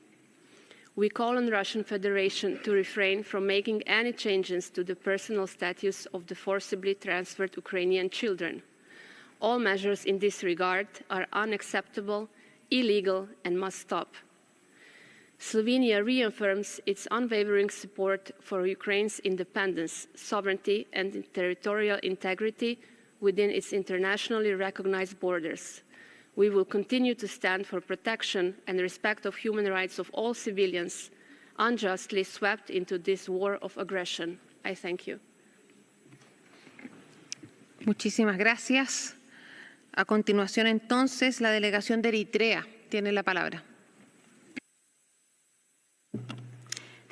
We call on the Russian Federation to refrain from making any changes to the personal status of the forcibly transferred Ukrainian children. All measures in this regard are unacceptable, illegal, and must stop. Slovenia reaffirms its unwavering support for Ukraine's independence, sovereignty, and territorial integrity within its internationally recognized borders. We will continue to stand for protection and respect of human rights of all civilians unjustly swept into this war of aggression. I thank you. Muchísimas gracias. A continuación, entonces, la delegación de Eritrea tiene la palabra.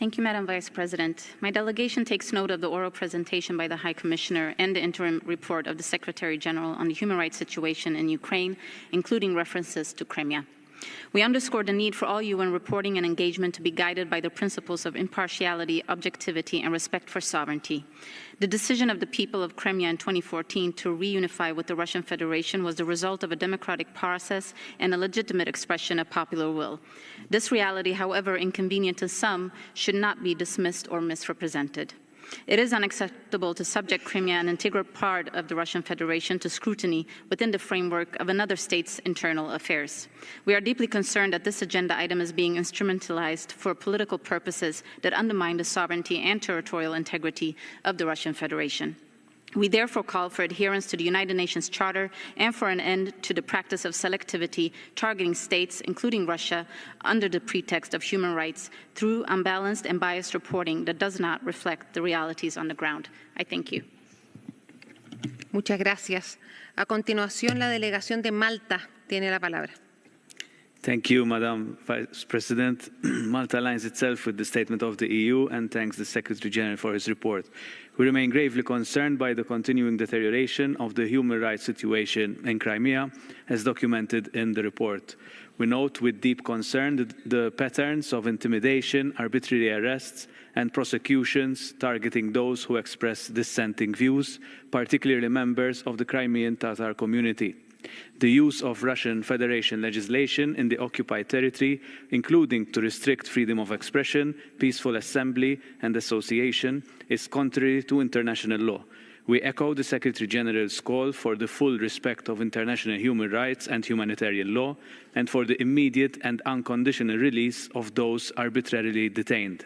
Thank you, Madam Vice President. My delegation takes note of the oral presentation by the High Commissioner and the interim report of the Secretary General on the human rights situation in Ukraine, including references to Crimea. We underscore the need for all UN reporting and engagement to be guided by the principles of impartiality, objectivity, and respect for sovereignty. The decision of the people of Crimea in 2014 to reunify with the Russian Federation was the result of a democratic process and a legitimate expression of popular will. This reality, however inconvenient to some, should not be dismissed or misrepresented. It is unacceptable to subject Crimea, an integral part of the Russian Federation, to scrutiny within the framework of another state's internal affairs. We are deeply concerned that this agenda item is being instrumentalized for political purposes that undermine the sovereignty and territorial integrity of the Russian Federation. We therefore call for adherence to the United Nations Charter and for an end to the practice of selectivity targeting states, including Russia, under the pretext of human rights through unbalanced and biased reporting that does not reflect the realities on the ground. I thank you. Muchas gracias. A continuación, la delegación de Malta tiene la palabra. Thank you, Madam Vice President. Malta aligns itself with the statement of the EU and thanks the Secretary General for his report. We remain gravely concerned by the continuing deterioration of the human rights situation in Crimea, as documented in the report. We note with deep concern the patterns of intimidation, arbitrary arrests, and prosecutions targeting those who express dissenting views, particularly members of the Crimean Tatar community. The use of Russian Federation legislation in the occupied territory, including to restrict freedom of expression, peaceful assembly, and association, is contrary to international law. We echo the Secretary General's call for the full respect of international human rights and humanitarian law, and for the immediate and unconditional release of those arbitrarily detained.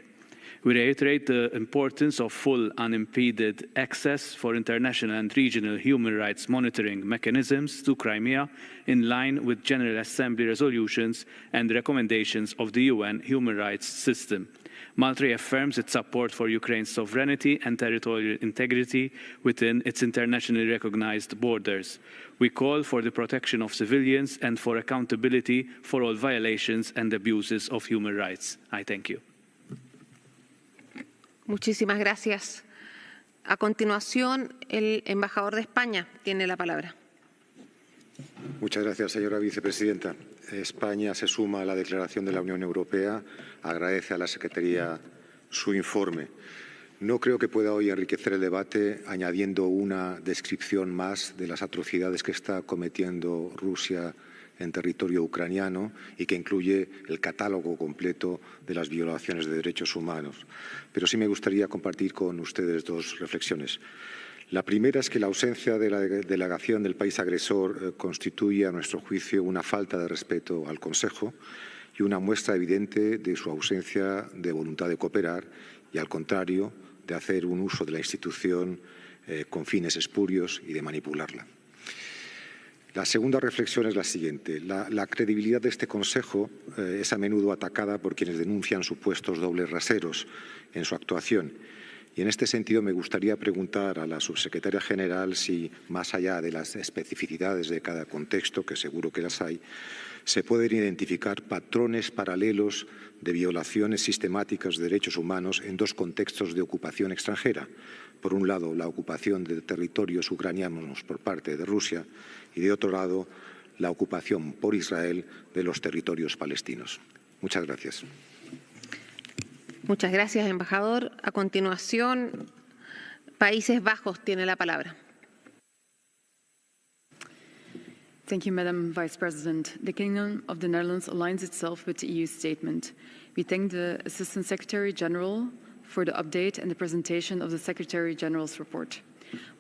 We reiterate the importance of full unimpeded access for international and regional human rights monitoring mechanisms to Crimea in line with General Assembly resolutions and recommendations of the UN human rights system. Malta reaffirms its support for Ukraine's sovereignty and territorial integrity within its internationally recognized borders. We call for the protection of civilians and for accountability for all violations and abuses of human rights. I thank you. Muchísimas gracias. A continuación, el embajador de España tiene la palabra. Muchas gracias, señora vicepresidenta. España se suma a la declaración de la Unión Europea. Agradece a la Secretaría su informe. No creo que pueda hoy enriquecer el debate añadiendo una descripción más de las atrocidades que está cometiendo Rusia en territorio ucraniano y que incluye el catálogo completo de las violaciones de derechos humanos. Pero sí me gustaría compartir con ustedes dos reflexiones. La primera es que la ausencia de la delegación del país agresor constituye, a nuestro juicio, una falta de respeto al Consejo y una muestra evidente de su ausencia de voluntad de cooperar y, al contrario, de hacer un uso de la institución con fines espurios y de manipularla. La segunda reflexión es la siguiente. La credibilidad de este Consejo es a menudo atacada por quienes denuncian supuestos dobles raseros en su actuación. Y en este sentido me gustaría preguntar a la subsecretaria general si, más allá de las especificidades de cada contexto, que seguro que las hay, se pueden identificar patrones paralelos de violaciones sistemáticas de derechos humanos en dos contextos de ocupación extranjera. Por un lado, la ocupación de territorios ucranianos por parte de Rusia y, de otro lado, la ocupación por Israel de los territorios palestinos. Muchas gracias. Muchas gracias, embajador. A continuación, Países Bajos tiene la palabra. Thank you, Madam Vice President. The Kingdom of the Netherlands aligns itself with the EU statement. We thank the Assistant Secretary General for the update and the presentation of the Secretary General's report.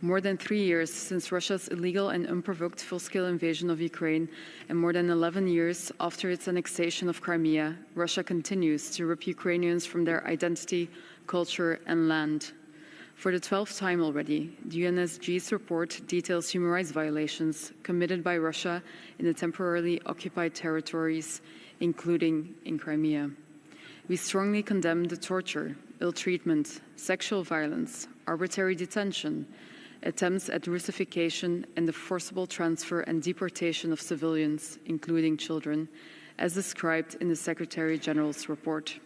More than 3 years since Russia's illegal and unprovoked full-scale invasion of Ukraine, and more than 11 years after its annexation of Crimea, Russia continues to rip Ukrainians from their identity, culture, and land. For the 12th time already, the UNSG's report details human rights violations committed by Russia in the temporarily occupied territories, including in Crimea. We strongly condemn the torture, ill treatment, sexual violence, arbitrary detention, attempts at Russification, and the forcible transfer and deportation of civilians, including children, as described in the Secretary General's report.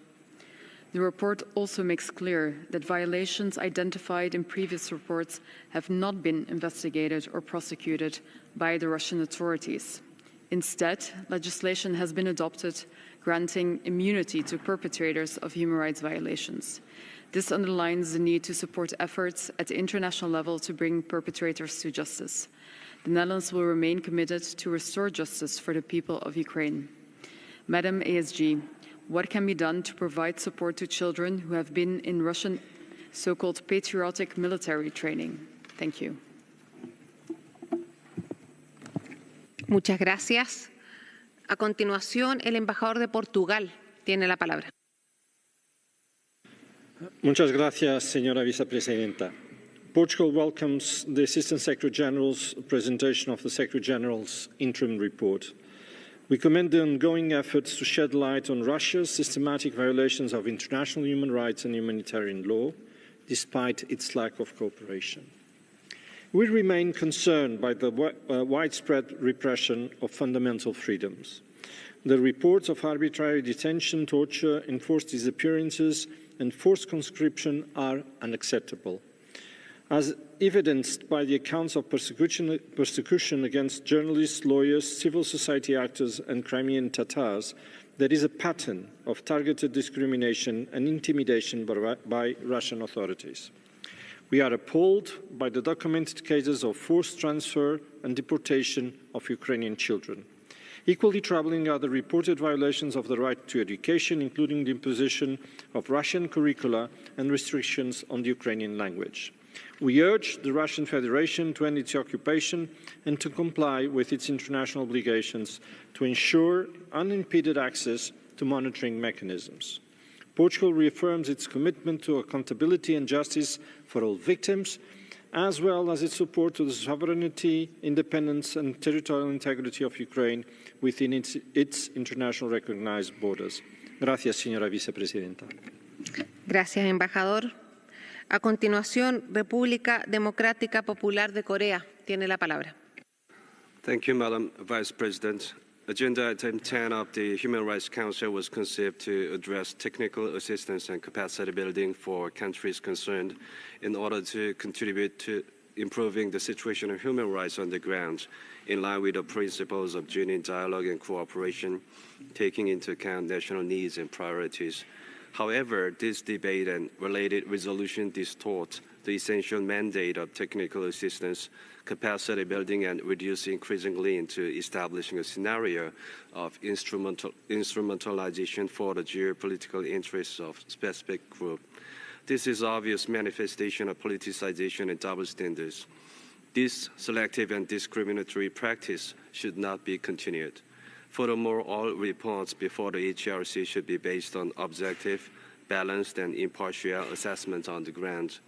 The report also makes clear that violations identified in previous reports have not been investigated or prosecuted by the Russian authorities. Instead, legislation has been adopted granting immunity to perpetrators of human rights violations. This underlines the need to support efforts at the international level to bring perpetrators to justice. The Netherlands will remain committed to restore justice for the people of Ukraine. Madam ASG, what can be done to provide support to children who have been in Russian so-called patriotic military training? Thank you. Muchas gracias. A continuación, el embajador de Portugal tiene la palabra. Muchas gracias, señora vicepresidenta. Portugal welcomes the Assistant Secretary General's presentation of the Secretary General's interim report. We commend the ongoing efforts to shed light on Russia's systematic violations of international human rights and humanitarian law, despite its lack of cooperation. We remain concerned by the widespread repression of fundamental freedoms. The reports of arbitrary detention, torture, enforced disappearances, and forced conscription are unacceptable. As evidenced by the accounts of persecution against journalists, lawyers, civil society actors, and Crimean Tatars, there is a pattern of targeted discrimination and intimidation by Russian authorities. We are appalled by the documented cases of forced transfer and deportation of Ukrainian children. Equally troubling are the reported violations of the right to education, including the imposition of Russian curricula and restrictions on the Ukrainian language. We urge the Russian Federation to end its occupation and to comply with its international obligations to ensure unimpeded access to monitoring mechanisms. Portugal reaffirms its commitment to accountability and justice for all victims, as well as its support to the sovereignty, independence and territorial integrity of Ukraine within its internationally recognized borders. Gracias, señora vicepresidenta. Gracias, embajador. A continuación, República Democrática Popular de Corea tiene la palabra. Thank you, Madam Vice President. Agenda item 10 of the Human Rights Council was conceived to address technical assistance and capacity building for countries concerned in order to contribute to improving the situation of human rights on the ground in line with the principles of genuine dialogue and cooperation, taking into account national needs and priorities. However, this debate and related resolution distort the essential mandate of technical assistance, capacity building, and reduce increasingly into establishing a scenario of instrumentalization for the geopolitical interests of specific group. This is obvious manifestation of politicization and double standards. This selective and discriminatory practice should not be continued. Furthermore, all reports before the HRC should be based on objective, balanced, and impartial assessment on the ground.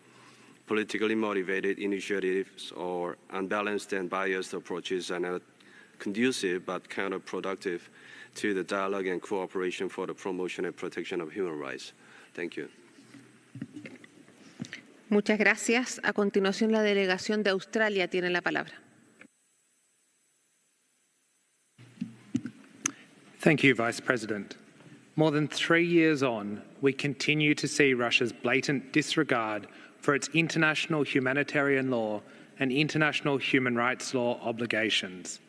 Politically motivated initiatives or unbalanced and biased approaches are not conducive but counterproductive to the dialogue and cooperation for the promotion and protection of human rights. Thank you. Muchas gracias. A continuación, la delegación de Australia tiene la palabra. Thank you, Vice President. More than 3 years on, we continue to see Russia's blatant disregard for its international humanitarian law and international human rights law obligations.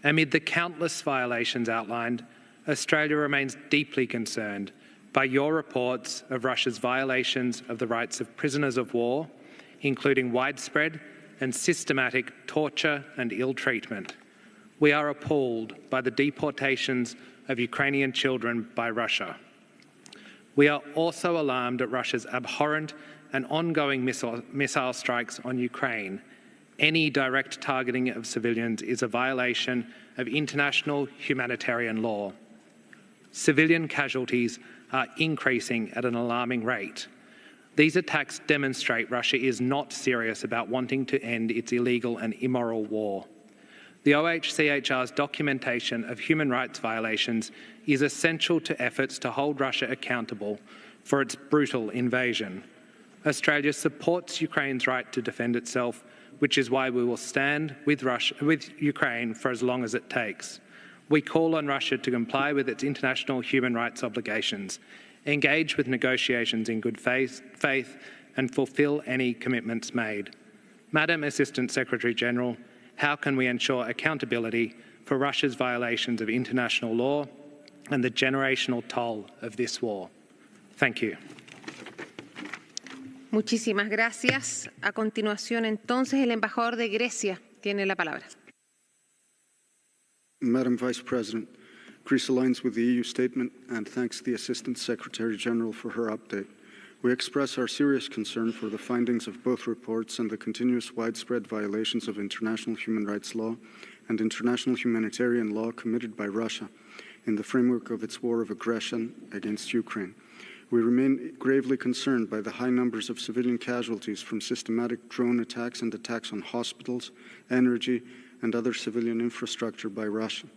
Amid the countless violations outlined, Australia remains deeply concerned by your reports of Russia's violations of the rights of prisoners of war, including widespread and systematic torture and ill treatment. We are appalled by the deportations of Ukrainian children by Russia. We are also alarmed at Russia's abhorrent and ongoing missile strikes on Ukraine. Any direct targeting of civilians is a violation of international humanitarian law. Civilian casualties are increasing at an alarming rate. These attacks demonstrate Russia is not serious about wanting to end its illegal and immoral war. The OHCHR's documentation of human rights violations is essential to efforts to hold Russia accountable for its brutal invasion. Australia supports Ukraine's right to defend itself, which is why we will stand with Ukraine for as long as it takes. We call on Russia to comply with its international human rights obligations, engage with negotiations in good faith, and fulfil any commitments made. Madam Assistant Secretary-General, how can we ensure accountability for Russia's violations of international law and the generational toll of this war? Thank you. Muchísimas gracias. A continuación, entonces, el embajador de Grecia tiene la palabra. Madam Vice President, Greece aligns with the EU statement and thanks the Assistant Secretary General for her update. We express our serious concern for the findings of both reports and the continuous widespread violations of international human rights law and international humanitarian law committed by Russia in the framework of its war of aggression against Ukraine. We remain gravely concerned by the high numbers of civilian casualties from systematic drone attacks and attacks on hospitals, energy, and other civilian infrastructure by Russia.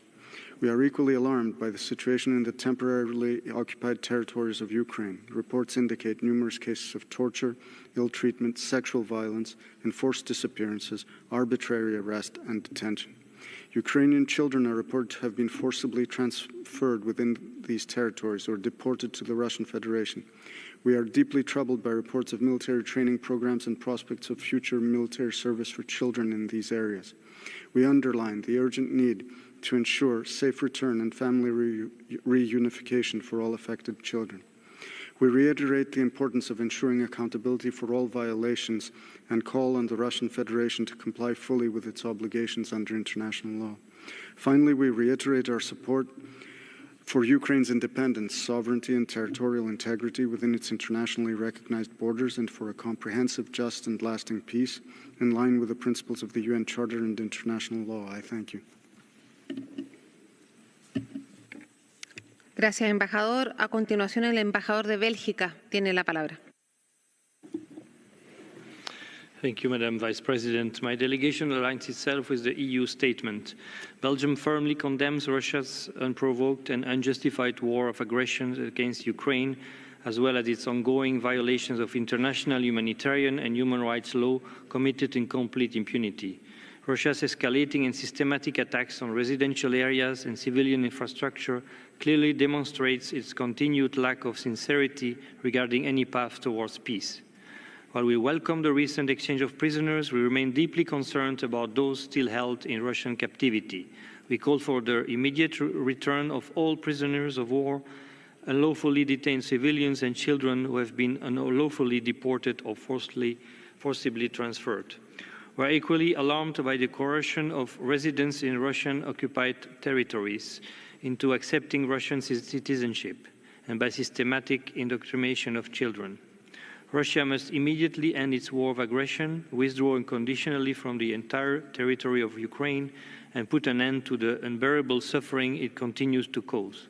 We are equally alarmed by the situation in the temporarily occupied territories of Ukraine. Reports indicate numerous cases of torture, ill treatment, sexual violence, enforced disappearances, arbitrary arrest, and detention. Ukrainian children are reported to have been forcibly transferred within these territories or deported to the Russian Federation. We are deeply troubled by reports of military training programs and prospects of future military service for children in these areas. We underline the urgent need to ensure safe return and family reunification for all affected children. We reiterate the importance of ensuring accountability for all violations and call on the Russian Federation to comply fully with its obligations under international law. Finally, we reiterate our support for Ukraine's independence, sovereignty, and territorial integrity within its internationally recognized borders and for a comprehensive, just, and lasting peace in line with the principles of the UN Charter and international law. I thank you. Gracias, embajador. A continuación, el embajador de Bélgica tiene la palabra. Thank you, Madam Vice President. My delegation aligns itself with the EU statement. Belgium firmly condemns Russia's unprovoked and unjustified war of aggression against Ukraine, as well as its ongoing violations of international humanitarian and human rights law committed in complete impunity. Russia's escalating and systematic attacks on residential areas and civilian infrastructure clearly demonstrates its continued lack of sincerity regarding any path towards peace. While we welcome the recent exchange of prisoners, we remain deeply concerned about those still held in Russian captivity. We call for the immediate return of all prisoners of war, unlawfully detained civilians and children who have been unlawfully deported or forcibly transferred. We are equally alarmed by the coercion of residents in Russian-occupied territories into accepting Russian citizenship and by systematic indoctrination of children. Russia must immediately end its war of aggression, withdraw unconditionally from the entire territory of Ukraine, and put an end to the unbearable suffering it continues to cause.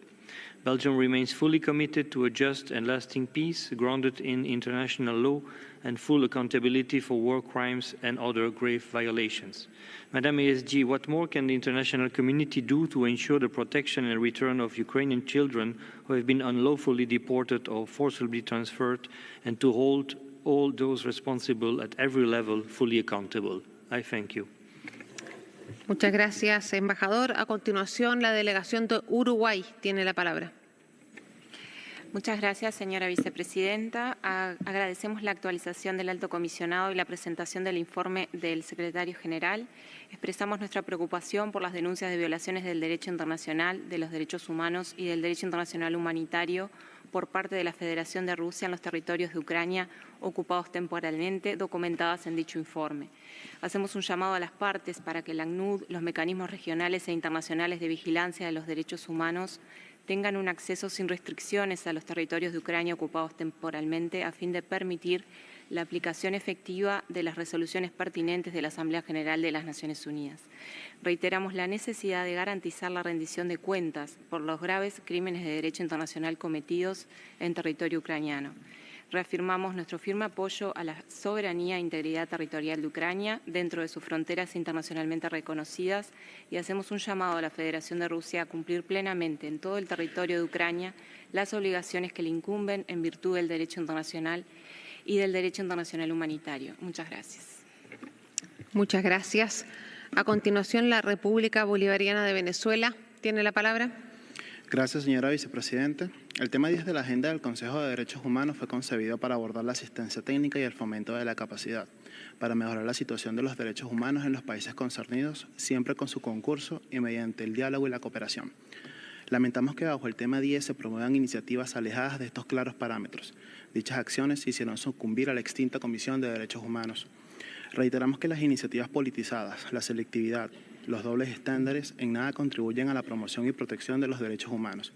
Belgium remains fully committed to a just and lasting peace grounded in international law and full accountability for war crimes and other grave violations. Madam ASG, what more can the international community do to ensure the protection and return of Ukrainian children who have been unlawfully deported or forcibly transferred, and to hold all those responsible at every level fully accountable? I thank you. Muchas gracias, embajador. A continuación, la delegación de Uruguay tiene la palabra. Muchas gracias, señora vicepresidenta. Agradecemos la actualización del Alto Comisionado y la presentación del informe del secretario general. Expresamos nuestra preocupación por las denuncias de violaciones del derecho internacional, de los derechos humanos y del derecho internacional humanitario por parte de la Federación de Rusia en los territorios de Ucrania ocupados temporalmente, documentadas en dicho informe. Hacemos un llamado a las partes para que la ACNUD, los mecanismos regionales e internacionales de vigilancia de los derechos humanos, tengan un acceso sin restricciones a los territorios de Ucrania ocupados temporalmente a fin de permitir la aplicación efectiva de las resoluciones pertinentes de la Asamblea General de las Naciones Unidas. Reiteramos la necesidad de garantizar la rendición de cuentas por los graves crímenes de derecho internacional cometidos en territorio ucraniano. Reafirmamos nuestro firme apoyo a la soberanía e integridad territorial de Ucrania dentro de sus fronteras internacionalmente reconocidas y hacemos un llamado a la Federación de Rusia a cumplir plenamente en todo el territorio de Ucrania las obligaciones que le incumben en virtud del derecho internacional y del derecho internacional humanitario. Muchas gracias. Muchas gracias. A continuación, la República Bolivariana de Venezuela tiene la palabra. Gracias, señora vicepresidenta. El tema 10 de la agenda del Consejo de Derechos Humanos fue concebido para abordar la asistencia técnica y el fomento de la capacidad para mejorar la situación de los derechos humanos en los países concernidos, siempre con su concurso y mediante el diálogo y la cooperación. Lamentamos que bajo el tema 10 se promuevan iniciativas alejadas de estos claros parámetros. Dichas acciones hicieron sucumbir a la extinta Comisión de Derechos Humanos. Reiteramos que las iniciativas politizadas, la selectividad, los dobles estándares en nada contribuyen a la promoción y protección de los derechos humanos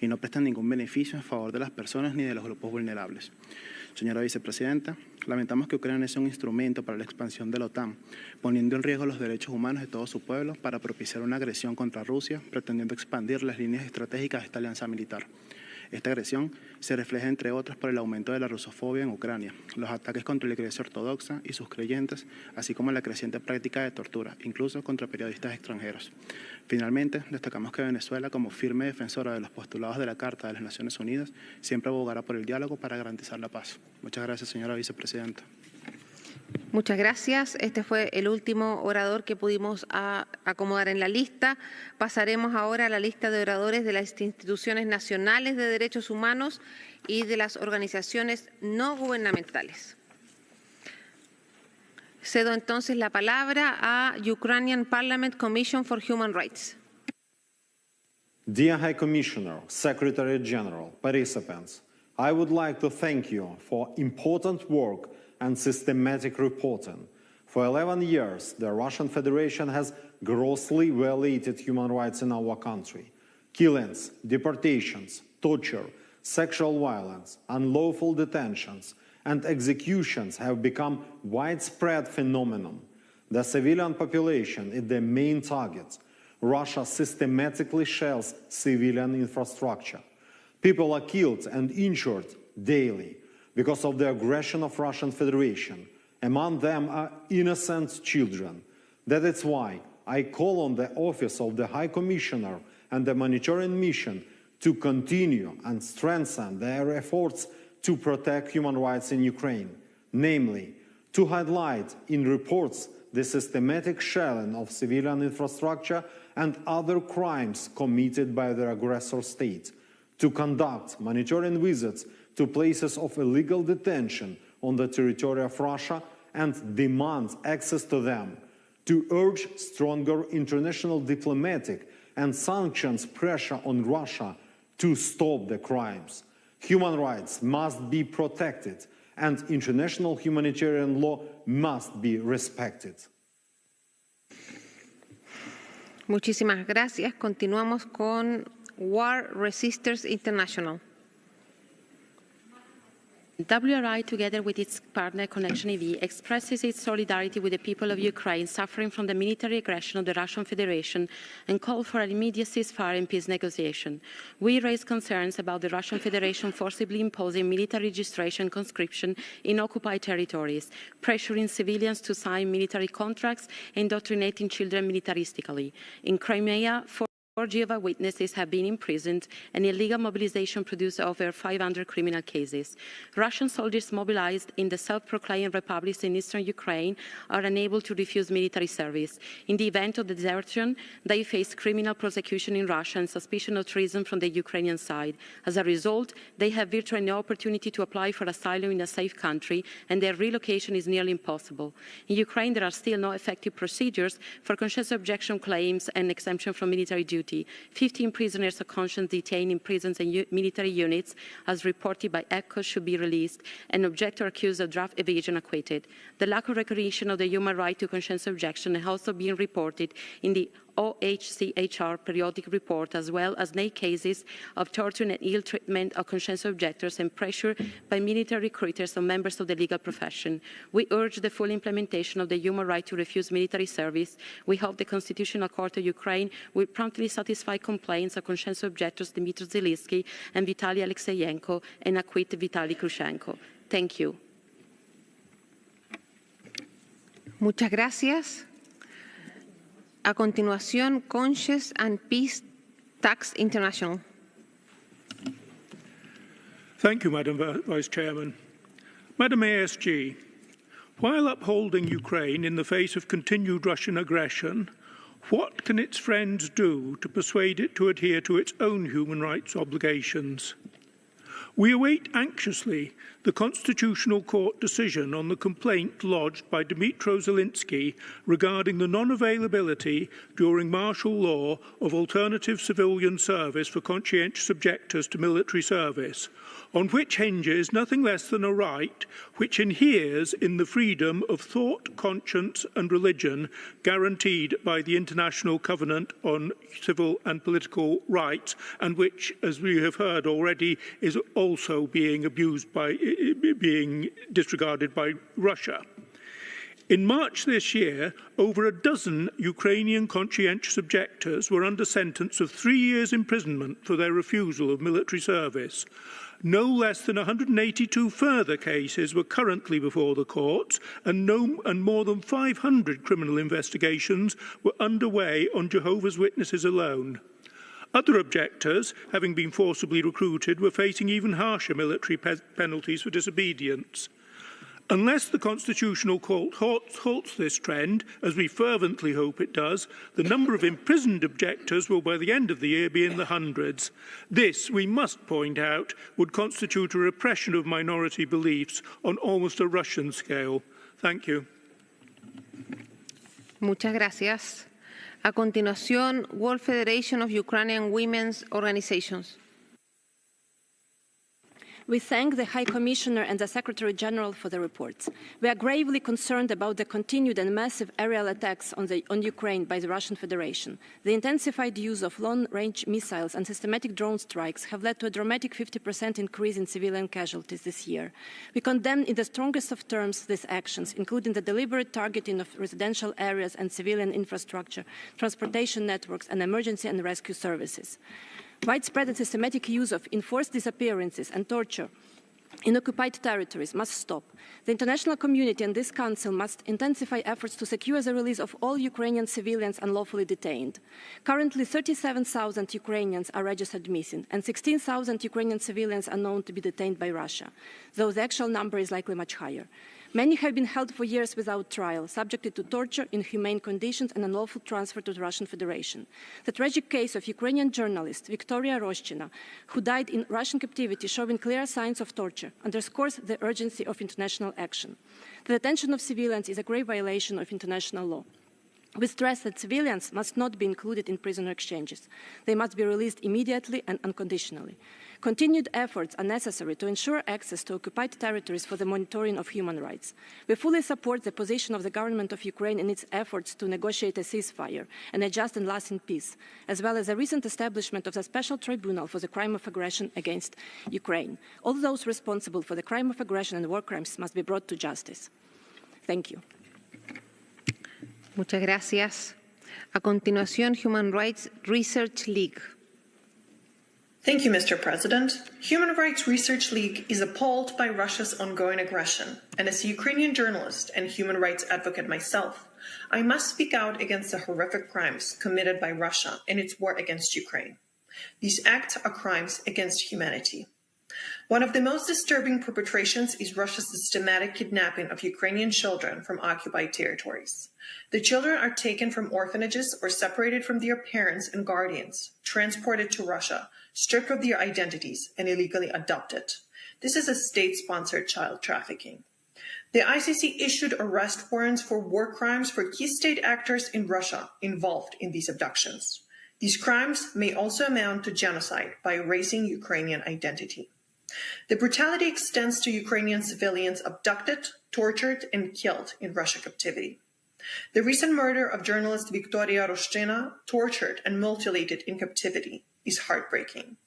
y no prestan ningún beneficio en favor de las personas ni de los grupos vulnerables. Señora vicepresidenta, lamentamos que Ucrania sea un instrumento para la expansión de la OTAN, poniendo en riesgo los derechos humanos de todo su pueblo para propiciar una agresión contra Rusia, pretendiendo expandir las líneas estratégicas de esta alianza militar. Esta agresión se refleja, entre otras, por el aumento de la rusofobia en Ucrania, los ataques contra la Iglesia Ortodoxa y sus creyentes, así como la creciente práctica de tortura, incluso contra periodistas extranjeros. Finalmente, destacamos que Venezuela, como firme defensora de los postulados de la Carta de las Naciones Unidas, siempre abogará por el diálogo para garantizar la paz. Muchas gracias, señora vicepresidenta. Muchas gracias. Este fue el último orador que pudimos acomodar en la lista. Pasaremos ahora a la lista de oradores de las instituciones nacionales de derechos humanos y de las organizaciones no gubernamentales. Cedo entonces la palabra a Ukrainian Parliament Commission for Human Rights. Dear High Commissioner, Secretary General, participants, I would like to thank you for important work and systematic reporting. For 11 years, the Russian Federation has grossly violated human rights in our country. Killings, deportations, torture, sexual violence, unlawful detentions, and executions have become widespread phenomenon. The civilian population is the main target. Russia systematically shells civilian infrastructure. People are killed and injured daily because of the aggression of Russian Federation. Among them are innocent children. That is why I call on the Office of the High Commissioner and the monitoring mission to continue and strengthen their efforts to protect human rights in Ukraine, namely, to highlight in reports the systematic shelling of civilian infrastructure and other crimes committed by the aggressor state, to conduct monitoring visits to places of illegal detention on the territory of Russia and demand access to them, to urge stronger international diplomatic and sanctions pressure on Russia to stop the crimes. Human rights must be protected and international humanitarian law must be respected. Muchísimas gracias. Continuamos con War Resisters International. WRI, together with its partner Connection EV, expresses its solidarity with the people of Ukraine suffering from the military aggression of the Russian Federation and call for an immediate ceasefire and peace negotiation. We raise concerns about the Russian Federation forcibly imposing military registration conscription in occupied territories, pressuring civilians to sign military contracts, and indoctrinating children militaristically. In Crimea, 4 Geneva witnesses have been imprisoned and illegal mobilization produced over 500 criminal cases. Russian soldiers mobilized in the self-proclaimed republics in eastern Ukraine are unable to refuse military service. In the event of desertion, they face criminal prosecution in Russia and suspicion of treason from the Ukrainian side. As a result, they have virtually no opportunity to apply for asylum in a safe country, and their relocation is nearly impossible. In Ukraine, there are still no effective procedures for conscience objection claims and exemption from military duty. 15 prisoners of conscience detained in prisons and military units, as reported by ECHO, should be released, and objector accused of draft evasion acquitted. The lack of recognition of the human right to conscience objection has also been reported in the OHCHR periodic report, as well as 9 cases of torture and ill treatment of conscience objectors and pressure by military recruiters on members of the legal profession. We urge the full implementation of the human right to refuse military service. We hope the Constitutional Court of Ukraine will promptly satisfy complaints of conscience objectors Dmitry Zelensky and Vitaly Alexeyenko and acquit Vitaly Krushenko. Thank you. Muchas gracias. A continuación, Conscience and Peace Tax International. Thank you, Madam Vice Chairman. Madam ASG, while upholding Ukraine in the face of continued Russian aggression, what can its friends do to persuade it to adhere to its own human rights obligations? We await anxiously the Constitutional Court decision on the complaint lodged by Dmytro Zelensky regarding the non-availability during martial law of alternative civilian service for conscientious objectors to military service, on which hinges nothing less than a right which inheres in the freedom of thought, conscience and religion guaranteed by the International Covenant on Civil and Political Rights, and which, as we have heard already, is also being disregarded by Russia. In March this year, over a dozen Ukrainian conscientious objectors were under sentence of 3 years' imprisonment for their refusal of military service. No less than 182 further cases were currently before the courts, and more than 500 criminal investigations were underway on Jehovah's Witnesses alone. Other objectors, having been forcibly recruited, were facing even harsher military penalties for disobedience. Unless the Constitutional Court halts this trend, as we fervently hope it does, the number of imprisoned objectors will by the end of the year be in the hundreds. This, we must point out, would constitute a repression of minority beliefs on almost a Russian scale. Thank you. Muchas gracias. A continuación, World Federation of Ukrainian Women's Organizations. We thank the High Commissioner and the Secretary General for the reports. We are gravely concerned about the continued and massive aerial attacks on Ukraine by the Russian Federation. The intensified use of long-range missiles and systematic drone strikes have led to a dramatic 50% increase in civilian casualties this year. We condemn in the strongest of terms these actions, including the deliberate targeting of residential areas and civilian infrastructure, transportation networks, and emergency and rescue services. Widespread and systematic use of enforced disappearances and torture in occupied territories must stop. The international community and this Council must intensify efforts to secure the release of all Ukrainian civilians unlawfully detained. Currently, 37,000 Ukrainians are registered missing, and 16,000 Ukrainian civilians are known to be detained by Russia, though the actual number is likely much higher. Many have been held for years without trial, subjected to torture, inhumane conditions, and unlawful transfer to the Russian Federation. The tragic case of Ukrainian journalist Victoria Roshchina, who died in Russian captivity, showing clear signs of torture, underscores the urgency of international action. The detention of civilians is a grave violation of international law. We stress that civilians must not be included in prisoner exchanges. They must be released immediately and unconditionally. Continued efforts are necessary to ensure access to occupied territories for the monitoring of human rights. We fully support the position of the government of Ukraine in its efforts to negotiate a ceasefire and a just and lasting peace, as well as the recent establishment of the Special Tribunal for the crime of aggression against Ukraine. All those responsible for the crime of aggression and war crimes must be brought to justice. Thank you. Muchas gracias. A continuación, Human Rights Research League. Thank you, Mr. President. Human Rights Research League is appalled by Russia's ongoing aggression, and as a Ukrainian journalist and human rights advocate myself, I must speak out against the horrific crimes committed by Russia in its war against Ukraine. These acts are crimes against humanity. One of the most disturbing perpetrations is Russia's systematic kidnapping of Ukrainian children from occupied territories. The children are taken from orphanages or separated from their parents and guardians, transported to Russia, stripped of their identities, and illegally adopted. This is a state-sponsored child trafficking. The ICC issued arrest warrants for war crimes for key state actors in Russia involved in these abductions. These crimes may also amount to genocide by erasing Ukrainian identity. The brutality extends to Ukrainian civilians abducted, tortured, and killed in Russian captivity. The recent murder of journalist Victoria Roshchina, tortured and mutilated in captivity, is heartbreaking.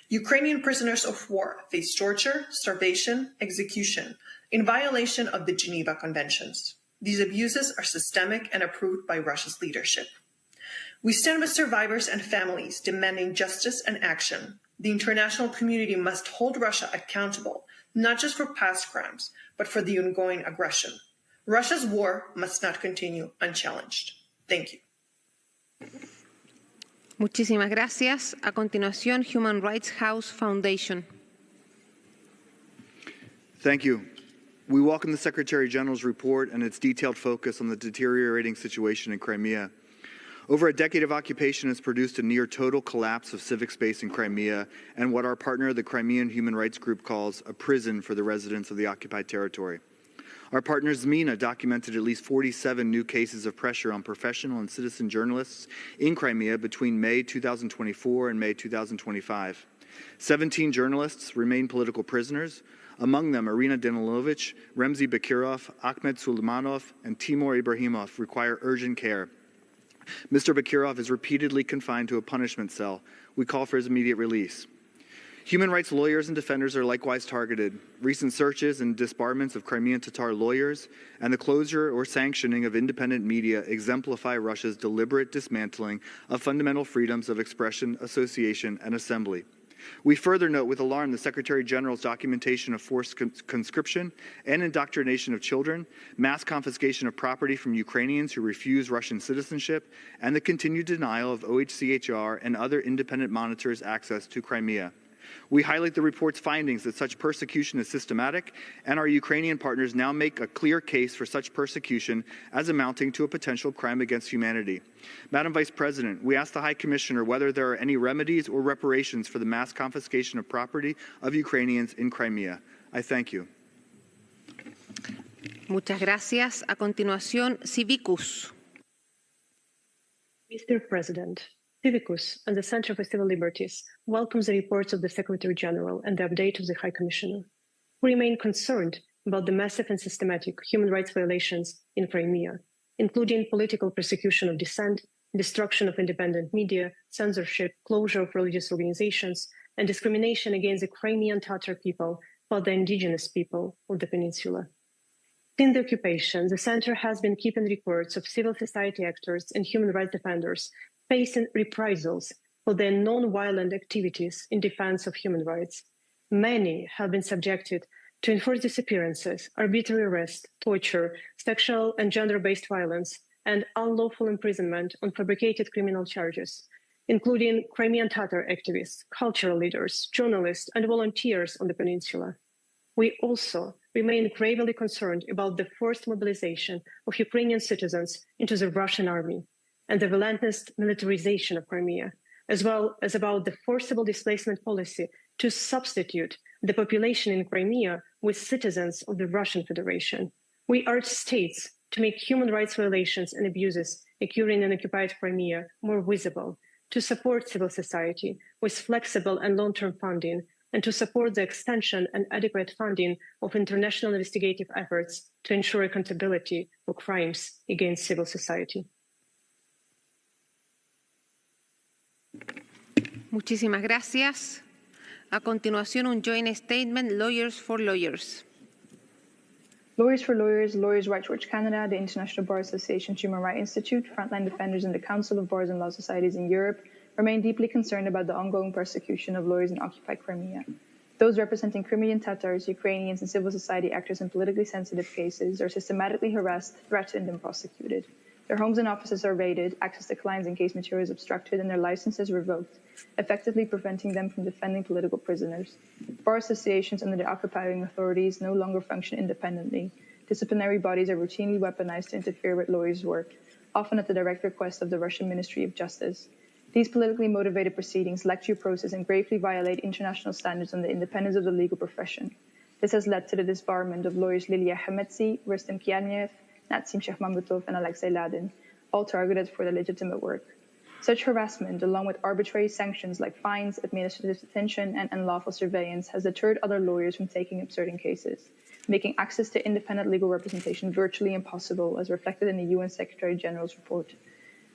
Ukrainian prisoners of war face torture, starvation, execution, in violation of the Geneva Conventions. These abuses are systemic and approved by Russia's leadership. We stand with survivors and families demanding justice and action. The international community must hold Russia accountable, not just for past crimes, but for the ongoing aggression. Russia's war must not continue unchallenged. Thank you. Muchísimas gracias. A continuación, Human Rights House Foundation. Thank you. We welcome the Secretary General's report and its detailed focus on the deteriorating situation in Crimea. Over a decade of occupation has produced a near-total collapse of civic space in Crimea and what our partner, the Crimean Human Rights Group, calls a prison for the residents of the occupied territory. Our partner ZMINA documented at least 47 new cases of pressure on professional and citizen journalists in Crimea between May 2024 and May 2025. 17 journalists remain political prisoners, among them Irina Danilovich, Remzi Bakirov, Ahmed Suleimanov, and Timur Ibrahimov require urgent care. Mr. Bakirov is repeatedly confined to a punishment cell. We call for his immediate release. Human rights lawyers and defenders are likewise targeted. Recent searches and disbarments of Crimean Tatar lawyers and the closure or sanctioning of independent media exemplify Russia's deliberate dismantling of fundamental freedoms of expression, association, and assembly. We further note with alarm the Secretary General's documentation of forced conscription and indoctrination of children, mass confiscation of property from Ukrainians who refuse Russian citizenship, and the continued denial of OHCHR and other independent monitors access to Crimea. We highlight the report's findings that such persecution is systematic, and our Ukrainian partners now make a clear case for such persecution as amounting to a potential crime against humanity. Madam Vice President, we ask the High Commissioner whether there are any remedies or reparations for the mass confiscation of property of Ukrainians in Crimea. I thank you. Muchas gracias. A continuación, Civicus. Mr. President, Civicus and the Center for Civil Liberties welcomes the reports of the Secretary General and the update of the High Commissioner. We remain concerned about the massive and systematic human rights violations in Crimea, including political persecution of dissent, destruction of independent media, censorship, closure of religious organizations, and discrimination against the Crimean Tatar people or the indigenous people of the peninsula. Since the occupation, the Center has been keeping reports of civil society actors and human rights defenders facing reprisals for their non-violent activities in defense of human rights. Many have been subjected to enforced disappearances, arbitrary arrest, torture, sexual and gender-based violence, and unlawful imprisonment on fabricated criminal charges, including Crimean Tatar activists, cultural leaders, journalists, and volunteers on the peninsula. We also remain gravely concerned about the forced mobilization of Ukrainian citizens into the Russian army and the relentless militarization of Crimea, as well as about the forcible displacement policy to substitute the population in Crimea with citizens of the Russian Federation. We urge states to make human rights violations and abuses occurring in occupied Crimea more visible, to support civil society with flexible and long-term funding, and to support the extension and adequate funding of international investigative efforts to ensure accountability for crimes against civil society. Muchísimas gracias. A continuación, un joint statement, Lawyers for Lawyers. Lawyers for Lawyers, Lawyers' Rights Watch Canada, the International Bar Association Human Rights Institute, Frontline Defenders and the Council of Bars and Law Societies in Europe remain deeply concerned about the ongoing persecution of lawyers in occupied Crimea. Those representing Crimean Tatars, Ukrainians, and civil society actors in politically sensitive cases are systematically harassed, threatened, and prosecuted. Their homes and offices are raided, access declines in case materials obstructed, and their licenses revoked, effectively preventing them from defending political prisoners. Bar associations under the occupying authorities no longer function independently. Disciplinary bodies are routinely weaponized to interfere with lawyers' work, often at the direct request of the Russian Ministry of Justice. These politically motivated proceedings lack due process and gravely violate international standards on the independence of the legal profession. This has led to the disbarment of lawyers Lilia Hametsi, Rustem Kianiev, Natsim Shahmambutov, and Alexei Ladin, all targeted for their legitimate work. Such harassment, along with arbitrary sanctions like fines, administrative detention, and unlawful surveillance, has deterred other lawyers from taking up certain cases, making access to independent legal representation virtually impossible, as reflected in the UN Secretary General's report.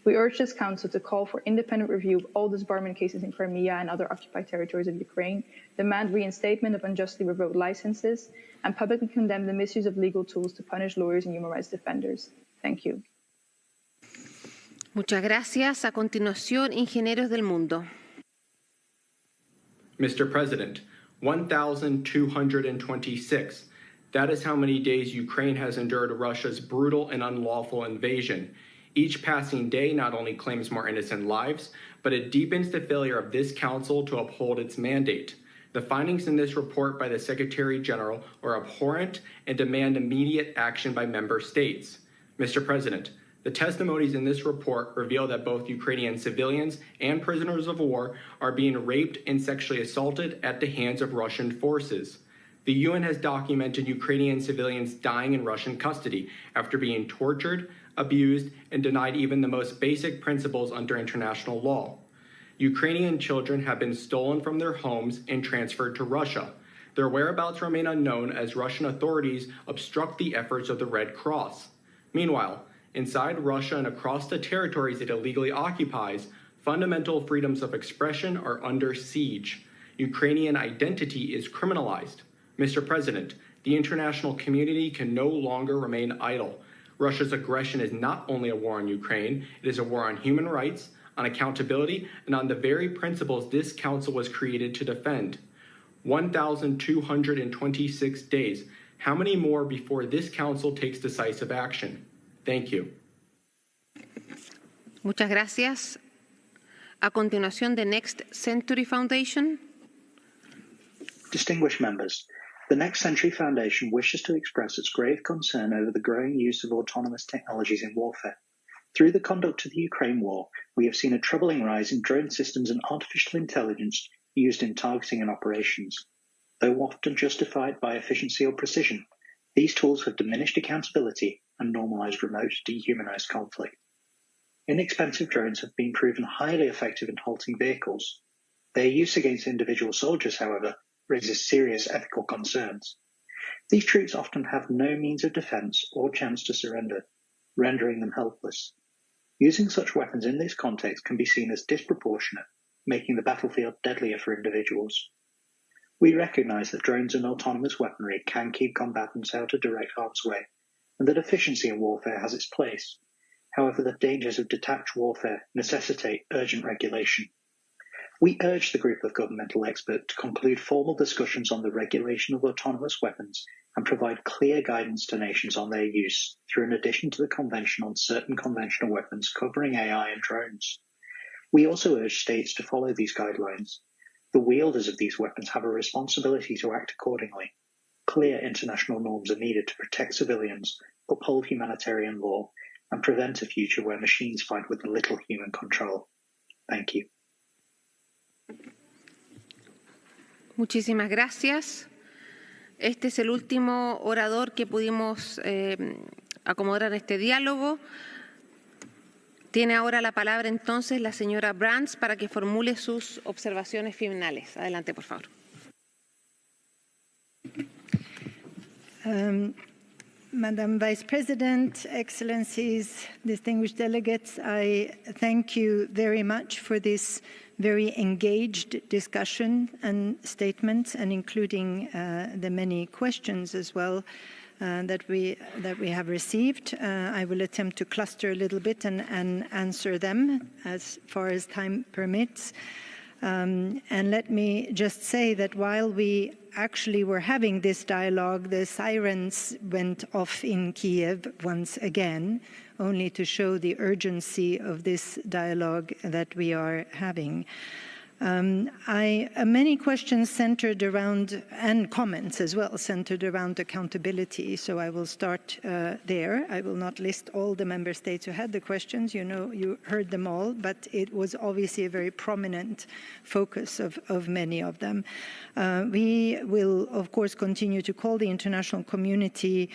We urge this Council to call for independent review of all disbarment cases in Crimea and other occupied territories of Ukraine, demand reinstatement of unjustly revoked licenses, and publicly condemn the misuse of legal tools to punish lawyers and human rights defenders. Thank you. Muchas gracias. A continuación, Ingenieros del Mundo. Mr. President, 1,226. That is how many days Ukraine has endured Russia's brutal and unlawful invasion. Each passing day not only claims more innocent lives, but it deepens the failure of this Council to uphold its mandate. The findings in this report by the Secretary General are abhorrent and demand immediate action by member states. Mr. President, the testimonies in this report reveal that both Ukrainian civilians and prisoners of war are being raped and sexually assaulted at the hands of Russian forces. The UN has documented Ukrainian civilians dying in Russian custody after being tortured, abused, and denied even the most basic principles under international law. Ukrainian children have been stolen from their homes and transferred to Russia. Their whereabouts remain unknown as Russian authorities obstruct the efforts of the Red Cross. Meanwhile, inside Russia and across the territories it illegally occupies, fundamental freedoms of expression are under siege. Ukrainian identity is criminalized. Mr. President, the international community can no longer remain idle. Russia's aggression is not only a war on Ukraine, it is a war on human rights, on accountability, and on the very principles this Council was created to defend. 1,226 days. How many more before this Council takes decisive action? Thank you. Muchas gracias. A continuación, the Next Century Foundation. Distinguished members, the Next Century Foundation wishes to express its grave concern over the growing use of autonomous technologies in warfare. Through the conduct of the Ukraine war, we have seen a troubling rise in drone systems and artificial intelligence used in targeting and operations. Though often justified by efficiency or precision, these tools have diminished accountability and normalized remote, dehumanized conflict. Inexpensive drones have been proven highly effective in halting vehicles. Their use against individual soldiers, however, raises serious ethical concerns. These troops often have no means of defense or chance to surrender, rendering them helpless. Using such weapons in this context can be seen as disproportionate, making the battlefield deadlier for individuals. We recognize that drones and autonomous weaponry can keep combatants out of direct harm's way, and that efficiency in warfare has its place. However, the dangers of detached warfare necessitate urgent regulation. We urge the group of governmental experts to conclude formal discussions on the regulation of autonomous weapons and provide clear guidance to nations on their use through an addition to the Convention on Certain Conventional Weapons covering AI and drones. We also urge states to follow these guidelines. The wielders of these weapons have a responsibility to act accordingly. Clear international norms are needed to protect civilians, uphold humanitarian law, and prevent a future where machines fight with little human control. Thank you. Muchísimas gracias. Este es el último orador que pudimos acomodar en este diálogo. Tiene ahora la palabra entonces la señora Brands para que formule sus observaciones finales. Adelante, por favor. Madam Vice President, Excellencies, distinguished delegates, I thank you very much for this very engaged discussion and statements, and including the many questions as well that we have received. I will attempt to cluster a little bit and answer them as far as time permits. And let me just say that while we actually were having this dialogue, the sirens went off in Kiev once again, only to show the urgency of this dialogue that we are having. Many questions centered around, and comments as well, centered around accountability. So I will start there. I will not list all the member states who had the questions. You know, you heard them all, but it was obviously a very prominent focus of many of them. We will, of course, continue to call the international community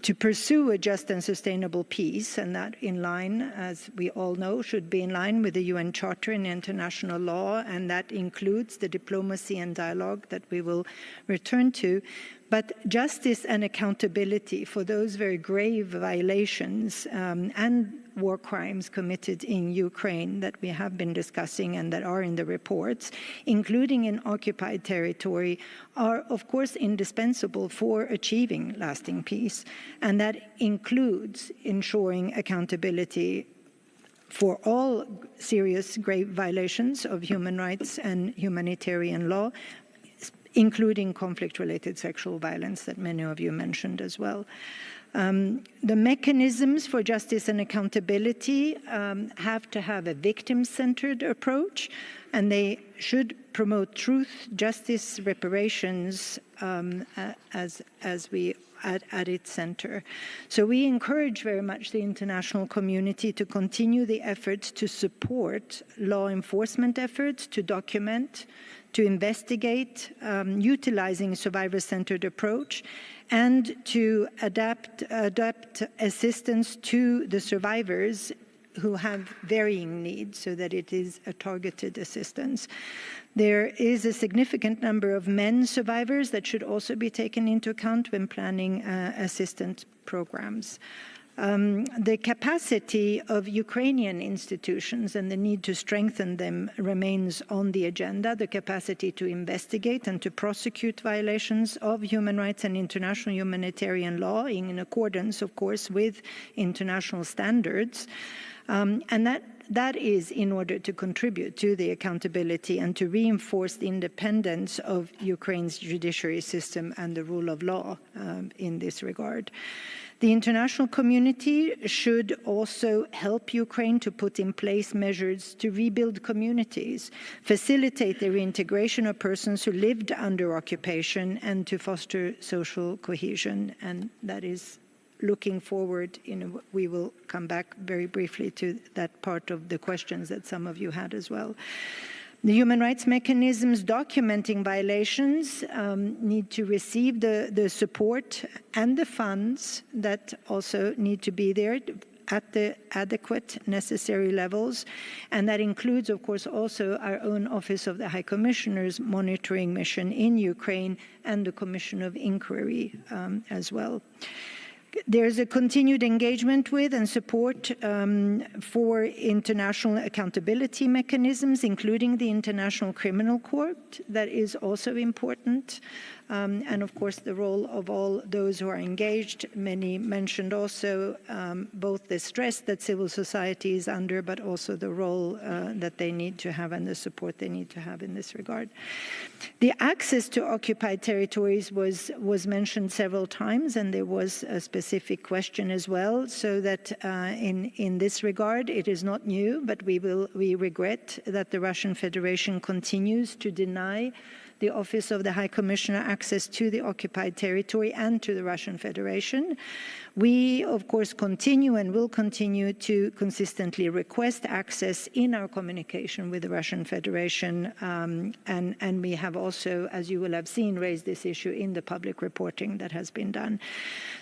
to pursue a just and sustainable peace, and that in line, as we all know, should be in line with the UN Charter and international law, and that includes the diplomacy and dialogue that we will return to. But justice and accountability for those very grave violations and war crimes committed in Ukraine that we have been discussing and that are in the reports, including in occupied territory, are of course indispensable for achieving lasting peace. And that includes ensuring accountability for all serious grave violations of human rights and humanitarian law, including conflict-related sexual violence that many of you mentioned as well. The mechanisms for justice and accountability have to have a victim-centered approach, and they should promote truth, justice, reparations as we at its center. So we encourage very much the international community to continue the efforts to support law enforcement efforts, to document, to investigate, utilizing a survivor-centered approach, and to adapt assistance to the survivors who have varying needs so that it is a targeted assistance. There is a significant number of men survivors that should also be taken into account when planning assistance programs. The capacity of Ukrainian institutions and the need to strengthen them remains on the agenda. The capacity to investigate and to prosecute violations of human rights and international humanitarian law in accordance, of course, with international standards. And that is in order to contribute to the accountability and to reinforce the independence of Ukraine's judiciary system and the rule of law in this regard. The international community should also help Ukraine to put in place measures to rebuild communities, facilitate the reintegration of persons who lived under occupation, and to foster social cohesion. And that is looking forward. We will come back very briefly to that part of the questions that some of you had as well. The human rights mechanisms documenting violations need to receive the support and the funds that also need to be there at the adequate necessary levels. And that includes, of course, also our own Office of the High Commissioner's monitoring mission in Ukraine and the Commission of Inquiry as well. There's a continued engagement with and support for international accountability mechanisms, including the International Criminal Court. That is also important. And of course, the role of all those who are engaged. Many mentioned also both the stress that civil society is under, but also the role that they need to have and the support they need to have in this regard. The access to occupied territories was mentioned several times, and there was a specific question as well, so that in this regard, it is not new, but we regret that the Russian Federation continues to deny the Office of the High Commissioner access to the occupied territory and to the Russian Federation. We, of course, continue and will continue to consistently request access in our communication with the Russian Federation, and we have also, as you will have seen, raised this issue in the public reporting that has been done.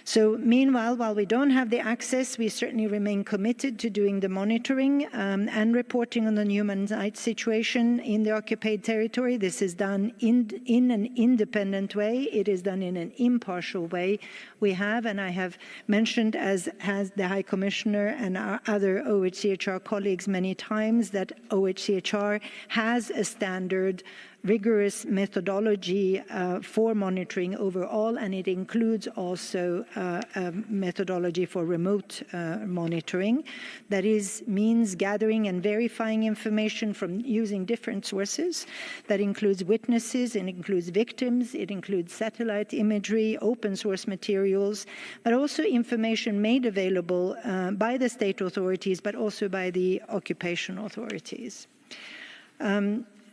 So meanwhile, while we don't have the access, we certainly remain committed to doing the monitoring and reporting on the human rights situation in the occupied territory. This is done in an independent way. It is done in an impartial way. We have, and I have mentioned, as has the High Commissioner and our other OHCHR colleagues many times, that OHCHR has a standard rigorous methodology for monitoring overall, and it includes also a methodology for remote monitoring. That means gathering and verifying information from using different sources. That includes witnesses, it includes victims, it includes satellite imagery, open source materials, but also information made available by the state authorities, but also by the occupation authorities.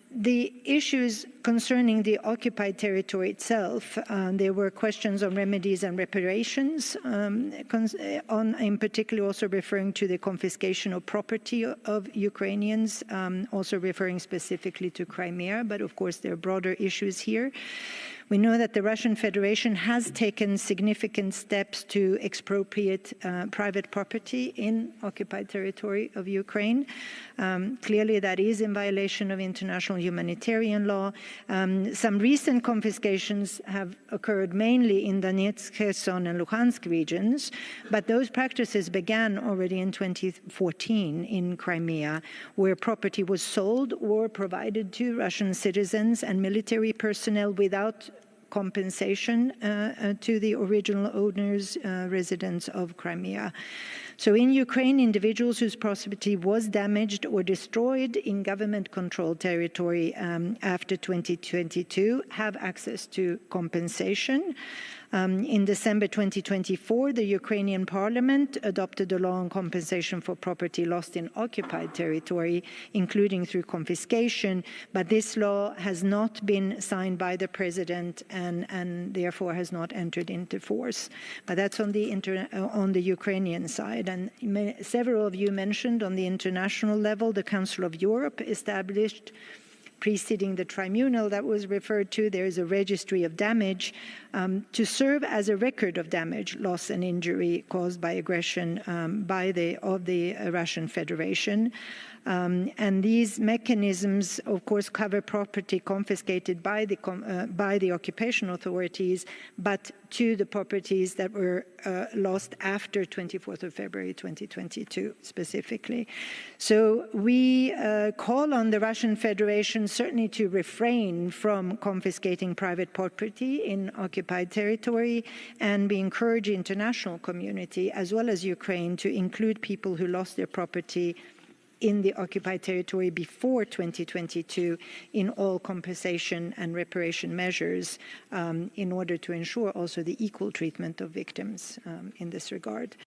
The issues concerning the occupied territory itself, there were questions on remedies and reparations, in particular also referring to the confiscation of property of Ukrainians, also referring specifically to Crimea, but of course there are broader issues here. We know that the Russian Federation has taken significant steps to expropriate private property in occupied territory of Ukraine. Clearly, that is in violation of international humanitarian law. Some recent confiscations have occurred mainly in Donetsk, Kherson, and Luhansk regions, but those practices began already in 2014 in Crimea, where property was sold or provided to Russian citizens and military personnel without compensation to the original owners, residents of Crimea. So in Ukraine, individuals whose property was damaged or destroyed in government-controlled territory after 2022 have access to compensation. In December 2024, the Ukrainian parliament adopted a law on compensation for property lost in occupied territory, including through confiscation, but this law has not been signed by the president and therefore has not entered into force. But that's on the Ukrainian side. And several of you mentioned on the international level, the Council of Europe established preceding the tribunal that was referred to. There is a registry of damage to serve as a record of damage, loss, and injury caused by aggression of the Russian Federation. And these mechanisms, of course, cover property confiscated by the occupation authorities, but to the properties that were lost after 24th of February 2022, specifically. So we call on the Russian Federation certainly to refrain from confiscating private property in occupied territory, and we encourage the international community, as well as Ukraine, to include people who lost their property in the occupied territory before 2022 in all compensation and reparation measures in order to ensure also the equal treatment of victims in this regard.